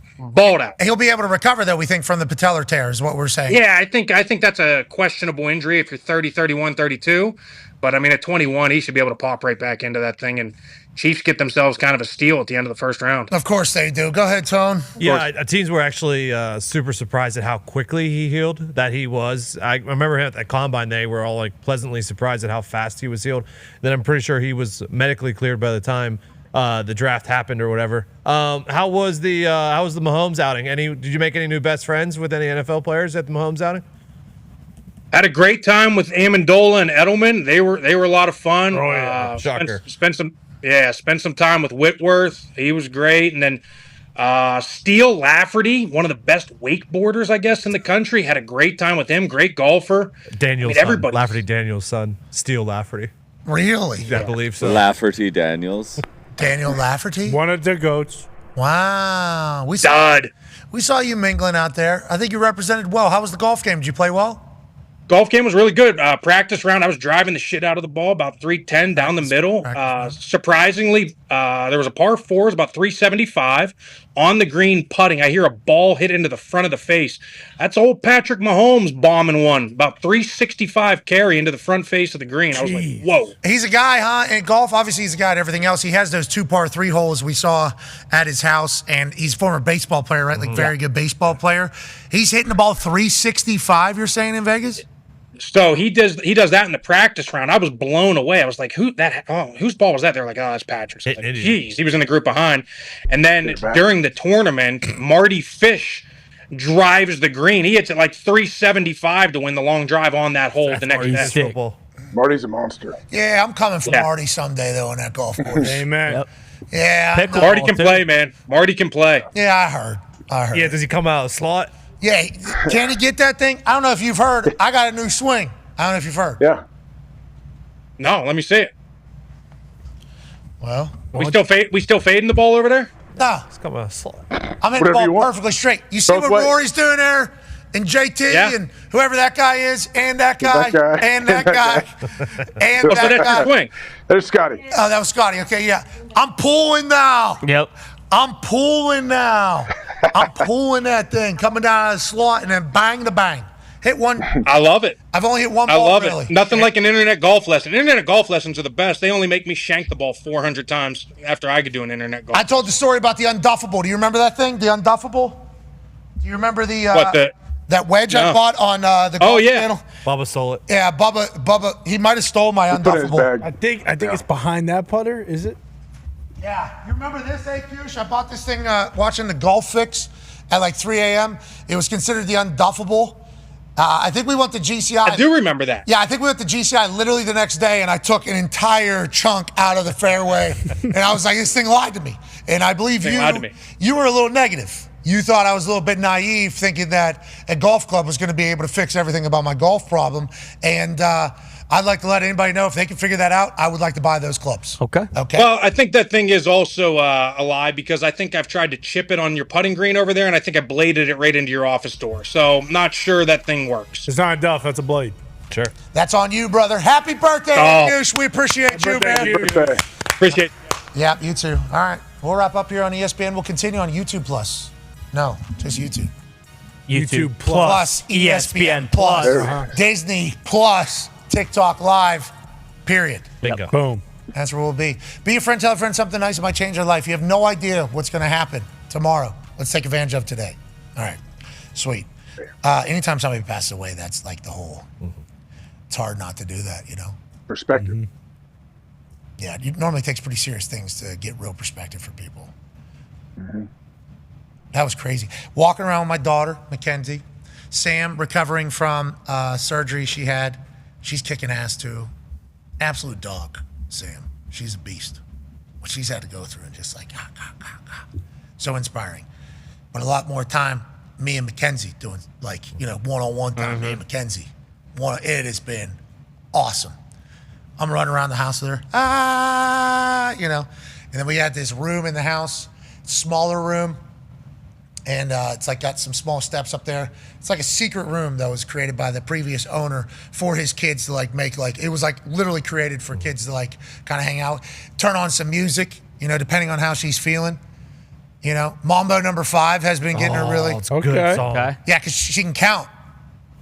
He'll be able to recover, though, we think, from the patellar tear is what we're saying. Yeah, I think that's a questionable injury if you're 30, 31, 32. But, I mean, at 21, he should be able to pop right back into that thing. And Chiefs get themselves kind of a steal at the end of the first round. Of course they do. Go ahead, Tone. Yeah, teams were actually super surprised at how quickly he healed, that he was. I remember at the Combine, they were all like pleasantly surprised at how fast he was healed. Then I'm pretty sure he was medically cleared by the time the draft happened or whatever. How was the Mahomes outing? Did you make any new best friends with any NFL players at the Mahomes outing? Had a great time with Amendola and Edelman. They were a lot of fun. Oh yeah, shocker. Spent some time with Whitworth. He was great. And then Steele Lafferty, one of the best wakeboarders, I guess, in the country. Had a great time with him. Great golfer. Daniel's son. Lafferty Daniel's son. Steele Lafferty. Really? I believe so. Lafferty Daniels. Daniel Lafferty? One of the GOATs. Wow. We saw you mingling out there. I think you represented well. How was the golf game? Did you play well? Golf game was really good. Practice round, I was driving the shit out of the ball, about 310 down the middle. Surprisingly, there was a par 4, it was about 375 on the green putting. I hear a ball hit into the front of the face. That's old Patrick Mahomes bombing one, about 365 carry into the front face of the green. I was like, whoa. He's a guy, huh? In golf, obviously he's a guy at everything else. He has those 2 par 3 holes we saw at his house, and he's a former baseball player, right? Like very good baseball player. He's hitting the ball 365, you're saying, in Vegas? So he does that in the practice round. I was blown away. I was like, whose ball was that? They're like, oh, that's Patrick's. Like, geez, he was in the group behind. And then during the tournament, Marty Fish drives the green. He hits it like 375 to win the long drive on that hole the next day. Marty's a monster. Yeah, I'm coming for Marty someday, though, on that golf course. Amen. Yep. Yeah. Marty can play, man. Marty can play. Yeah, I heard. Yeah, does he come out of the slot? Yeah, can he get that thing? I don't know if you've heard. I got a new swing. I don't know if you've heard. Yeah. No, let me see it. Well, we still fading the ball over there? No. It's coming out of the slot. I'm hitting the ball perfectly straight. You see what Rory's doing there? And JT and whoever that guy is, and that guy, and that guy, and that guy. Swing. There's Scotty. Oh, that was Scotty. Okay, yeah. I'm pulling now. Yep. I'm pulling now. I'm pulling that thing, coming down out of the slot, and then bang the bang. Hit one. I love it. I've only hit one ball, I love really. it. Nothing like an internet golf lesson. Internet golf lessons are the best. They only make me shank the ball 400 times after I could do an internet golf. I told the story about the unduffable. Do you remember that thing, the unduffable? Do you remember that wedge I bought on the golf channel? Bubba stole it. Yeah, Bubba, he might have stole my unduffable. I think it's behind that putter, is it? Yeah. You remember this, AQ? I bought this thing watching the Golf Fix at like 3 a.m. It was considered the unduffable. I think we went to GCI. I do remember that. Yeah, I think we went to GCI literally the next day, and I took an entire chunk out of the fairway. And I was like, this thing lied to me. And I believe you were a little negative. You thought I was a little bit naive, thinking that a golf club was going to be able to fix everything about my golf problem. And I'd like to let anybody know if they can figure that out, I would like to buy those clubs. Okay. Well, I think that thing is also a lie, because I think I've tried to chip it on your putting green over there, and I think I bladed it right into your office door. So I'm not sure that thing works. It's not a duff. That's a blade. Sure. That's on you, brother. Happy birthday, Goose. We appreciate you, man. Appreciate it. Yeah, you too. All right. We'll wrap up here on ESPN. We'll continue on YouTube Plus. No, just YouTube. YouTube Plus, ESPN Plus, Disney Plus, TikTok Live, period. Bingo. Boom. That's where we'll be. Be a friend, tell a friend something nice that might change their life. You have no idea what's going to happen tomorrow. Let's take advantage of today. All right. Sweet. Anytime somebody passes away, that's like the whole, it's hard not to do that, you know? Perspective. Yeah, it normally takes pretty serious things to get real perspective for people. That was crazy. Walking around with my daughter, Mackenzie. Sam, recovering from surgery she had. She's kicking ass too. Absolute dog, Sam. She's a beast. What she's had to go through and just like, so inspiring. But a lot more time, me and Mackenzie doing like, you know, one-on-one time, me and Mackenzie. It has been awesome. I'm running around the house with her, you know. And then we had this room in the house, smaller room. And it's like got some small steps up there. It's like a secret room that was created by the previous owner for his kids to like make like, it was like literally created for kids to like kind of hang out, turn on some music, you know, depending on how she's feeling. You know, Mambo number 5 has been getting her really. It's a good song. Yeah, because she can count.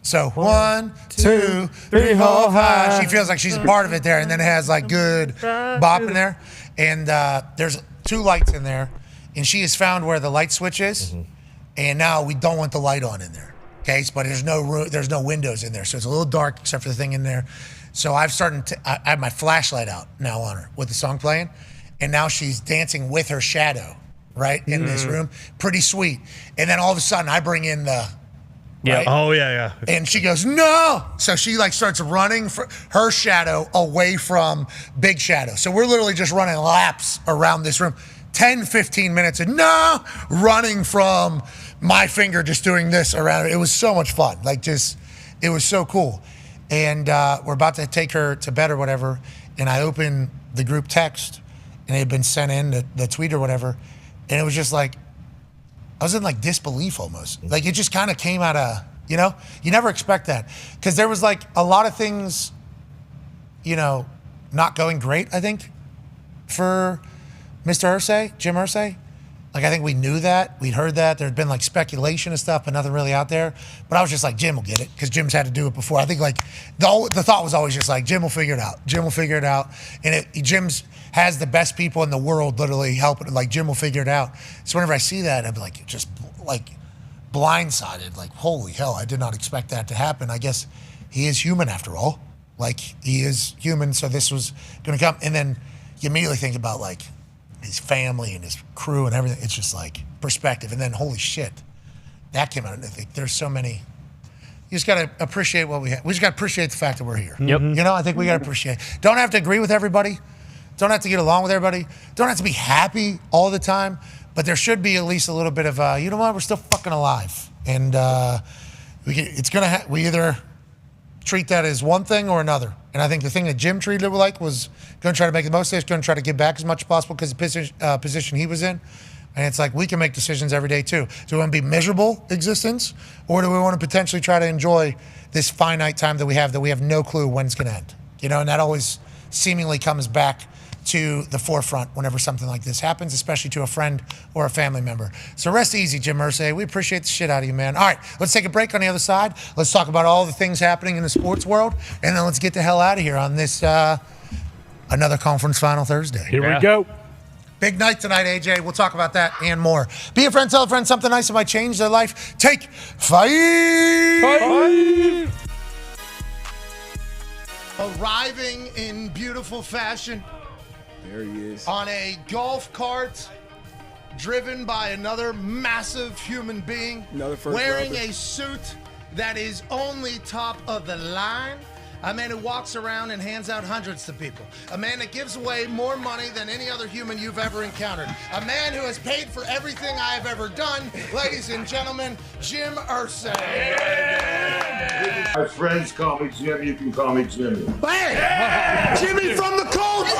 So 1, 2, 3, 4, 5. She feels like she's a part of it there. And then it has like good bop in there. And there's 2 lights in there. And she has found where the light switch is. And now we don't want the light on in there. Okay, but there's no windows in there. So it's a little dark except for the thing in there. So I have my flashlight out now on her with the song playing. And now she's dancing with her shadow, right, in this room. Pretty sweet. And then all of a sudden I bring in the... Yeah. Right? Oh, yeah. And she goes, no. So she like starts running for her shadow away from Big Shadow. So we're literally just running laps around this room. 10, 15 minutes and running from my finger, just doing this around it. It was so much fun. Like just, it was so cool. And we're about to take her to bed or whatever. And I opened the group text and it had been sent in, the tweet or whatever. And it was just like, I was in like disbelief almost. Like it just kind of came out of, you know, you never expect that. Because there was like a lot of things, you know, not going great, I think, for Mr. Irsay, Jim Irsay. Like I think we knew that, we'd heard that. There'd been like speculation and stuff, but nothing really out there. But I was just like, Jim will get it, because Jim's had to do it before. I think like the thought was always just like, Jim will figure it out. Jim will figure it out. And Jim's has the best people in the world literally helping. Like Jim will figure it out. So whenever I see that, I'm like just like blindsided. Like holy hell, I did not expect that to happen. I guess he is human after all. Like he is human, so this was going to come. And then you immediately think about like his family and his crew and everything. It's just like perspective. And then holy shit, that came out. I think there's so many. You just got to appreciate what we have. We just got to appreciate the fact that we're here. Yep. You know, I think we got to appreciate. Don't have to agree with everybody. Don't have to get along with everybody. Don't have to be happy all the time. But there should be at least a little bit of, you know what, we're still fucking alive. And we either treat that as one thing or another. And I think the thing that Jim treated it like was going to try to make the most of it, going to try to give back as much as possible because the position he was in. And it's like we can make decisions every day too. Do we want to be miserable existence, or do we want to potentially try to enjoy this finite time that we have no clue when it's going to end? You know, and that always seemingly comes back to the forefront whenever something like this happens, especially to a friend or a family member. So rest easy, Jim Irsay. We appreciate the shit out of you, man. All right, let's take a break on the other side. Let's talk about all the things happening in the sports world, and then let's get the hell out of here on this another conference final Thursday. Here we go. Big night tonight, AJ. We'll talk about that and more. Be a friend, tell a friend something nice that might change their life. Take 5. Arriving in beautiful fashion. There he is. On a golf cart driven by another massive human being. Another first wearing rounder. a suit that is only top of the line. A man who walks around and hands out hundreds to people. A man that gives away more money than any other human you've ever encountered. A man who has paid for everything I have ever done. Ladies and gentlemen, Jim Irsay. My friends call me Jim. You can call me Jimmy. Hey! Jimmy from the Colts!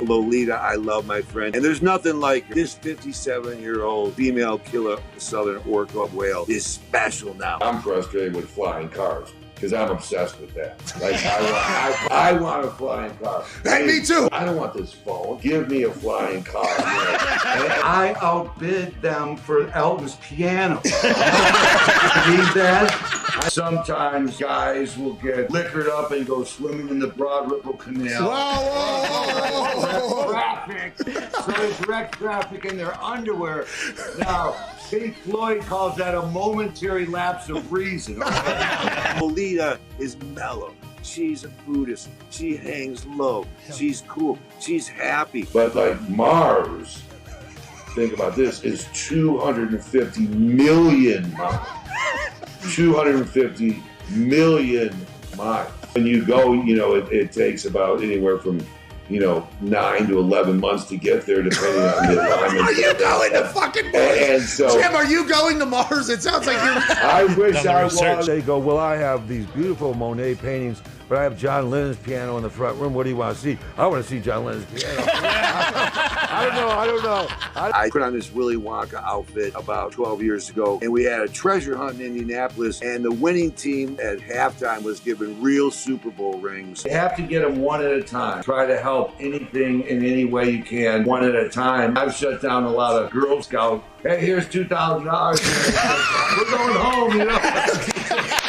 Lolita, I love my friend. And there's nothing like this 57-year-old female killer of the southern orca whale is special now. I'm frustrated with flying cars. because I'm obsessed with that. Like, I want a flying car. Hey, me too. I don't want this phone. Give me a flying car. And I outbid them for Elton's piano. Believe that? Sometimes guys will get liquored up and go swimming in the Broad Ripple Canal. Whoa. Traffic. So they direct traffic in their underwear. Now, Pink Floyd calls that a momentary lapse of reason. Lolita is mellow. She's a Buddhist. She hangs low. She's cool. She's happy. But like Mars, think about this, is 250 million miles. 250 million miles. When you go, it takes about anywhere from 9 to 11 months to get there, depending on the alignment. Are you going to fucking Mars? And so, Jim, are you going to Mars? It sounds like you're. I wish I was. They go, well, I have these beautiful Monet paintings, but I have John Lennon's piano in the front room. What do you want to see? I want to see John Lennon's piano. I don't know. I put on this Willy Wonka outfit about 12 years ago, and we had a treasure hunt in Indianapolis, and the winning team at halftime was given real Super Bowl rings. You have to get them one at a time. Try to help anything in any way you can, one at a time. I've shut down a lot of Girl Scouts. Hey, here's $2,000. We're going home,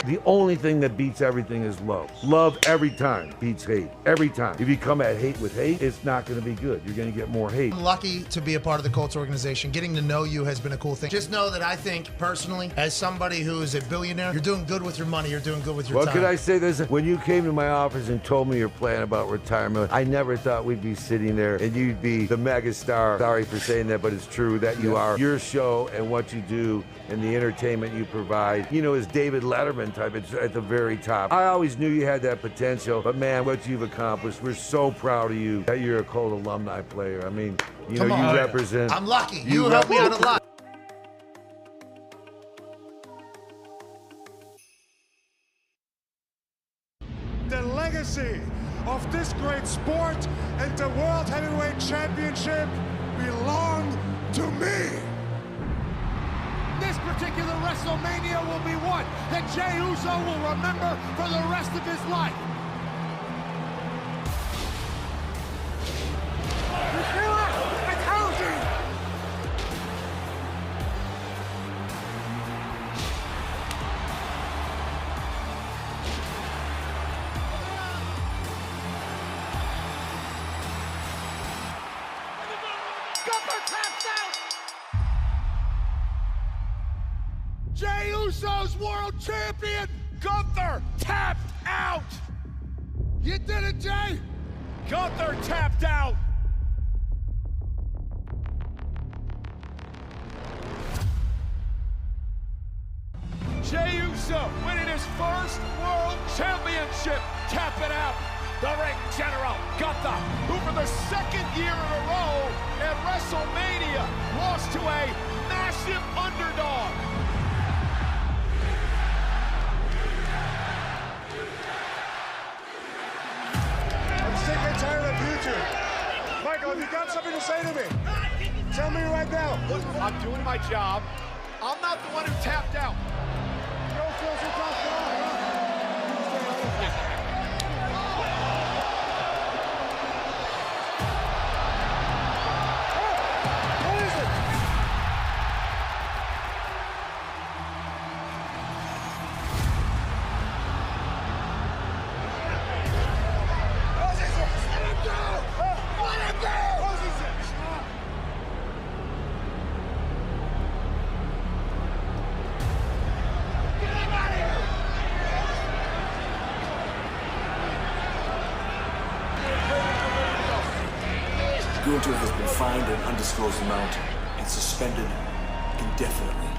The only thing that beats everything is love. Love every time beats hate. Every time. If you come at hate with hate, it's not going to be good. You're going to get more hate. I'm lucky to be a part of the Colts organization. Getting to know you has been a cool thing. Just know that I think, personally, as somebody who is a billionaire, you're doing good with your money. You're doing good with your time. What could I say? When you came to my office and told me your plan about retirement, I never thought we'd be sitting there and you'd be the mega star. Sorry for saying that, but it's true that you are. Your show and what you do and the entertainment you provide, is David Letterman type. It's at the very top. I always knew you had that potential, but man, what you've accomplished, we're so proud of you that you're a Colt alumni player. I mean, you represent. I'm lucky. You helped me out a lot. The legacy of this great sport and the World Heavyweight Championship belong to me. This particular WrestleMania will be one that Jey Uso will remember for the rest of his life. I told you! Gunther taps out! Jey Uso's world champion, Gunther, tapped out. You did it, Jey. Gunther tapped out. Jey Uso winning his first world championship, tapping out. The ring general, Gunther, who for the second year in a row at WrestleMania lost to a massive underdog. Sick and tired of YouTube. Michael, if you got something to say to me, tell me right now. Look, I'm doing my job. I'm not the one who tapped out. Gunther has been fined an undisclosed amount and suspended indefinitely.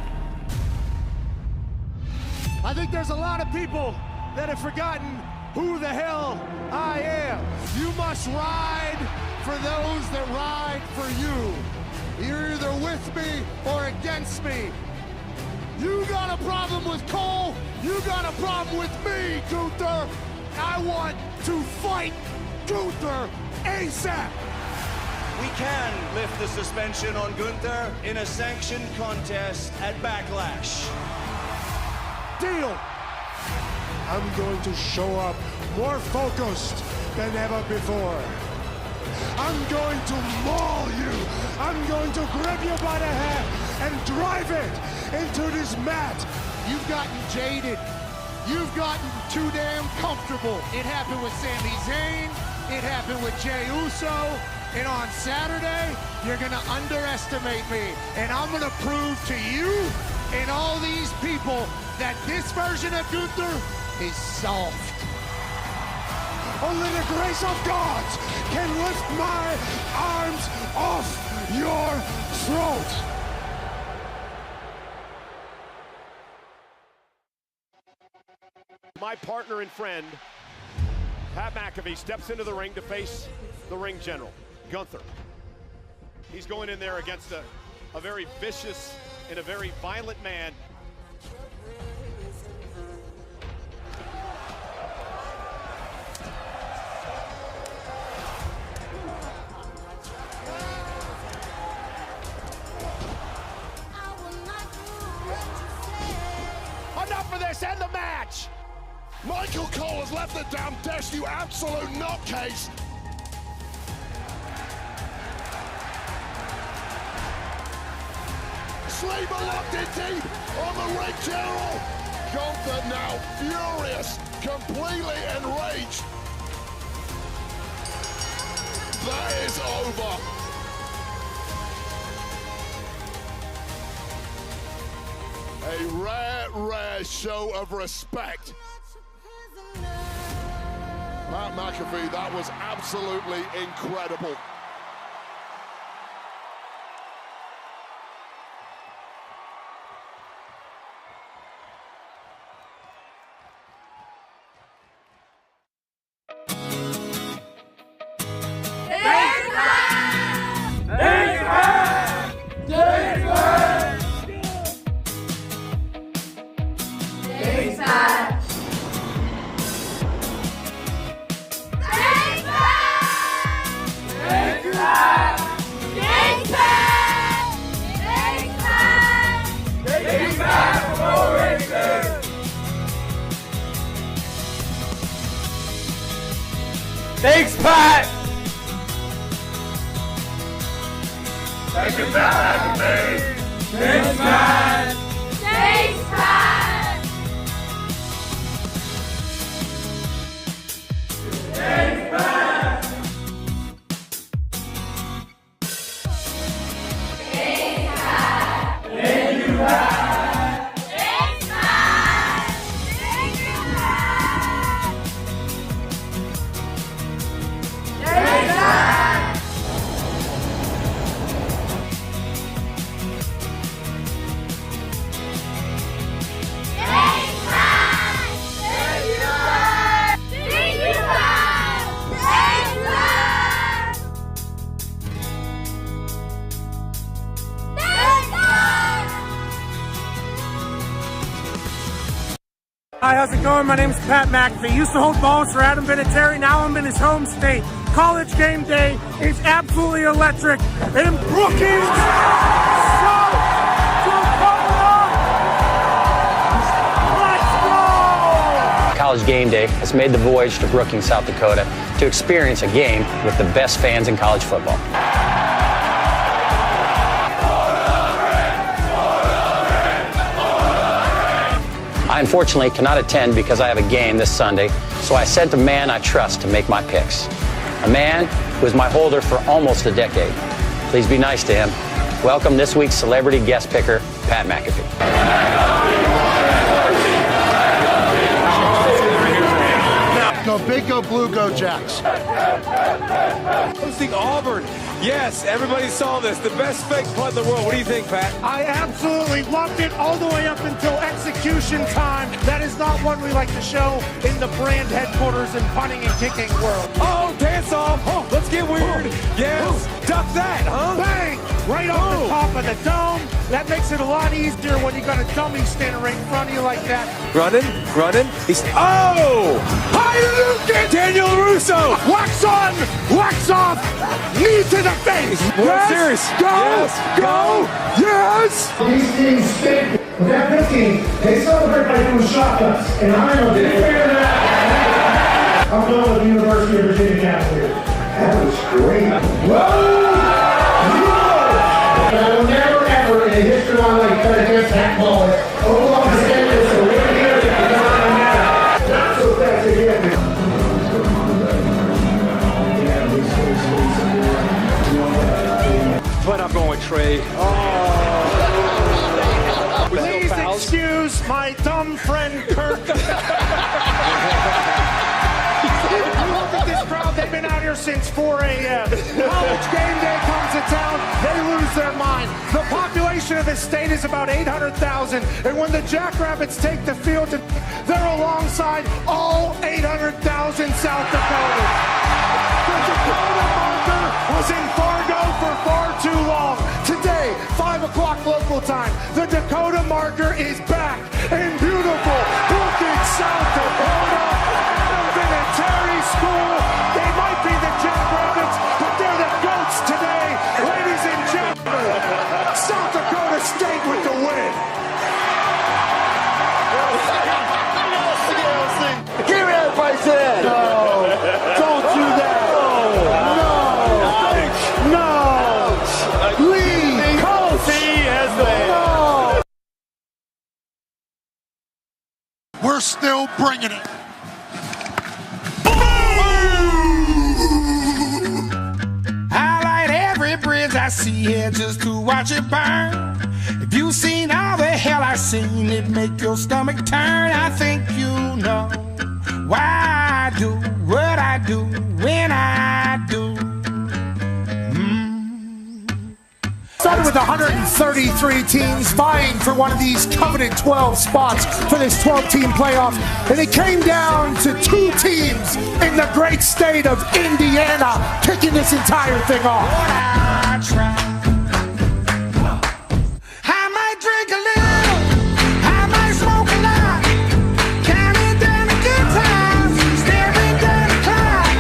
I think there's a lot of people that have forgotten who the hell I am. You must ride for those that ride for you. You're either with me or against me. You got a problem with Cole, you got a problem with me, Gunther. I want to fight Gunther ASAP. We can lift the suspension on Gunther in a sanctioned contest at Backlash. Deal. I'm going to show up more focused than ever before. I'm going to maul you. I'm going to grab you by the hair and drive it into this mat. You've gotten jaded. You've gotten too damn comfortable. It happened with Sami Zayn. It happened with Jey Uso. And on Saturday, you're going to underestimate me. And I'm going to prove to you and all these people that this version of Gunther is soft. Only the grace of God can lift my arms off your throat. My partner and friend, Pat McAfee, steps into the ring to face the ring general, Gunther. He's going in there against a very vicious and a very violent man. Enough of this, end the match! Michael Cole has left the damn desk, you absolute nutcase! Sleeper locked in deep on the ring general! Gunther now furious, completely enraged. That is over. A rare, rare show of respect. Pat McAfee, that was absolutely incredible. Thanks, Pat! Thank you, Pat McAfee! Thanks, Pat! Thanks, Pat! Thanks, Pat! Thank you, Pat! Hi, how's it going? My name's Pat McAfee. Used to hold balls for Adam Vinatieri. Now I'm in his home state. College game day is absolutely electric. And Brookings, College Game Day has made the voyage to Brookings, South Dakota to experience a game with the best fans in college football. I unfortunately cannot attend because I have a game this Sunday, so I sent a man I trust to make my picks. A man who is my holder for almost a decade. Please be nice to him. Welcome this week's celebrity guest picker, Pat McAfee. Go big, go blue, go Jacks. Hosting Auburn. Yes, everybody saw this. The best fake punt in the world. What do you think, Pat? I absolutely loved it all the way up until execution time. That is not what we like to show in the brand headquarters in punting and kicking world. Oh, dance off. Oh, let's get weird. Yes. Duck that, huh? Bang! right off the top of the dome. That makes it a lot easier when you got a dummy standing right in front of you like that. Running. He's High Daniel Russo. Wax on, wax off, knee to the face. World Series. Go, yes. These teams stink. With that 15, they celebrate by doing shotguns, and I know they figured it out. I'm going with the University of Virginia Cavaliers. That was great. Whoa! I will never, ever in the history of my life bet against that ball. Oklahoma State is the winner here. Not so fast again. But I'm going with Trey. Please excuse my dumb friend Kirk. Look at this crowd. They've been out here since 4 a.m. College game day comes to town. They lose their mind. The population of this state is about 800,000. And when the Jackrabbits take the field, they're alongside all 800,000 South Dakotans. The Dakota marker was in Fargo for far too long. Today, 5 o'clock local time, the Dakota marker is back in beautiful Brookings, South Dakota. Military school. They might be the Jackrabbits, but they're the GOATs today. Ladies and gentlemen, South Dakota State with the win. Give me that price in. No, don't do that. No. Leave. Coach. No. We're still bringing it. I light every bridge I see here just to watch it burn. If you've seen all the hell I've seen, it make your stomach turn. I think you know why I do what I do when I do. Started with 133 teams vying for one of these coveted 12 spots for this 12-team playoff, and it came down to 2 teams in the great state of Indiana kicking this entire thing off. I might drink a little, I might smoke a lot, counting down the good times, staring down the clock,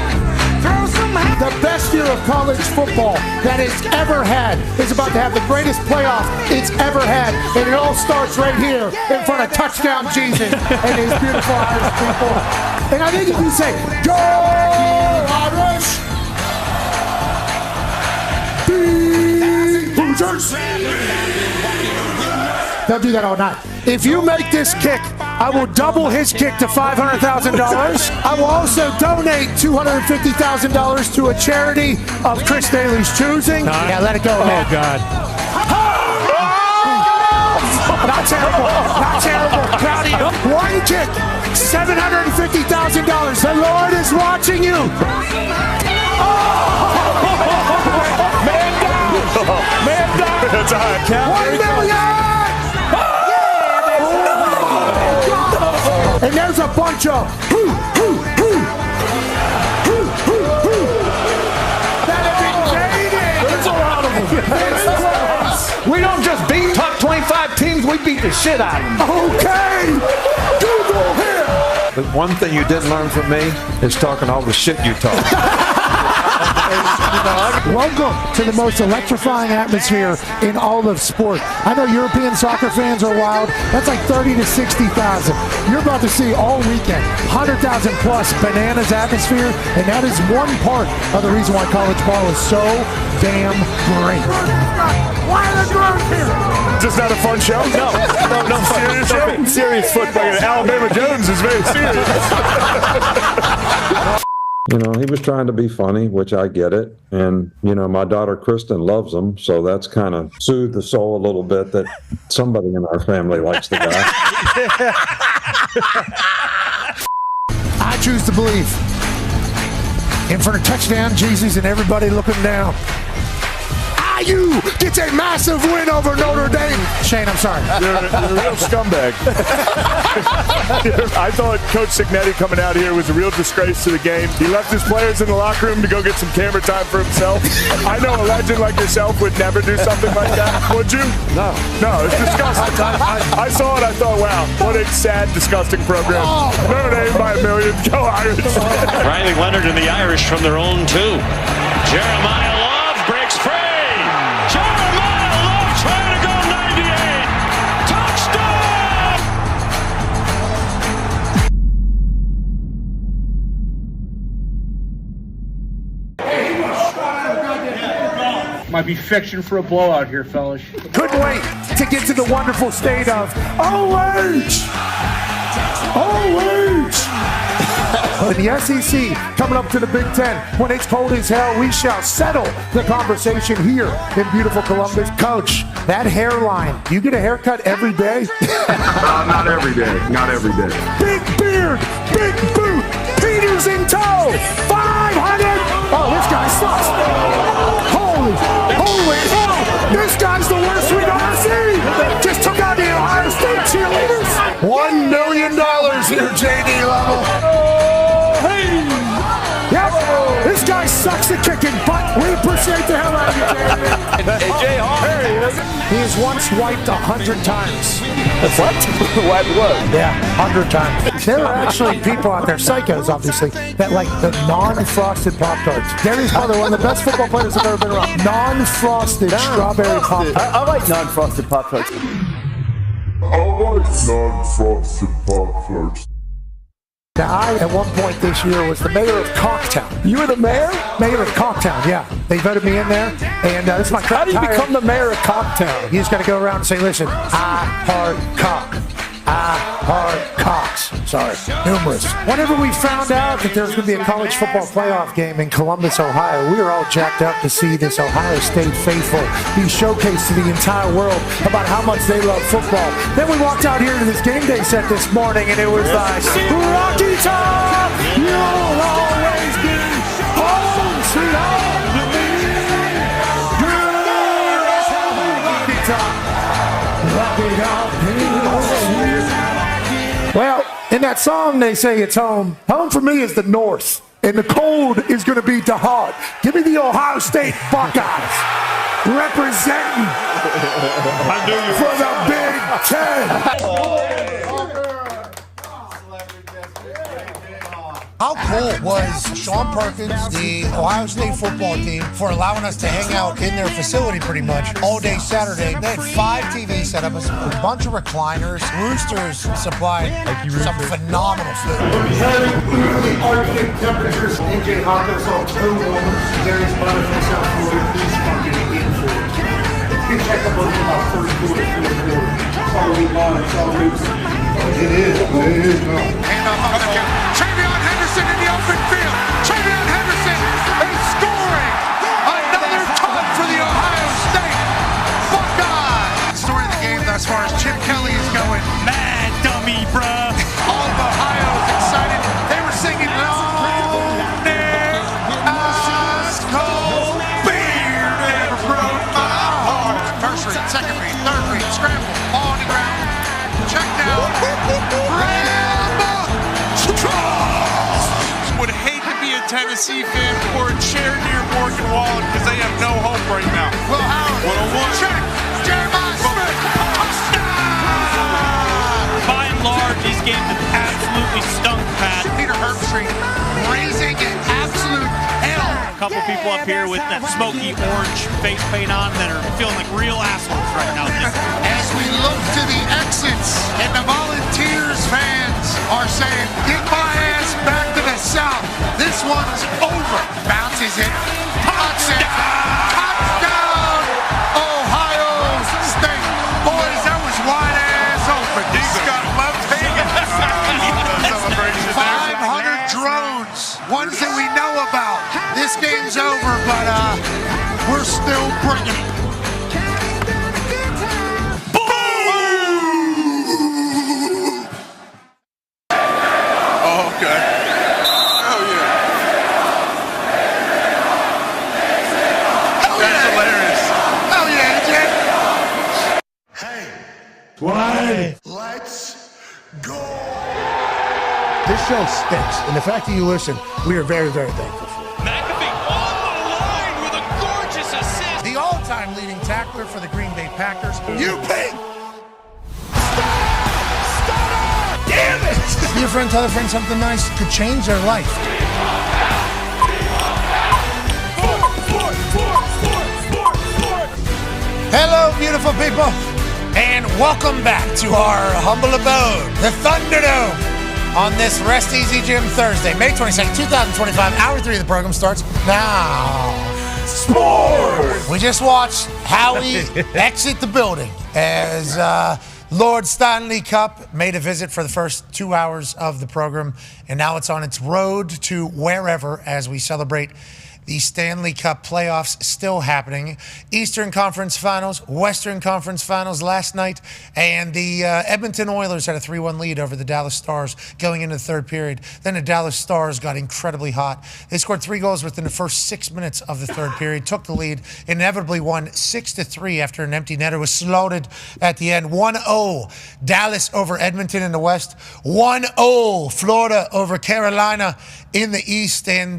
throw some high. The best year of college football that it's ever had is about to have the greatest playoff it's ever had, and it all starts right here in front of Touchdown Jesus and his beautiful Irish people. And I think if you say, "Go Irish!" Hoosiers! They'll do that all night. If you make this kick, I will double his kick to $500,000. I will also donate $250,000 to a charity of Chris Daly's choosing. Yeah, let it go. Oh, God. Not terrible. Not terrible. Proud of you. One kick, $750,000. The Lord is watching you. Man down. Man down. That's all right. $1 million. And there's a bunch of that have invaded. There's a lot of them. We don't just beat top 25 teams, we beat the shit out of them. Okay. Google here. The one thing you didn't learn from me is talking all the shit you talk. Welcome to the most electrifying atmosphere in all of sport. I know European soccer fans are wild. That's like 30 to 60,000. You're about to see all weekend 100,000 plus bananas atmosphere, and that is one part of the reason why college ball is so damn great. Why are the girls here? Is this not a fun show? No. Serious show? Serious football. Alabama Jones is very serious. You know, he was trying to be funny, which I get it. And, you know, my daughter Kristen loves him, so that's kind of soothed the soul a little bit that somebody in our family likes the guy. I choose to believe. In front of Touchdown Jesus and everybody looking down. I IU gets a massive win over Notre Dame. Shane, I'm sorry. You're a real scumbag. I thought Coach Cignetti coming out here was a real disgrace to the game. He left his players in the locker room to go get some camera time for himself. I know a legend like yourself would never do something like that. Would you? No. No, it's disgusting. I saw it. I thought, wow, what a sad, disgusting program. Notre Dame by a million. Go Irish. Riley Leonard and the Irish from their own two. Jeremiah Love breaks free. Jeremiah Love trying to go 98. Touchdown! Might be fiction for a blowout here, fellas. Couldn't wait to get to the wonderful state of OH! In the SEC, coming up to the Big Ten, when it's cold as hell, we shall settle the conversation here in beautiful Columbus. Coach, that hairline, you get a haircut every day? Not every day. Not every day. Big beard, big boot, Peters in tow, 500. Oh, this guy sucks. Holy, oh, this guy's the worst we've ever seen. Just took out the Ohio State cheerleaders. $1 million here, JD level. Yep, this guy sucks at kicking, but we appreciate the hell out of you, Jamie. Hey, Jay He has once wiped 100 times. What? Wiped what? Yeah, 100 times. There are actually people out there, psychos obviously, that like the non-frosted Pop-Tarts. Gary's brother, one of the best football players I've ever been around. Non-frosted strawberry Pop-Tarts. I like non-frosted Pop-Tarts. I like non-frosted Pop-Tarts. Now, I, at one point this year, was the mayor of Cocktown. You were the mayor? Mayor of Cocktown, yeah. They voted me in there, and this is my How do you become the mayor of Cocktown? You just got to go around and say, listen, I heart cock. I heart cocks. Sorry, numerous. Whenever we found out that there was going to be a college football playoff game in Columbus, Ohio, we were all jacked up to see this Ohio State faithful be showcased to the entire world about how much they love football. Then we walked out here to this game day set this morning, and it was like, Rocky Top, you'll always be home, sweet home to me. Rocky Top, Rocky Top. Well, in that song, they say it's home. Home for me is the North, and the cold is going to be Dahn. Give me the Ohio State Buckeyes representing for the Big Ten. How cool was Sean Perkins, the Ohio State football team, for allowing us to hang out in their facility pretty much all day Saturday? They had 5 TVs set up, a bunch of recliners. Roosters supplied some phenomenal food. The Arctic temperatures. AJ Hawkins saw 2 moments. Gary's brother from South Florida. He's fucking in for it. You check up on him about first quarter, fourth quarter. It's all we want. It's all we want. It is. And Travion Henderson in the open field. Travion Henderson is scoring another ton for the Ohio State Buckeyes. Story of the game thus far as Chip Kelly is going mad dummy, bruh. All of Ohio is excited. They were singing long neck, ice cold beer never broke my heart. First read, second read, third read, scramble, ball on the ground. Check down. Would hate to be a Tennessee fan or a chair near Morgan Wallen because they have no hope right now. Will Howard, check. Jeremiah Smith, touchdown! By and large, these games have absolutely stunk, Pat. Peter Herbstreit raising absolute hell. A couple people up here with that smoky orange face paint on that are feeling like real assholes right now. As we look to the exits, and the Volunteers fans are saying, get my ass back to the South. This one's over. Bounces it. Touchdown! Ohio State. Boys, that was wide ass open. He's got left hand. 500 drones. Ones that we know about. This game's over, but we're still bringing it. Why? Let's go. This show stinks, and the fact that you listen, we are very, very thankful for it. McAfee on the line with a gorgeous assist. The all-time leading tackler for the Green Bay Packers. You pig! Damn it! Be a friend, tell a friend something nice could change their life. Hello, beautiful people, and welcome back to our humble abode, the Thunderdome, on this Rest Easy Gym Thursday, May 22nd, 2025. Hour 3 of the program starts now. Sports! We just watched Howie exit the building as Lord Stanley Cup made a visit for the first 2 hours of the program, and now it's on its road to wherever as we celebrate the Stanley Cup playoffs still happening. Eastern Conference Finals, Western Conference Finals last night, and the Edmonton Oilers had a 3-1 lead over the Dallas Stars going into the third period. Then the Dallas Stars got incredibly hot. They scored 3 goals within the first 6 minutes of the third period, took the lead, inevitably won 6-3 after an empty netter was slaughtered at the end. 1-0 Dallas over Edmonton in the West, 1-0 Florida over Carolina in the East, and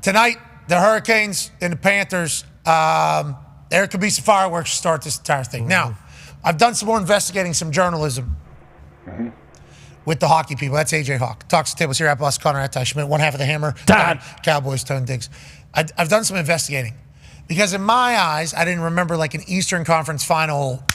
tonight, the Hurricanes and the Panthers, there could be some fireworks to start this entire thing. Now, I've done some more investigating, some journalism with the hockey people. That's AJ Hawk. Talks to tables here at Boss Connor at Ty Schmidt, one half of the Hammer. Dahn. Cowboys, Tone Diggs. I've done some investigating because in my eyes, I didn't remember like an Eastern Conference Final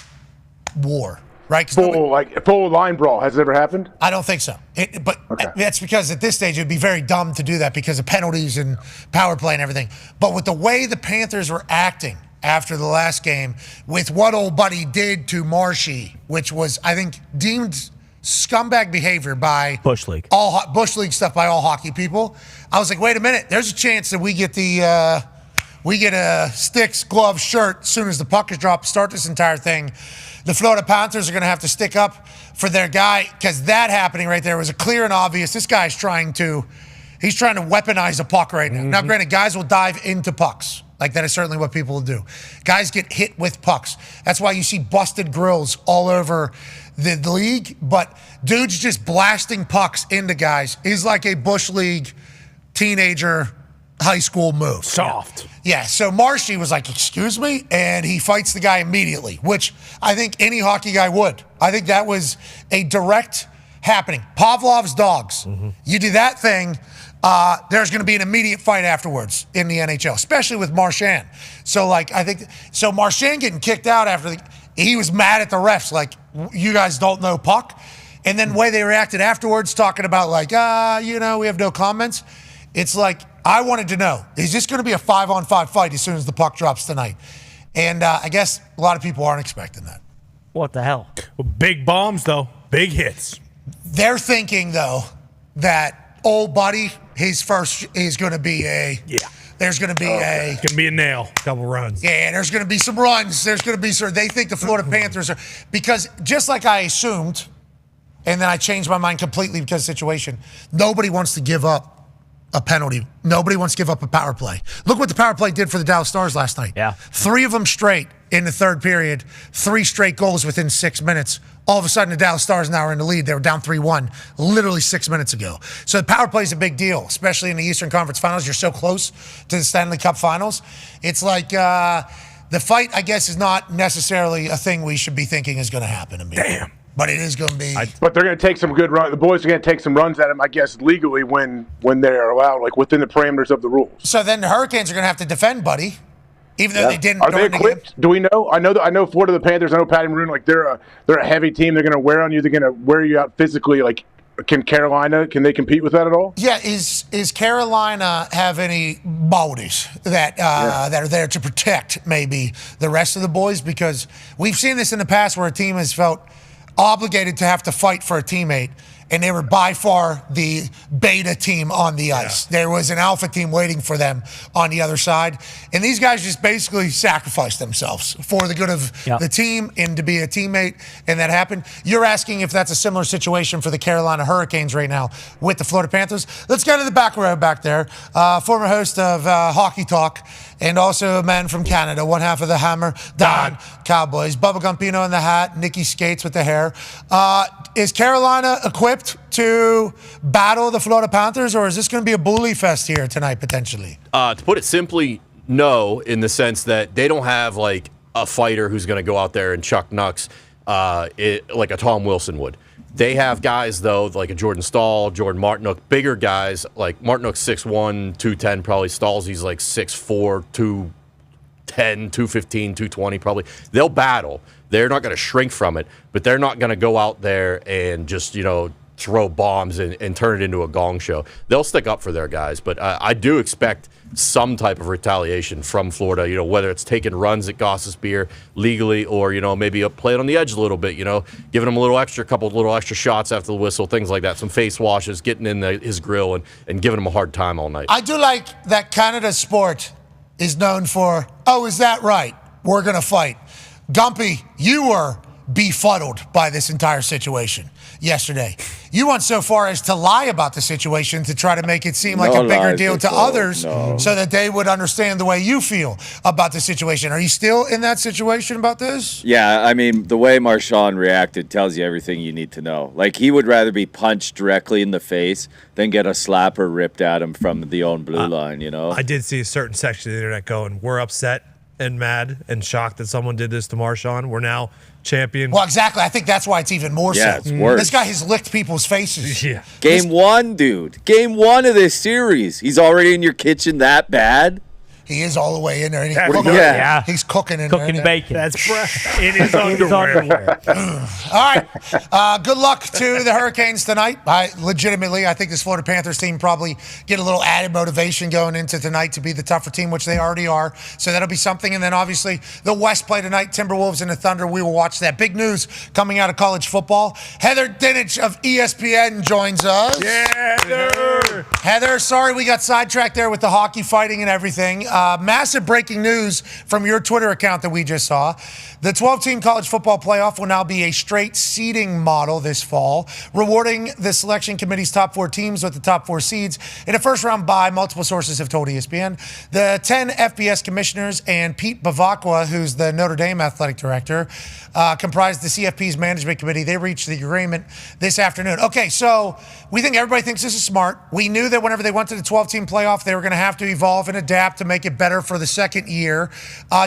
war. Right? Full line brawl. Has it ever happened? I don't think so. But that's because at this stage it would be very dumb to do that because of penalties and power play and everything. But with the way the Panthers were acting after the last game, with what old buddy did to Marshy, which was, I think, deemed scumbag behavior by Bush League. All Bush League stuff by all hockey people, I was like, wait a minute. There's a chance that we get a sticks, gloves, shirt as soon as the puck is dropped to start this entire thing. The Florida Panthers are going to have to stick up for their guy because that happening right there was a clear and obvious. This guy's trying to weaponize a puck right now. Now, granted, guys will dive into pucks. Like that is certainly what people will do. Guys get hit with pucks. That's why you see busted grills all over the league. But dudes just blasting pucks into guys is like a Bush League teenager high school move. Soft. Yeah, so Marshy was like, excuse me? And he fights the guy immediately, which I think any hockey guy would. I think that was a direct happening. Pavlov's dogs. You do that thing, there's going to be an immediate fight afterwards in the NHL, especially with Marchand. So, Marchand getting kicked out after he was mad at the refs, like, you guys don't know puck. And then the way they reacted afterwards, talking about like, we have no comments. It's like, I wanted to know, is this going to be a 5-on-5 fight as soon as the puck drops tonight? And I guess a lot of people aren't expecting that. What the hell? Well, big bombs, though. Big hits. They're thinking, though, that old buddy, his first is going to be there's going to be It's going to be a nail. Couple runs. Yeah, there's going to be some runs. There's going to be they think the Florida Panthers are, because just like I assumed, and then I changed my mind completely because of the situation, nobody wants to give up a penalty. Nobody wants to give up a power play. Look what the power play did for the Dallas Stars last night. Yeah. 3 of them straight in the third period, 3 straight goals within 6 minutes. All of a sudden, the Dallas Stars now are in the lead. They were down 3-1 literally 6 minutes ago. So the power play is a big deal, especially in the Eastern Conference Finals. You're so close to the Stanley Cup Finals. It's like the fight, I guess, is not necessarily a thing we should be thinking is going to happen immediately. Damn. But it is going to be. But they're going to take some good runs. The boys are going to take some runs at him, I guess, legally when they're allowed, like within the parameters of the rules. So then the Hurricanes are going to have to defend, buddy. Even though they didn't. Are they equipped? Do we know? I know Florida, the Panthers. I know Patty Maroon. Like they're a heavy team. They're going to wear on you. They're going to wear you out physically. Like, can Carolina? Can they compete with that at all? Yeah. Is Carolina have any bodies that are there to protect maybe the rest of the boys? Because we've seen this in the past where a team has felt obligated to have to fight for a teammate, and they were by far the beta team on the ice. There was an alpha team waiting for them on the other side, and these guys just basically sacrificed themselves for the good of the team and to be a teammate, and that happened. You're asking if that's a similar situation for the Carolina Hurricanes right now with the Florida Panthers. Let's go to the back row back there. Former host of Hockey Talk and also a man from Canada, one half of the Hammer, Dahn Cowboys. Bubba Gumpino in the hat, Nikki Skates with the hair. Is Carolina equipped to battle the Florida Panthers, or is this going to be a bully fest here tonight, potentially? To put it simply, no, in the sense that they don't have like a fighter who's going to go out there and chuck knucks like a Tom Wilson would. They have guys, though, like a Jordan Stahl, Jordan Martinook, bigger guys. Like Martinook's 6'1", 210 probably. Stahl's he's like 6'4", 210, 215, 220 probably. They'll battle. They're not going to shrink from it, but they're not going to go out there and just, throw bombs and turn it into a gong show. They'll stick up for their guys, but I do expect some type of retaliation from Florida, whether it's taking runs at Goss's Beer legally or, maybe play it on the edge a little bit, giving him a couple little extra shots after the whistle, things like that, some face washes, getting in his grill and giving him a hard time all night. I do like that Canada's sport is known for, is that right? We're going to fight. Gumpy, you were befuddled by this entire situation yesterday. You went so far as to lie about the situation to try to make it seem like a bigger deal to others so that they would understand the way you feel about the situation. Are you still in that situation about this? Yeah, I mean, the way Marshawn reacted tells you everything you need to know. Like, he would rather be punched directly in the face than get a slapper ripped at him from the own blue line, I did see a certain section of the internet going, we're upset and mad and shocked that someone did this to Marshawn. We're now champion. Well, exactly. I think that's why it's even more so. It's worse. This guy has licked people's faces. Yeah. Game one, dude. Game one of this series. He's already in your kitchen that bad? He is all the way in there. And he's cooking in cooking there. bacon. That's in his underwear. All right. Good luck to the Hurricanes tonight. I think this Florida Panthers team probably get a little added motivation going into tonight to be the tougher team, which they already are. So that'll be something. And then obviously the West play tonight, Timberwolves and the Thunder. We will watch that. Big news coming out of college football. Heather Dinich of ESPN joins us. Yeah, Heather, sorry we got sidetracked there with the hockey fighting and everything. Massive breaking news from your Twitter account that we just saw. The 12-team college football playoff will now be a straight seeding model this fall, rewarding the selection committee's top 4 teams with the top 4 seeds in a first-round bye, multiple sources have told ESPN. The 10 FBS commissioners and Pete Bavacqua, who's the Notre Dame athletic director, comprised the CFP's management committee. They reached the agreement this afternoon. Okay, so we think everybody thinks this is smart. We knew that whenever they went to the 12-team playoff, they were going to have to evolve and adapt to make it better for the second year.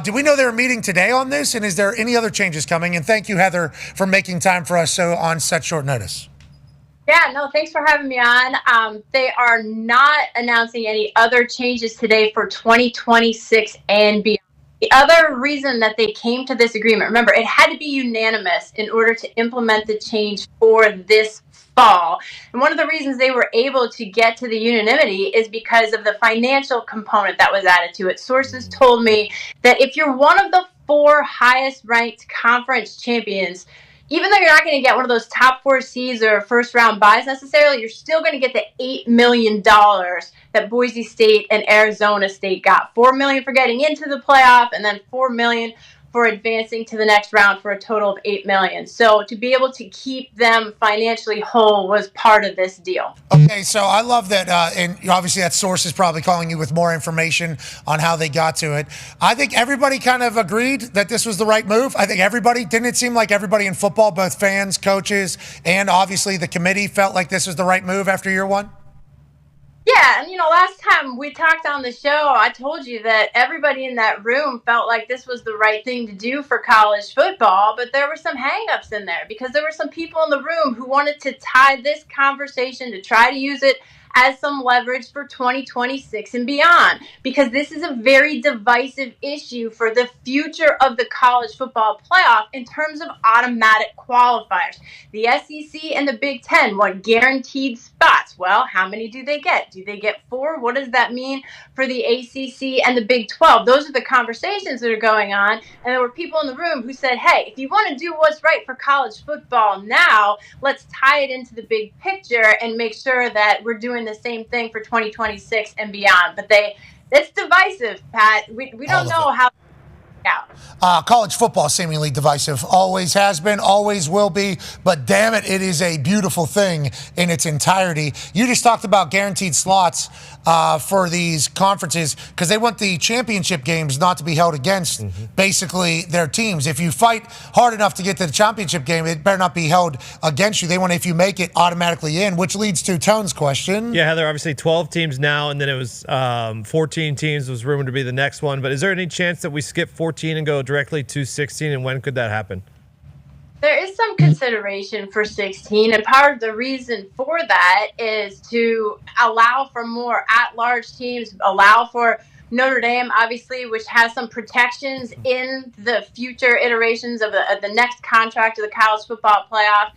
Do we know they were meeting today on this? And is there any other changes coming? And thank you, Heather, for making time for us on such short notice. Yeah, no, thanks for having me on. They are not announcing any other changes today for 2026 and beyond. The other reason that they came to this agreement, remember, it had to be unanimous in order to implement the change for this fall. And one of the reasons they were able to get to the unanimity is because of the financial component that was added to it. Sources told me that if you're one of the 4 highest ranked conference champions, even though you're not going to get one of those top 4 seeds or first round buys necessarily, you're still going to get the $8 million that Boise State and Arizona State got. $4 million for getting into the playoff, and then $4 million for advancing to the next round for a total of $8 million. So to be able to keep them financially whole was part of this deal. Okay, so I love that, and obviously that source is probably calling you with more information on how they got to it. I think everybody kind of agreed that this was the right move. I think didn't it seem like everybody in football, both fans, coaches, and obviously the committee felt like this was the right move after year one? Yeah, and last time we talked on the show, I told you that everybody in that room felt like this was the right thing to do for college football, but there were some hang-ups in there because there were some people in the room who wanted to tie this conversation to try to use it as some leverage for 2026 and beyond, because this is a very divisive issue for the future of the college football playoff in terms of automatic qualifiers. The SEC and the Big Ten want guaranteed spots. Well, how many do they get? Do they get 4? What does that mean for the ACC and the Big 12? Those are the conversations that are going on, and there were people in the room who said, hey, if you want to do what's right for college football now, let's tie it into the big picture and make sure that we're doing the same thing for 2026 and beyond. But it's divisive, Pat. We don't know how. College football seemingly divisive. Always has been, always will be. But damn it, it is a beautiful thing in its entirety. You just talked about guaranteed slots for these conferences because they want the championship games not to be held against basically their teams. If you fight hard enough to get to the championship game, it better not be held against you. They want, if you make it, automatically in, which leads to Tone's question. Yeah, Heather, obviously 12 teams now, and then it was 14 teams was rumored to be the next one. But is there any chance that we skip 14 and go directly to 16, and when could that happen? There is some consideration for 16, and part of the reason for that is to allow for more at-large teams, allow for Notre Dame, obviously, which has some protections in the future iterations of the next contract of the college football playoff.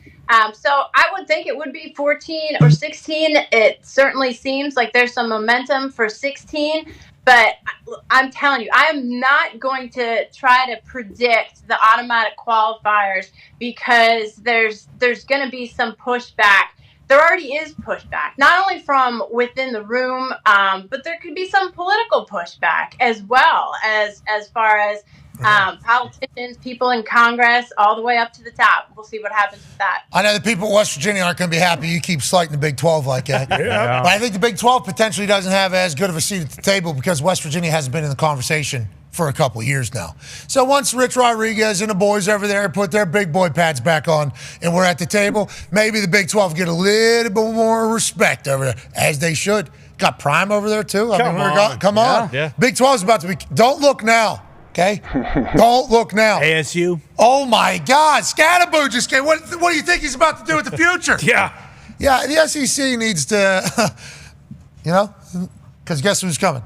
So I would think it would be 14 or 16. It certainly seems like there's some momentum for 16. But I'm telling you, I am not going to try to predict the automatic qualifiers because there's going to be some pushback. There already is pushback, not only from within the room, but there could be some political pushback as well as far as politicians, people in Congress, all the way up to the top. We'll see what happens with that. I know the people of West Virginia aren't going to be happy you keep slighting the Big 12 like that. Yeah. But I think the Big 12 potentially doesn't have as good of a seat at the table because West Virginia hasn't been in the conversation for a couple of years now. So once Rich Rodriguez and the boys over there put their big boy pads back on and we're at the table, maybe the Big 12 get a little bit more respect over there, as they should. Got Prime over there, too. Come on. Yeah. Big 12 is about to be... Don't look now. Okay? Don't look now. ASU. Oh, my God. Scatterboo just came. What do you think he's about to do with the future? Yeah. Yeah, the SEC needs to, because guess who's coming?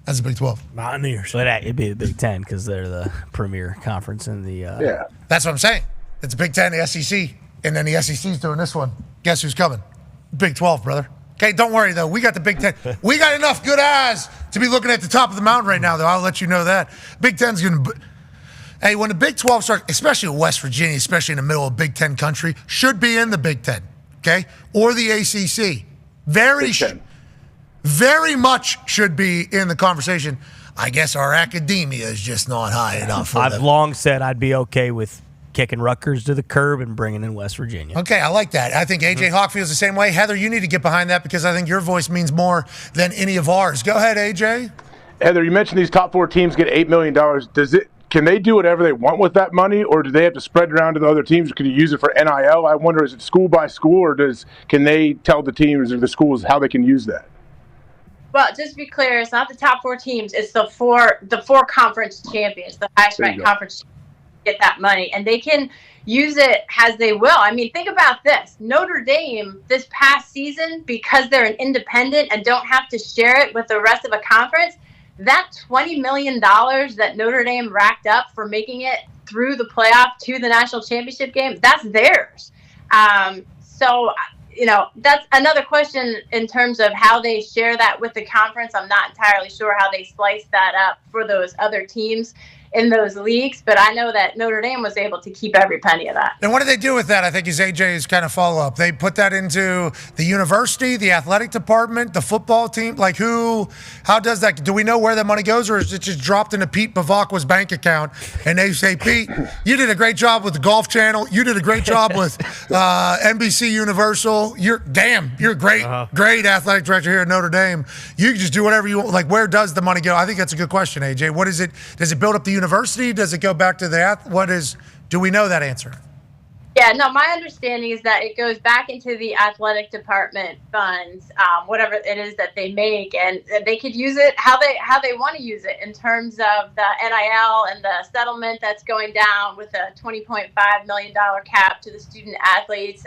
That's the Big 12. Mountaineers. But it'd be the Big Ten because they're the premier conference in the. Yeah. That's what I'm saying. It's the Big Ten, the SEC, and then the SEC's doing this one. Guess who's coming? Big 12, brother. Okay, don't worry, though. We got the Big Ten. We got enough good eyes to be looking at the top of the mountain right now, though. I'll let you know that. Big Ten's going to... Hey, when the Big 12 starts, especially West Virginia, especially in the middle of Big Ten country, should be in the Big Ten, okay? Or the ACC. Very much should be in the conversation. I guess our academia is just not high enough for I've them. long said I'd be okay with kicking Rutgers to the curb and bringing in West Virginia. Okay, I like that. I think A.J. Hawk feels the same way. Heather, you need to get behind that because I think your voice means more than any of ours. Go ahead, A.J. Heather, you mentioned these top 4 teams get $8 million. Can they do whatever they want with that money, or do they have to spread it around to the other teams? Could you use it for NIL? I wonder, is it school by school, or can they tell the teams or the schools how they can use that? Well, just to be clear, it's not the top 4 teams. It's the four conference champions, the highest ranked conference champions get that money, and they can use it as they will. I mean, think about this. Notre Dame this past season, because they're an independent and don't have to share it with the rest of a conference, that $20 million that Notre Dame racked up for making it through the playoff to the national championship game, that's theirs. So, that's another question in terms of how they share that with the conference. I'm not entirely sure how they slice that up for those other teams in those leagues, but I know that Notre Dame was able to keep every penny of that. And what do they do with that, I think, is AJ's kind of follow-up. They put that into the university, the athletic department, the football team. Like how does that? Do we know where that money goes, or is it just dropped into Pete Bavacqua's bank account, and they say, Pete, you did a great job with the Golf Channel. You did a great job with NBC Universal. You're a great athletic director here at Notre Dame. You can just do whatever you want. Like, where does the money go? I think that's a good question, AJ. What is it? Does it build up the university? Does it go back to the do we know that answer? Yeah, no, my understanding is that it goes back into the athletic department funds, whatever it is that they make, and they could use it how they want to use it in terms of the NIL and the settlement that's going down with a $20.5 million cap to the student athletes.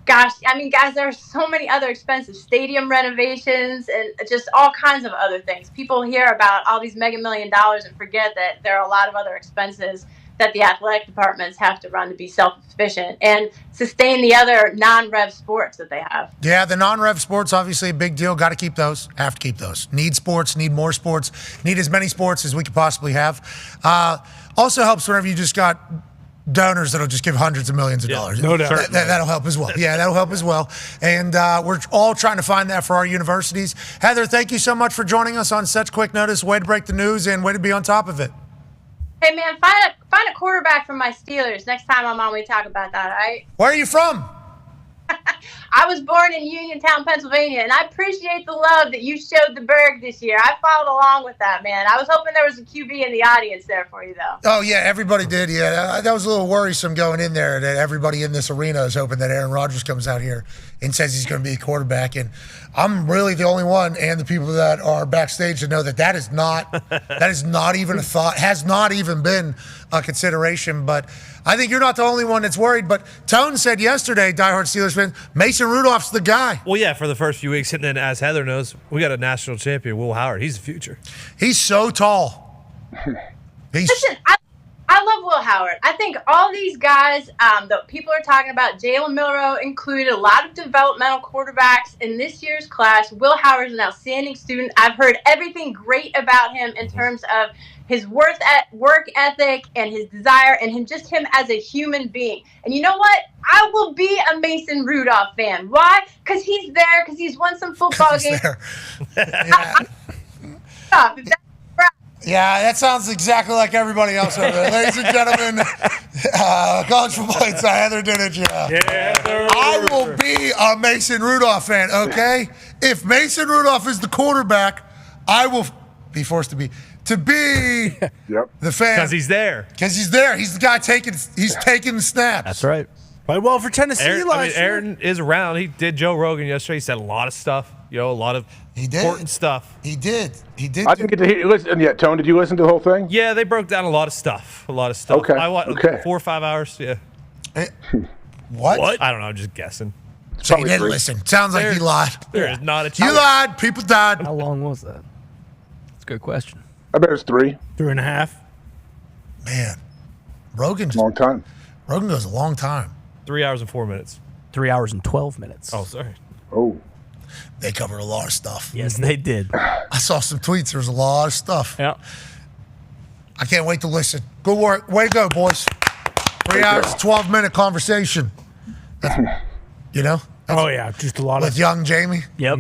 Gosh, I mean, guys, there are so many other expenses, stadium renovations and just all kinds of other things. People hear about all these mega $1 million and forget that there are a lot of other expenses that the athletic departments have to run to be self-sufficient and sustain the other non-rev sports that they have. Yeah, the non-rev sports, obviously a big deal. Got to keep those. Have to keep those. Need sports, need more sports, need as many sports as we could possibly have. Also helps whenever you just got donors that'll just give hundreds of millions of dollars. No doubt. That'll help as well. Yeah, that'll help as well. And we're all trying to find that for our universities. Heather, thank you so much for joining us on such quick notice. Way to break the news and way to be on top of it. Hey, man, find a quarterback for my Steelers next time I'm on. We talk about that, all right? Where are you from? I was born in Uniontown, Pennsylvania, and I appreciate the love that you showed the Berg this year. I followed along with that, man. I was hoping there was a QB in the audience there for you, though. Oh, yeah, everybody did. Yeah, that was a little worrisome going in there that everybody in this arena is hoping that Aaron Rodgers comes out here and says he's going to be a quarterback. And I'm really the only one, and the people that are backstage, to know that is not even a thought, has not even been a consideration. But I think you're not the only one that's worried. But Tone said yesterday, diehard Steelers fan, Mason Rudolph's the guy. Well, yeah, for the first few weeks. And then, as Heather knows, we got a national champion, Will Howard. He's the future. He's so tall. Listen, I love Will Howard. I think all these guys that people are talking about, Jalen Milroe included, a lot of developmental quarterbacks in this year's class. Will Howard is an outstanding student. I've heard everything great about him in terms of his work ethic and his desire and him as a human being. And you know what? I will be a Mason Rudolph fan. Why? Because he's there, because he's won some football games. Yeah, that sounds exactly like everybody else over there. Ladies and gentlemen, college football inside Heather Dinich. Yeah. I will be a Mason Rudolph fan, okay? If Mason Rudolph is the quarterback, I will be forced to be the fan. Because he's there. Because he's there. He's the guy taking the snaps. That's right. Played well for Tennessee last year. Aaron is around. He did Joe Rogan yesterday. He said a lot of stuff. A lot of important stuff. He did. I didn't get to listen yet. Tone, did you listen to the whole thing? Yeah, they broke down a lot of stuff. Okay. I watched 4 or 5 hours. Yeah. What? I don't know. I'm just guessing. So he didn't listen. Sounds like he lied. There is not a chance. You lied. People died. How long was that? That's a good question. I bet it's 3. 3.5. Man, Rogan's long time. Rogan goes a long time. 3 hours and 4 minutes. 3 hours and 12 minutes. Oh, sorry. Oh. They covered a lot of stuff. Yes, they did. I saw some tweets. There's a lot of stuff. Yeah. I can't wait to listen. Good work. Way to go, boys. 3 hours, 12-minute conversation. Oh, yeah. Just a lot with young Jamie. Yep.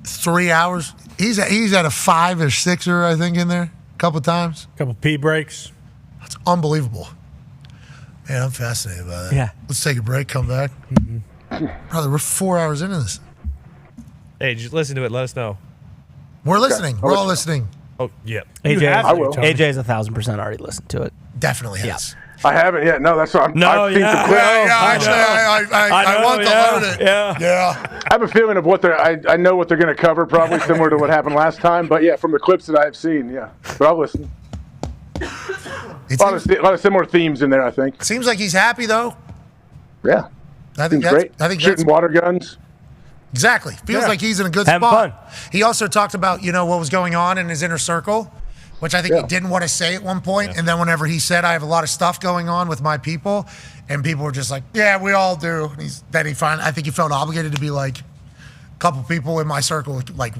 3 hours. He's at a 5 or 6er, I think, in there a couple times. Couple pee breaks. That's unbelievable. Man, I'm fascinated by that. Yeah. Let's take a break, come back. Brother, we're 4 hours into this. Hey, just listen to it. Let us know. We're listening. We're all listening. Oh, yeah. AJ's 1,000% already listened to it. Definitely has. I haven't yet. No, that's what I'm. No, I've Actually, I want to learn it. Yeah. I have a feeling of what I know what they're going to cover, probably similar to what happened last time. But yeah, from the clips that I've seen, yeah. But I'll listen. A lot of similar themes in there, I think. Seems like he's happy though. Yeah. I think that's great. I think shooting water guns. Exactly. Feels like he's in a good spot. He also talked about, what was going on in his inner circle, which I think he didn't want to say at one point. And then whenever he said, I have a lot of stuff going on with my people, and people were just like, yeah, we all do. And I think he felt obligated to be like, a couple people in my circle, like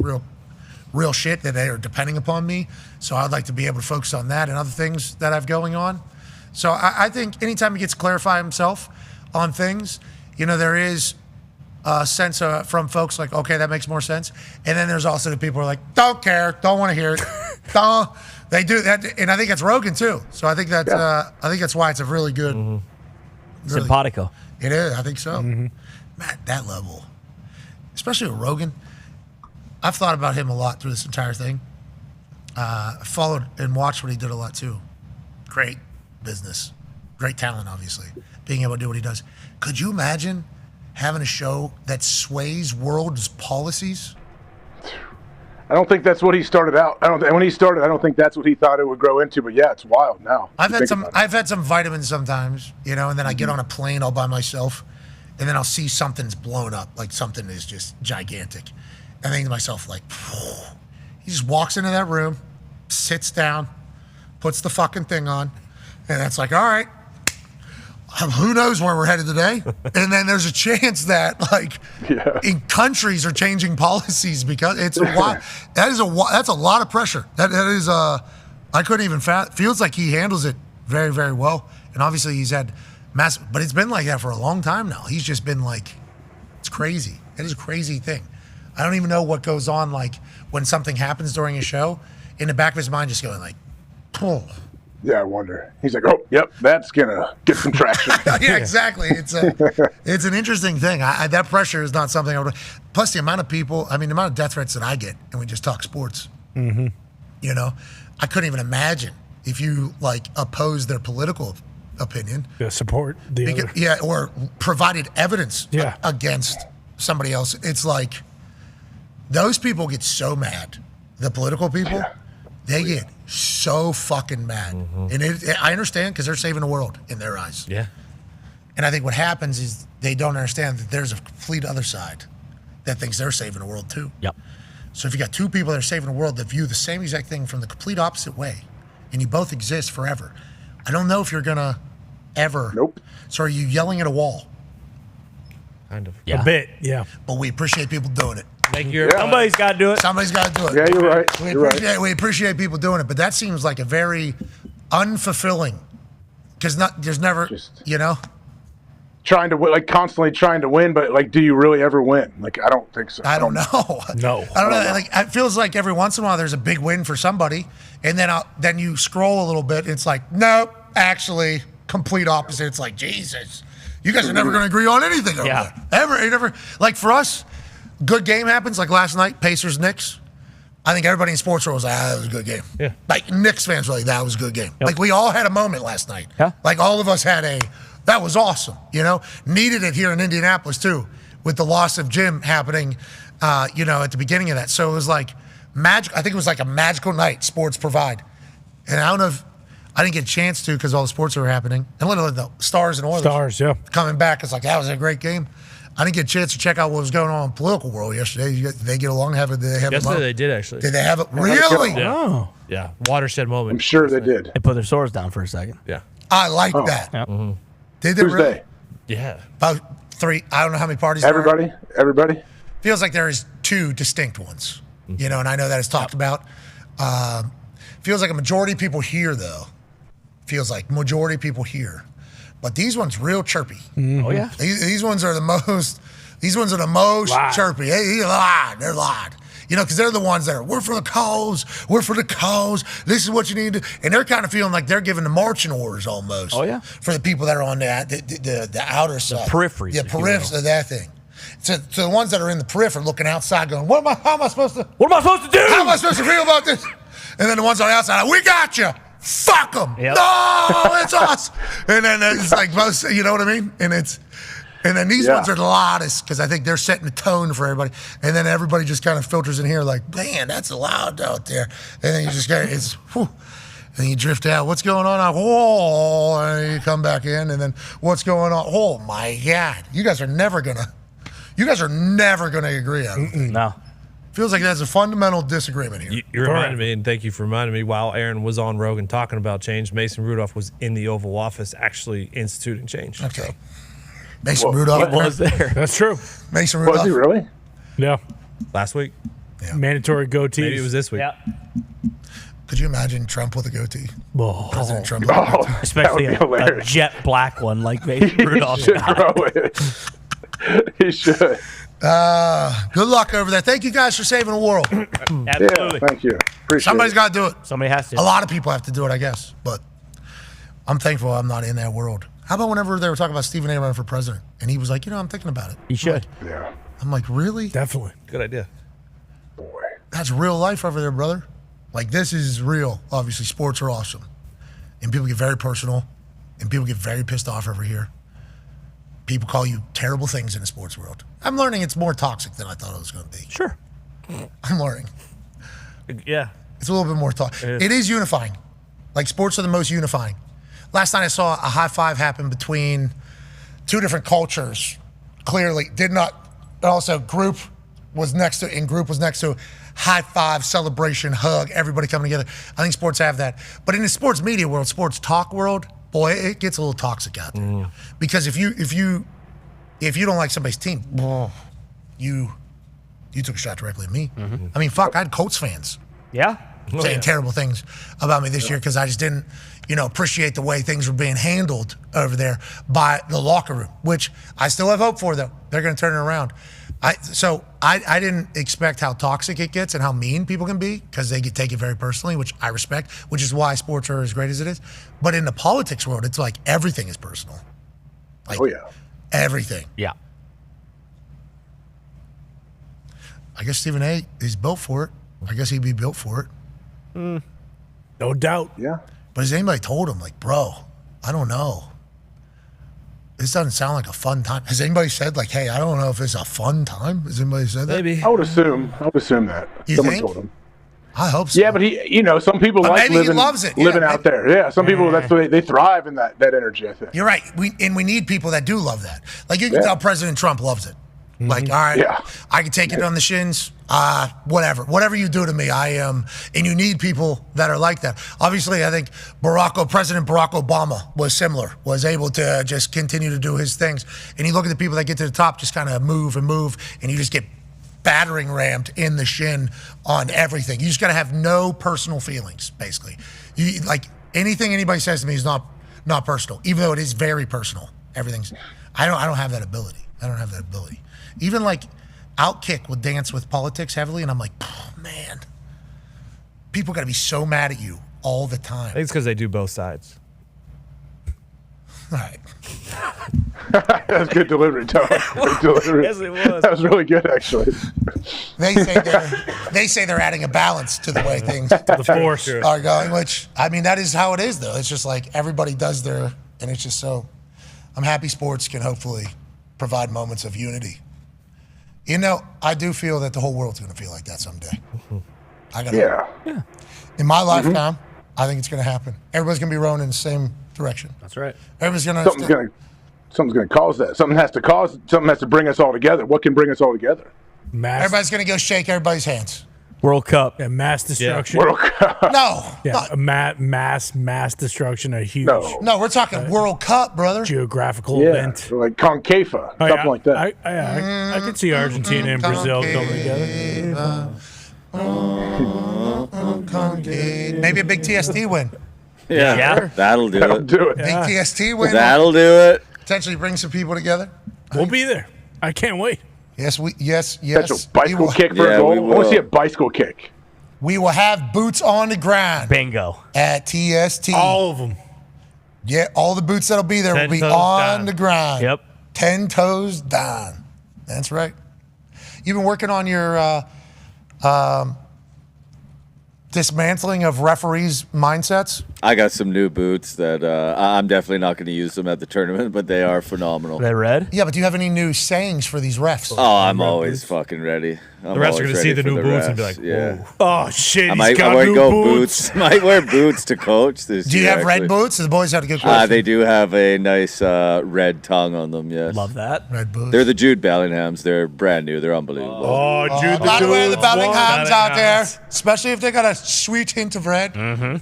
real shit that they are depending upon me. So I'd like to be able to focus on that and other things that I have going on. So I think anytime he gets to clarify himself on things, there is a sense from folks like, okay, that makes more sense. And then there's also the people who are like, don't care, don't want to hear it. Don't. They do that, and I think that's Rogan too. So I think that's why it's a really good, really, simpatico. It is. I think so. Man, that level, especially with Rogan, I've thought about him a lot through this entire thing. I followed and watched what he did a lot too. Great business, great talent, obviously. Being able to do what he does. Could you imagine having a show that sways world's policies? I don't think that's what he started out. When he started, I don't think that's what he thought it would grow into. But yeah, it's wild now. I've had some vitamins sometimes, and then I get on a plane all by myself, and then I'll see something's blown up, like something is just gigantic. And I think to myself, like, he just walks into that room, sits down, puts the fucking thing on, and that's like, all right. Who knows where we're headed today? And then there's a chance that, in countries are changing policies because it's a lot. That's a lot of pressure. That is I couldn't even feels like he handles it very, very well. And obviously he's had massive, but it's been like that for a long time now. He's just been like, it's crazy. It is a crazy thing. I don't even know what goes on when something happens during a show. In the back of his mind, just going like, oh, Yeah, I wonder. He's like, oh, yep, that's going to get some traction. Yeah, exactly. It's an interesting thing. That pressure is not something I would. Plus, the amount of people, the amount of death threats that I get, and we just talk sports. Mm-hmm. You know, I couldn't even imagine if you oppose their political opinion. Yeah, support the other. Yeah, or provided evidence Yeah. against somebody else. It's like those people get so mad. The political people, they get so fucking mad. And I understand because they're saving the world in their eyes. Yeah. And I think what happens is they don't understand that there's a complete other side that thinks they're saving the world too. Yep. So if you got two people that are saving the world that view the same exact thing from the complete opposite way, and you both exist forever, I don't know if you're gonna ever. Nope. So are you yelling at a wall? Kind of. A bit, yeah. But we appreciate people doing it. Thank you. Somebody's got to do it. Somebody's got to do it. Yeah, you're right. We appreciate people doing it, but that seems like a very unfulfilling. Because there's never, Trying to win, constantly trying to win, but do you really ever win? I don't think so. I don't know. No. I don't know. It feels like every once in a while there's a big win for somebody, and then you scroll a little bit, and it's like, nope, actually, complete opposite. It's like, Jesus, you guys are never going to agree on anything over there. Ever. For us, good game happens, like last night, Pacers Knicks. I think everybody in sports world was like, that was a good game. Yeah. Knicks fans were like, that was a good game. Yep. We all had a moment last night. Yeah. All of us had that was awesome, Needed it here in Indianapolis, too, with the loss of Jim happening, at the beginning of that. So it was magic. I think it was a magical night sports provide. And I don't know if I didn't get a chance to because all the sports were happening. And literally the Stars and Oilers coming back. It's that was a great game. I didn't get a chance to check out what was going on in the political world yesterday. Did they get along? Did they have Yesterday they did, actually. Did they have it? Really? Yeah. Oh. Yeah. Watershed moment. I'm sure they did. They put their swords down for a second. Yeah. I like that. Yep. Mm-hmm. Did they Who's really? they? Yeah. About 3. I don't know how many parties there are. Everybody? Feels like there is 2 distinct ones, and I know that is talked about. Feels like a majority of people here, though. Feels like majority of people here. But these ones real chirpy. Mm-hmm. Oh, yeah. These ones are the most chirpy. They're loud. Because they're the ones that are, we're for the cause, this is what you need to, and they're kind of feeling like they're giving the marching orders almost. Oh, yeah. For the people that are on the outer side. The peripheries. The peripheries of that thing. So the ones that are in the periphery looking outside going, how am I supposed to do? How am I supposed to feel about this? And then the ones on the outside, we got you. Fuck them. Yep. No, it's us. And then it's most, you know what I mean? And then these ones are the loudest because I think they're setting the tone for everybody. And then everybody just kind of filters in here man, that's loud out there. And then you just get whew. And then you drift out. What's going on? And you come back in. And then what's going on? Oh, my God. You guys are never going to agree on it. No. Feels like there's a fundamental disagreement here. You reminded me, and thank you for reminding me, while Aaron was on Rogan talking about change, Mason Rudolph was in the Oval Office actually instituting change. Okay. Mason Rudolph was there. That's true. Mason Rudolph. Was he really? Yeah. Last week. Yeah. Mandatory goatees. Maybe it was this week. Yeah. Could you imagine Trump with a goatee? Oh. President Trump with a goatee. Especially a jet black one like Mason Rudolph's got. He should. Good luck over there. Thank you guys for saving the world. Absolutely. Yeah, thank you. Appreciate Somebody's it. got to do it. Somebody has to. A lot of people have to do it, I guess. But I'm thankful I'm not in that world. How about whenever they were talking about Stephen A. running for president? And he was like, I'm thinking about it. You should. Yeah. I'm like, really? Definitely. Good idea. Boy. That's real life over there, brother. This is real. Obviously, sports are awesome. And people get very personal. And people get very pissed off over here. People call you terrible things in the sports world. I'm learning it's more toxic than I thought it was going to be. Sure. I'm learning. Yeah. It's a little bit more toxic. It is unifying. Sports are the most unifying. Last night I saw a high five happen between 2 different cultures. Clearly did not. Also, group was next to high five, celebration, hug, everybody coming together. I think sports have that. But in the sports media world, sports talk world, boy, it gets a little toxic out there. Because if you don't like somebody's team, you took a shot directly at me. Mm-hmm. I had Colts fans. Yeah. Saying terrible things about me this year because I just didn't, appreciate the way things were being handled over there by the locker room, which I still have hope for, though. They're going to turn it around. I didn't expect how toxic it gets and how mean people can be because they take it very personally, which I respect, which is why sports are as great as it is. But in the politics world, it's like everything is personal. Like, everything. Yeah. I guess Stephen A. is built for it. I guess he'd be built for it. No doubt. Yeah. But has anybody told him, like, bro, I don't know. This doesn't sound like a fun time. Has anybody said, like, hey, I don't know if it's a fun time? Has anybody said that? Maybe. I would assume that. You Someone think? told him. I hope so. Yeah, but some people But like maybe he living, loves it. living Yeah, out there. Yeah, some people, that's what they thrive in that energy, I think. You're right. We need people that do love that. Like, you can tell President Trump loves it. Like, all right, I can take it on the shins. Whatever you do to me, I am. And you need people that are like that. Obviously, I think President Barack Obama was similar, was able to just continue to do his things. And you look at the people that get to the top, just kind of move, and you just get battering rammed in the shin on everything. You just got to have no personal feelings, basically. You, like, anything anybody says to me is not personal, even though it is very personal. Everything's. I don't have that ability. Even like Outkick would dance with politics heavily, and I'm like, oh, man, people got to be so mad at you all the time. I think it's because they do both sides. All right. That's good delivery, Tom. Good delivery. Yes, it was. That was really good, actually. They say they're adding a balance to the way things are going, which, I mean, that is how it is, though. It's just like everybody does their, and it's just so, I'm happy sports can hopefully provide moments of unity. You know, I do feel that the whole world's going to feel like that someday. Yeah. In my lifetime, I think it's going to happen. Everybody's going to be rowing in the same direction. That's right. Everybody's going to. Something's going to cause that. Something has to bring us all together. What can bring us all together? Everybody's going to go shake everybody's hands. World Cup. Yeah, mass destruction. World Cup. No. Yeah, mass destruction. A huge. No, we're talking World Cup, brother. Geographical event. Like CONCAFA, something like that. I could see Argentina and Brazil coming together. Maybe a big TST win. Yeah. That'll do it. Big TST win. That'll do it. Potentially bring some people together. We'll be there. I can't wait. Yes. That's a bicycle kick for a goal. I want to see a bicycle kick. We will have boots on the ground. Bingo. At TST. All of them. Yeah, all the boots that'll be there will be on the ground. Yep. 10 toes down. That's right. You've been working on your dismantling of referees' mindsets? I got some new boots that I'm definitely not going to use them at the tournament, but they are phenomenal. They're red? Yeah, but do you have any new sayings for these refs? Oh, I'm always fucking ready. The refs are going to see the new boots and be like, yeah. Oh, shit, I might go boots. Might wear boots to coach this Do you year, have red boots? The boys have a good question. They do have a nice red tongue on them, yes. Love that. Red boots. They're the Jude Bellinghams. They're brand new. They're unbelievable. Oh, Jude By the way, the Dudes, Bellinghams out there, especially if they got a sweet hint of red. Mm-hmm.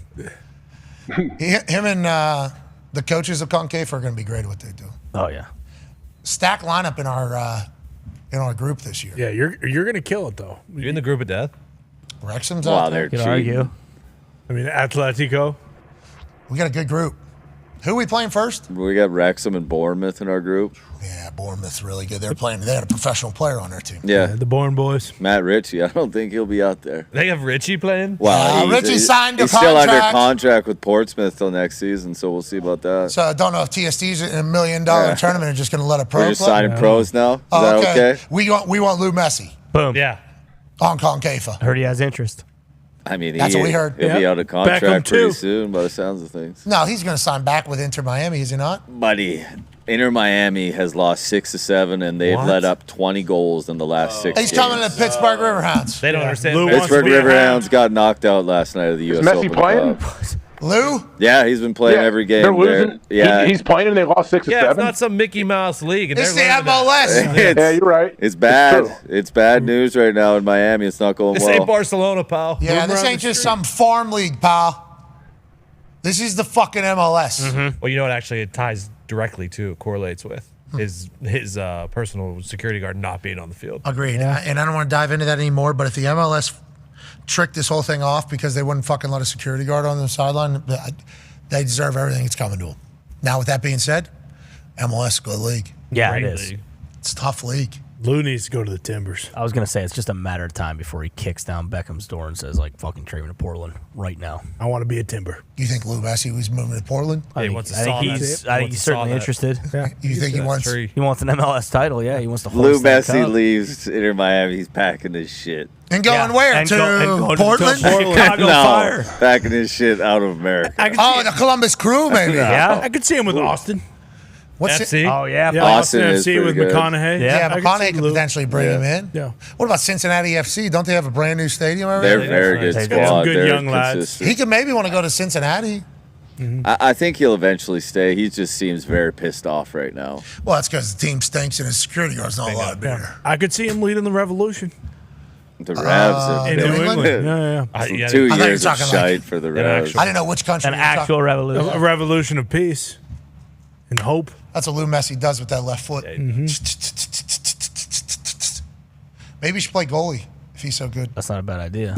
Him and the coaches of CONCAFA are going to be great at what they do. Oh, yeah. Stack lineup in our group this year. Yeah, you're going to kill it, though. You're in the group of death? Wrexham's out there. Could argue. I mean, Atletico. We got a good group. Who are we playing first? We got Wrexham and Bournemouth in our group. Yeah, Bournemouth's really good. They had a professional player on their team. Yeah. The Bourne boys. Matt Ritchie. I don't think he'll be out there. They have Richie playing? Well, Richie signed a he's still under contract. contract with Portsmouth till next season, so we'll see about that. So I don't know if TST's in $1 million tournament are just going to let a pro We're just play. signing pros now. Is that okay? We want Lou Messi Boom. Yeah. on CONCAFA. Heard he has interest. I mean, That's what we heard. He'll be out of contract Beckham, pretty too. soon by the sounds of things. No, he's going to sign back with Inter Miami, is he not? Buddy, Inter Miami has lost 6 to 7, and they've let up 20 goals in the last 6 He's games. coming to Pittsburgh Riverhounds. They don't understand. Lou wants Pittsburgh to be a Riverhounds got knocked out last night of the U.S. Messi Open playing? Cup. Lou? Yeah, he's been playing every game. They're losing. Yeah, He's playing and they lost 6 to Yeah, 7. it's not some Mickey Mouse league. And It's the they're learning that. MLS. Yeah, you're right. It's bad. It's It's bad news right now in Miami. It's not going This well. ain't Barcelona, pal. Yeah, Move this around ain't the just street. some farm league, pal. This is the fucking MLS. Well, you know what actually it ties directly to, correlates with, is his personal security guard not being on the field. Agreed. And I don't want to dive into that anymore, but if the MLS tricked this whole thing off because they wouldn't fucking let a security guard on the sideline, they deserve everything that's coming to them. Now, with that being said, MLS, good league. Yeah, Great it is. league. It's a tough league. Lou needs to go to the Timbers. I was going to say it's just a matter of time before he kicks down Beckham's door and says, like, fucking trade me to Portland right now. I want to be a Timber. You think Lou Messi was moving to Portland? I think he's certainly interested. Yeah. You think he wants? He wants an MLS title. Yeah, he wants to hold Lou Stanley Messi Cup. leaves Inter Miami. He's packing his shit. And going where? And to going Portland? Chicago no, Fire. packing his shit out of America. Oh, the Columbus Crew, maybe. Yeah. I could see him with Austin. What's FC? it? Oh, yeah. Austin is FC with pretty good. McConaughey. Yeah, I could McConaughey see could Lou. potentially bring him in. Yeah. What about Cincinnati FC? Don't they have a brand new stadium already? They're very good They got some squad. good They're young lads. consistent. He could maybe want to go to Cincinnati. I think he'll eventually stay. He just seems very pissed off right now. Well, that's because the team stinks and his security guard's not a lot better. I could see him leading the Revolution. The Revs have In been New England. Yeah. 2 I thought you were years of talking shite for the Revs. I didn't know which country. An you were talking- actual revolution. A revolution of peace and hope. That's what Lou Messi does with that left foot. Maybe he should play goalie if he's so good. That's not a bad idea.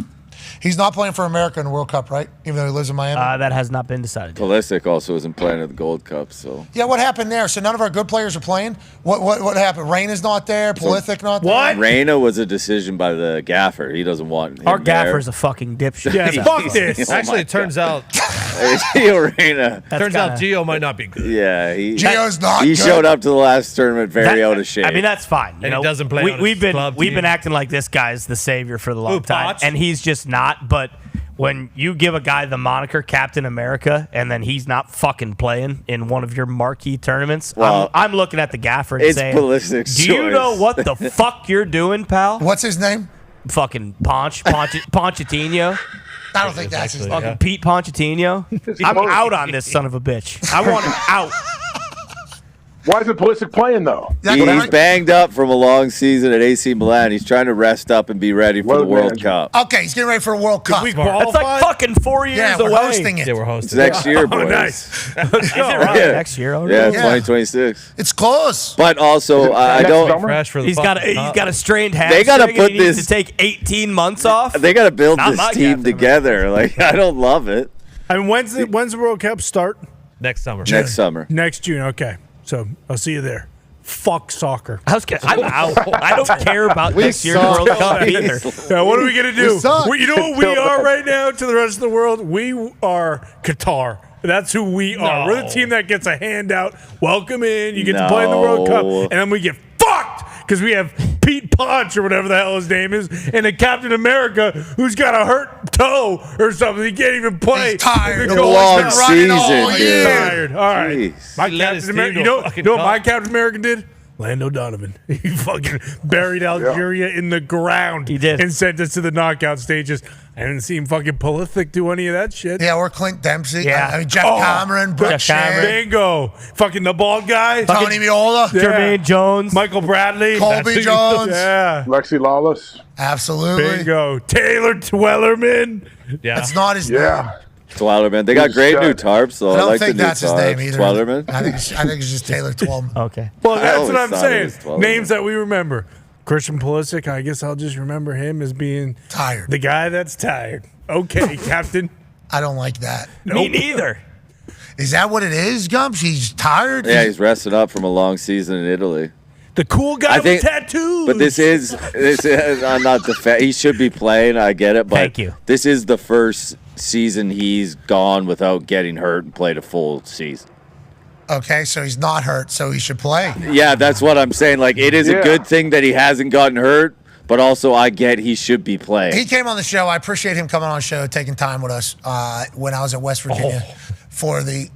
He's not playing for America in the World Cup, right? Even though he lives in Miami. That has not been decided yet. Pulisic also isn't playing at the Gold Cup, so. Yeah, what happened there? So none of our good players are playing? What happened? Reyna's not there. Pulisic not there. Reyna was a decision by the gaffer. He doesn't want him Our there. gaffer's a fucking dipshit. Yeah, fuck this. Actually, it turns out Gio Reyna. turns out Gio might not be good. Yeah, Gio's not he good. showed up to the last tournament very out of shape. I mean, that's fine. You And he know, doesn't play on we've his club been team. acting like this guy's the savior for the long Who, time, Poch? and he's just not. But when you give a guy the moniker Captain America and then he's not fucking playing in one of your marquee tournaments, Well, I'm looking at the gaffer and it's saying, Pulisic's "Do you choice." know what the fuck you're doing, pal?" What's his name? Fucking Pochettino. I don't think that's his name. Fucking Pete Pochettino. I'm out on this son of a bitch. I want him out. Why isn't Pulisic playing, though? He's banged up from a long season at AC Milan. He's trying to rest up and be ready for the World Cup. Okay, he's getting ready for a World Cup. That's like fucking 4 years Yeah, we're away. hosting it. Yeah, we're It's hosting. next year, boys. Oh, nice. Is it really next year already? Yeah, Yeah. 2026. It's close. But also, I next don't. summer? Fresh for the He's got fucking cup. a strained They hamstring. gotta and put he needs this- to take 18 months off. They got to build Not this my team Captain together. Like, I don't love it. I mean, when's the World Cup start? next summer. Next summer. Next June. Okay. So I'll see you there. Fuck soccer. I'm out. I don't care about next year's suck. World Cup either. Yeah, what are we gonna do? suck. You know what we are right now to the rest of the world? We are Qatar. That's who we are. We're the team that gets a handout. Welcome in. You get to play in the World Cup, and then we get fucked because we have Pete Ponch or whatever the hell his name is, and then Captain America who's got a hurt toe or something. He can't even play. He's tired. The The goalie's long been running all season, year. dude. Tired. All right. Jeez. My He let his Captain team America. to You a know fucking what cup. my Captain America did? Lando Donovan. He fucking buried Algeria in the ground. He did. And sent us to the knockout stages. I haven't seen fucking Pulisic do any of that shit. Yeah, we're Clint Dempsey. Yeah. I mean, Jeff Cameron, Brooke Sherman, Bingo. Fucking the bald guy. Tony Miola, Yeah. Jermaine Jones. Michael Bradley. Colby Jones. Yeah. Lexi Lawless. Absolutely. Bingo. Taylor Twellerman. Yeah. That's not his name. Yeah. Twellerman. They got great new tarps, though. I I don't like think the new that's his tarps. name either. Twellerman. I think it's just Taylor Twelman. Okay. Well, I that's always what I'm thought it saying. was Twellerman. Names that we remember. Christian Pulisic, I guess I'll just remember him as being Tired. the guy that's tired. Okay, Captain. I don't like that. Me neither. Is that what it is, Gumps? He's tired? Yeah, he's resting up from a long season in Italy. The cool guy I think- with tattoos. But this is I'm not he should be playing. I get it, but Thank you. This is the first season he's gone without getting hurt and played a full season. Okay, so he's not hurt, so he should play. Yeah, that's what I'm saying. Like, it is a good thing that he hasn't gotten hurt, but also I get he should be playing. He came on the show. I appreciate him coming on the show, taking time with us when I was at West Virginia for the.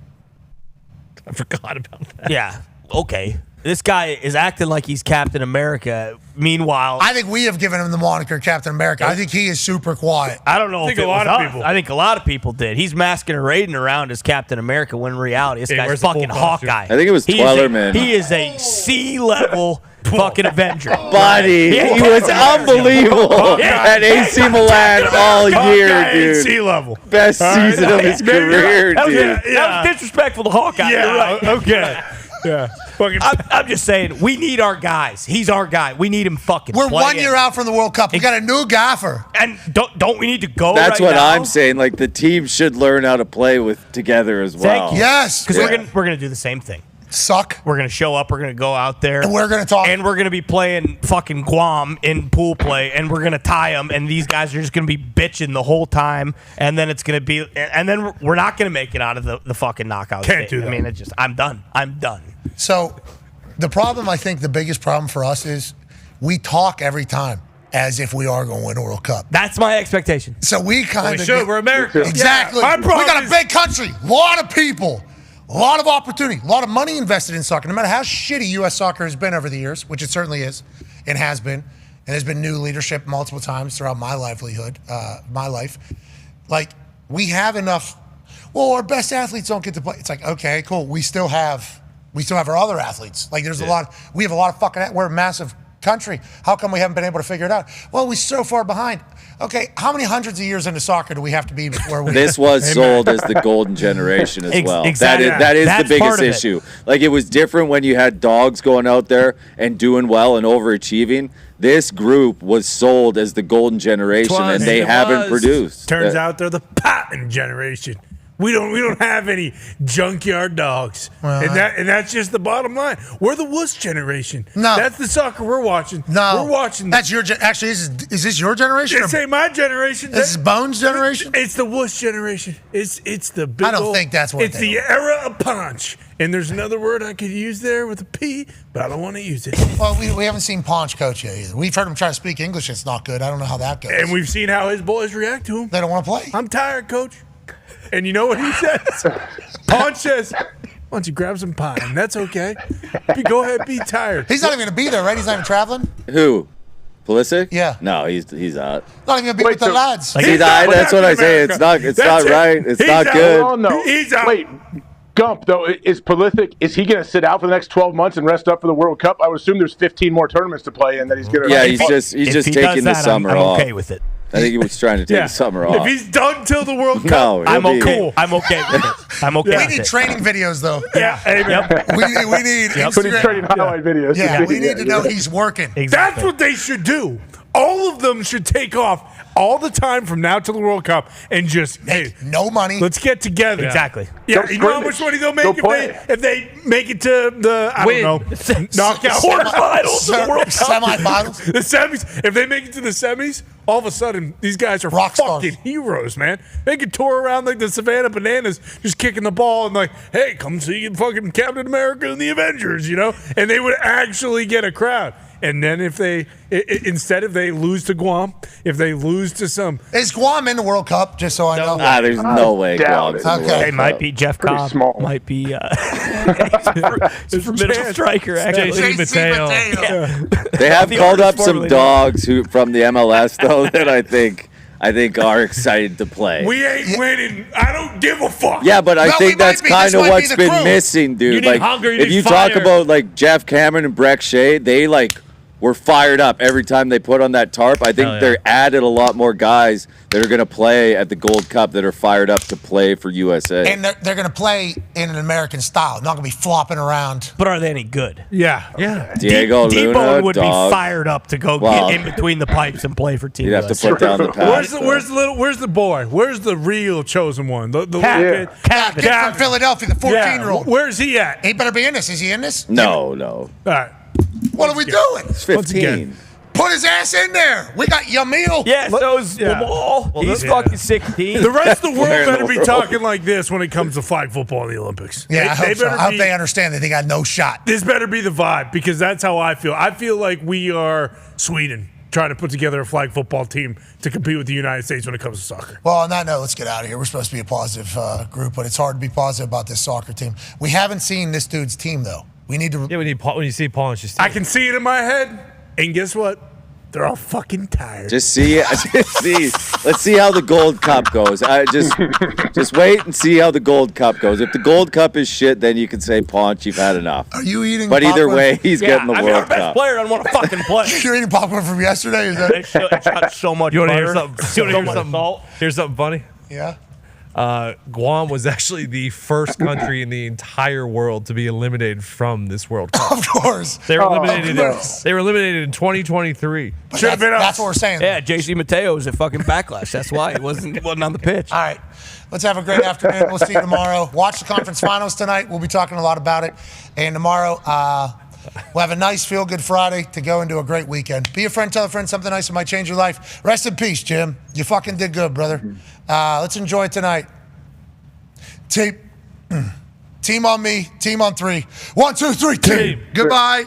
I forgot about that. Yeah. Okay. This guy is acting like he's Captain America. Meanwhile, I think we have given him the moniker Captain America. I think he is super quiet. I don't know I if think it a lot was of us. people. I think a lot of people did. He's masquerading around as Captain America when in reality, this Hey, guy's where's the full fucking costume? Hawkeye. I think it was Twellerman. He is a C-level fucking Avenger. Buddy, Yeah. he was unbelievable Yeah. at AC Milan all year, Hawkeye dude. AC level. Best All right. season of his Maybe- career, That was, dude. that was disrespectful to Hawkeye. You're Yeah. right. Okay. Yeah. Fucking. I'm just saying, we need our guys. He's our guy. We need him fucking We're playing. 1 year out from the World Cup. We got a new gaffer. And don't we need to go That's right what now? I'm saying. Like, the team should learn how to play with together as well. Thank you. Yes. Because Yeah. we're gonna do the same thing. suck. We're going to show up. We're going to go out there. And we're going to talk. And we're going to be playing fucking Guam in pool play. And we're going to tie them. And these guys are just going to be bitching the whole time. And then it's going to be. And then we're not going to make it out of the fucking knockout Can't stage. do that. I mean, it's just, I'm done. So the problem, I think the biggest problem for us is we talk every time as if we are going to win a World Cup. That's my expectation. So we kind of. We're America. Exactly. Yeah, We got a big country, a lot of people. A lot of opportunity, a lot of money invested in soccer. No matter how shitty U.S. soccer has been over the years, which it certainly is, and has been, and there's been new leadership multiple times throughout my my life. Like, we have enough. Well, our best athletes don't get to play. It's like, okay, cool. We still have our other athletes. Like, there's we have a lot of we're a massive country. How come we haven't been able to figure it out? Well, we're so far behind. Okay, how many hundreds of years into soccer do we have to be before we... This was sold as the golden generation as well. Exactly. That is the biggest issue. Like, it was different when you had dogs going out there and doing well and overachieving. This group was sold as the golden generation, and they haven't produced. Turns out they're the patent generation. We don't have any junkyard dogs, and that's just the bottom line. We're the wuss generation. No, that's the soccer we're watching. No, we're watching. That's your actually. Is this your generation? This ain't my generation. This is Bones' generation. It's the wuss generation. It's the big. I don't think that's what. It's the era of punch. And there's another word I could use there with a P, but I don't want to use it. Well, we haven't seen Ponch coach yet either. We've heard him try to speak English. It's not good. I don't know how that goes. And we've seen how his boys react to him. They don't want to play. I'm tired, coach. And you know what he says? Ponch says, why don't you grab some pie? And that's okay. Go ahead, be tired. He's not even going to be there, right? He's not even traveling? Who? Pulisic? Yeah. No, he's out. Not even going to be with the lads. He's out. That's what I say. It's not right. It's not good. Oh, no. He's out. Wait, Gump, though, is Prolific, is he going to sit out for the next 12 months and rest up for the World Cup? I would assume there's 15 more tournaments to play in that he's going to. Yeah, he's just taking the summer off. I'm okay with it. I think he was trying to take the summer off. If he's done till the World Cup, I'm okay. I'm okay with it. I'm okay. We need training videos, though. Yeah, amen. We need Instagram. Training highlight videos. Yeah, we need to know he's working. Exactly. That's what they should do. All of them should take off all the time from now till the World Cup and just no money. Let's get together. Exactly. Yeah, you know how much money they'll make if they make it to the knockout quarterfinals of the World Cup. Semifinals. The semis. If they make it to the semis, all of a sudden these guys are fucking heroes, man. They can tour around like the Savannah Bananas, just kicking the ball and like, hey, come see fucking Captain America and the Avengers, you know? And they would actually get a crowd. And then if they lose to Guam, if they lose to some... Is Guam in the World Cup, just so I know? There's no way Guam's in the World They Cup. might be Jeff Cobb. Small. Might be formidable striker, actually. JC Mateo. Yeah. They have The called up artist some formerly dogs from the MLS, though, that I think are excited to play. We ain't winning. I don't give a fuck. Yeah, but I think that's kind of what's been missing, dude. You need Like, hunger, you if need you talk fire. about like Jeff Cameron and Breck Shea, they were fired up every time they put on that tarp. I think they're added a lot more guys that are going to play at the Gold Cup that are fired up to play for USA. And they're going to play in an American style, not going to be flopping around. But are they any good? Yeah. Diego Luna, D-Bone would dog. be fired up to go get in between the pipes and play for Team You'd have to USA. put down the pass. Where's the boy? Where's the real chosen one? The Kid from Philadelphia, the 14-year-old. Where's he at? He better be in this. Is he in this? No. All right. What are we doing? It's 15. Put his ass in there. We got Yamil. Yeah, so's Lamal. He's fucking 16. The rest of the world better be talking like this when it comes to flag football in the Olympics. Yeah, I hope so. I hope they understand that they got no shot. This better be the vibe because that's how I feel. I feel like we are Sweden trying to put together a flag football team to compete with the United States when it comes to soccer. Well, on that note, let's get out of here. We're supposed to be a positive group, but it's hard to be positive about this soccer team. We haven't seen this dude's team, though. We need to... Yeah, when you see Paul, it's just... I can see it in my head, and guess what? They're all fucking tired. Let's see how the Gold Cup goes. Just wait and see how the Gold Cup goes. If the Gold Cup is shit, then you can say, Paunch, you've had enough. Are you eating But either popcorn? way, he's getting the our World best Cup. player doesn't want to fucking play. You're eating popcorn from yesterday? Is that... It's got so much You want to butter. hear something? So much salt. Here's something funny. Yeah? Guam was actually the first country in the entire world to be eliminated from this World Cup. Of course. They were eliminated. They were eliminated in 2023. Should have been us. That's what we're saying. Yeah, JC Mateo was at fucking Backlash. That's why he wasn't on the pitch. All right. Let's have a great afternoon. We'll see you tomorrow. Watch the conference finals tonight. We'll be talking a lot about it. And tomorrow, we'll have a nice feel-good Friday to go into a great weekend. Be a friend, tell a friend something nice that might change your life. Rest in peace, Jim. You fucking did good, brother. Let's enjoy it tonight. Team on me, team on 3. 1, 2, 3, team. Goodbye.